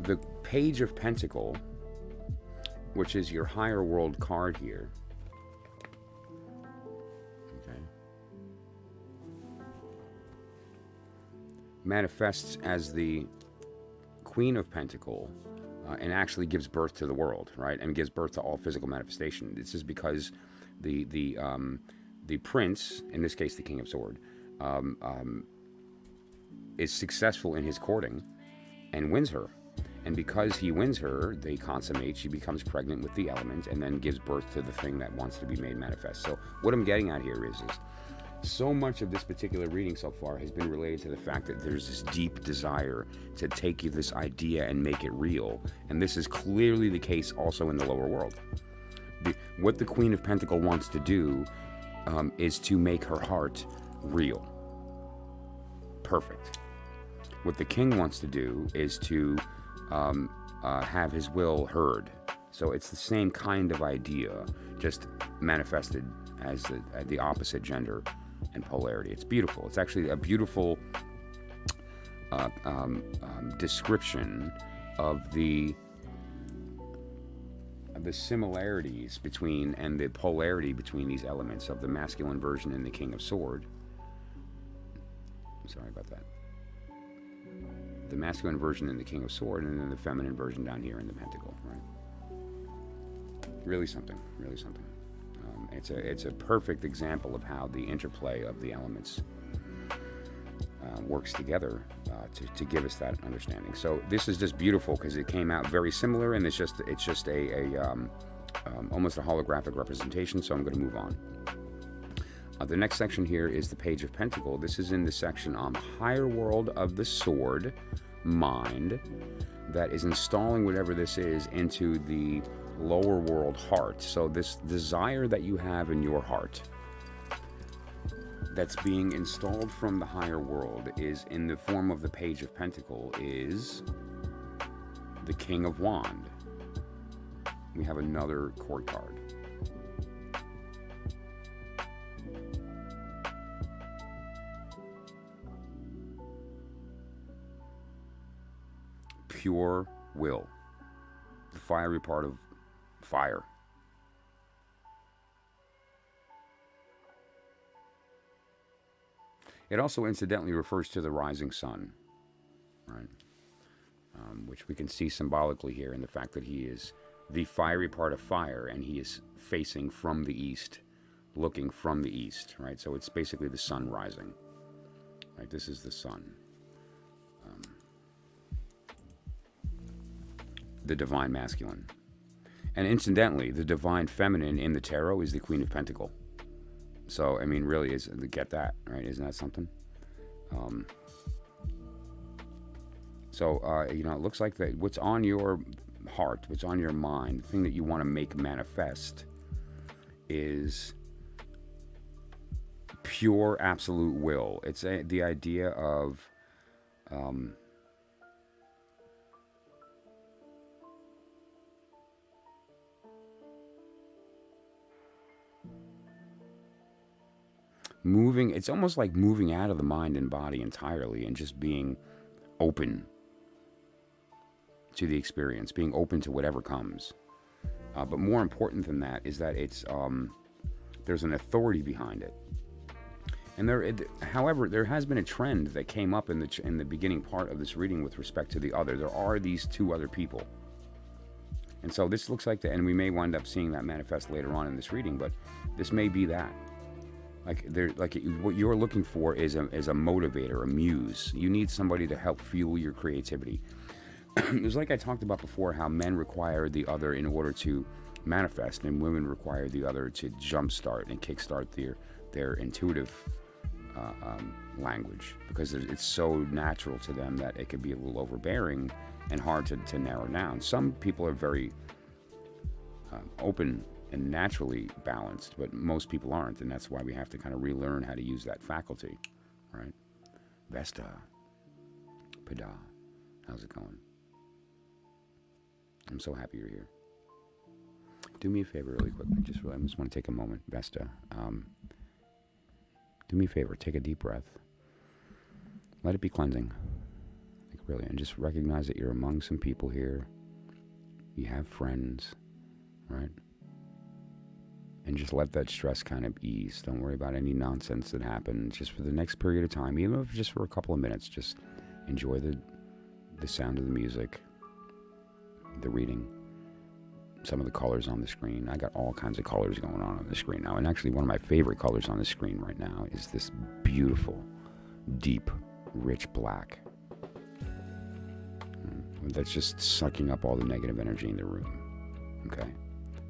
the Page of Pentacle, which is your higher world card here, okay, manifests as the Queen of Pentacle and actually gives birth to the world, right? And gives birth to all physical manifestation. This is because the prince, in this case the King of Sword, is successful in his courting and wins her. And because he wins her, they consummate, she becomes pregnant with the element and then gives birth to the thing that wants to be made manifest. So what I'm getting at here is so much of this particular reading so far has been related to the fact that there's this deep desire to take you this idea and make it real. And this is clearly the case also in the lower world. What the Queen of Pentacle wants to do is to make her heart real. Perfect. What the king wants to do is to have his will heard. So it's the same kind of idea, just manifested as the opposite gender and polarity. It's beautiful. It's actually a beautiful description of the similarities between and the polarity between these elements of the masculine version and the King of Sword. I'm sorry about that. The masculine version in the King of Sword, and then the feminine version down here in the Pentacle, right? Really something, really something. It's a perfect example of how the interplay of the elements works together to give us that understanding. So this is just beautiful because it came out very similar, and it's just a almost a holographic representation. So I'm going to move on. The next section here is the Page of Pentacle. This is in the section on higher world of the sword, mind, that is installing whatever this is into the lower world heart. So this desire that you have in your heart that's being installed from the higher world is in the form of the Page of Pentacle is the King of Wand. We have another court card. Pure will, the fiery part of fire. It also incidentally refers to the rising sun, right? Which we can see symbolically here in the fact that he is the fiery part of fire, and he is facing from the east, looking from the east, right? So it's basically the sun rising, right? This is the sun. The divine masculine. And incidentally, the divine feminine in the tarot is the Queen of Pentacles. So, I mean, really, get that, right? Isn't that something? You know, it looks like that what's on your heart, what's on your mind, the thing that you want to make manifest is pure absolute will. It's the idea of moving. It's almost like moving out of the mind and body entirely and just being open to the experience, being open to whatever comes. But more important than that is that it's there's an authority behind it. And however, there has been a trend that came up in the beginning part of this reading with respect to the other. There are these two other people, and so this looks like and we may wind up seeing that manifest later on in this reading. But this may be that, what you're looking for is a motivator, a muse. You need somebody to help fuel your creativity. It's like I talked about before, how men require the other in order to manifest, and women require the other to jumpstart and kickstart their intuitive language, because it's so natural to them that it could be a little overbearing and hard to narrow down. Some people are very open and naturally balanced, but most people aren't, and that's why we have to kind of relearn how to use that faculty, right? Vesta, Pada, how's it going? I'm so happy you're here. Do me a favor really quickly. I just want to take a moment, Vesta. Do me a favor. Take a deep breath. Let it be cleansing. Like really. And just recognize that you're among some people here. You have friends, right? And just let that stress kind of ease. Don't worry about any nonsense that happens. Just for the next period of time, even if just for a couple of minutes, just enjoy the sound of the music, the reading, some of the colors on the screen. I got all kinds of colors going on the screen now. And actually one of my favorite colors on the screen right now is this beautiful, deep, rich black. That's just sucking up all the negative energy in the room. Okay?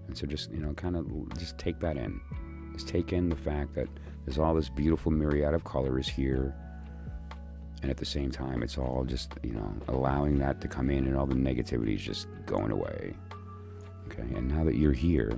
And so just, kind of just take that in. Just take in the fact that there's all this beautiful myriad of colors here. And at the same time, it's all just, allowing that to come in, and all the negativity is just going away. Okay, and now that you're here,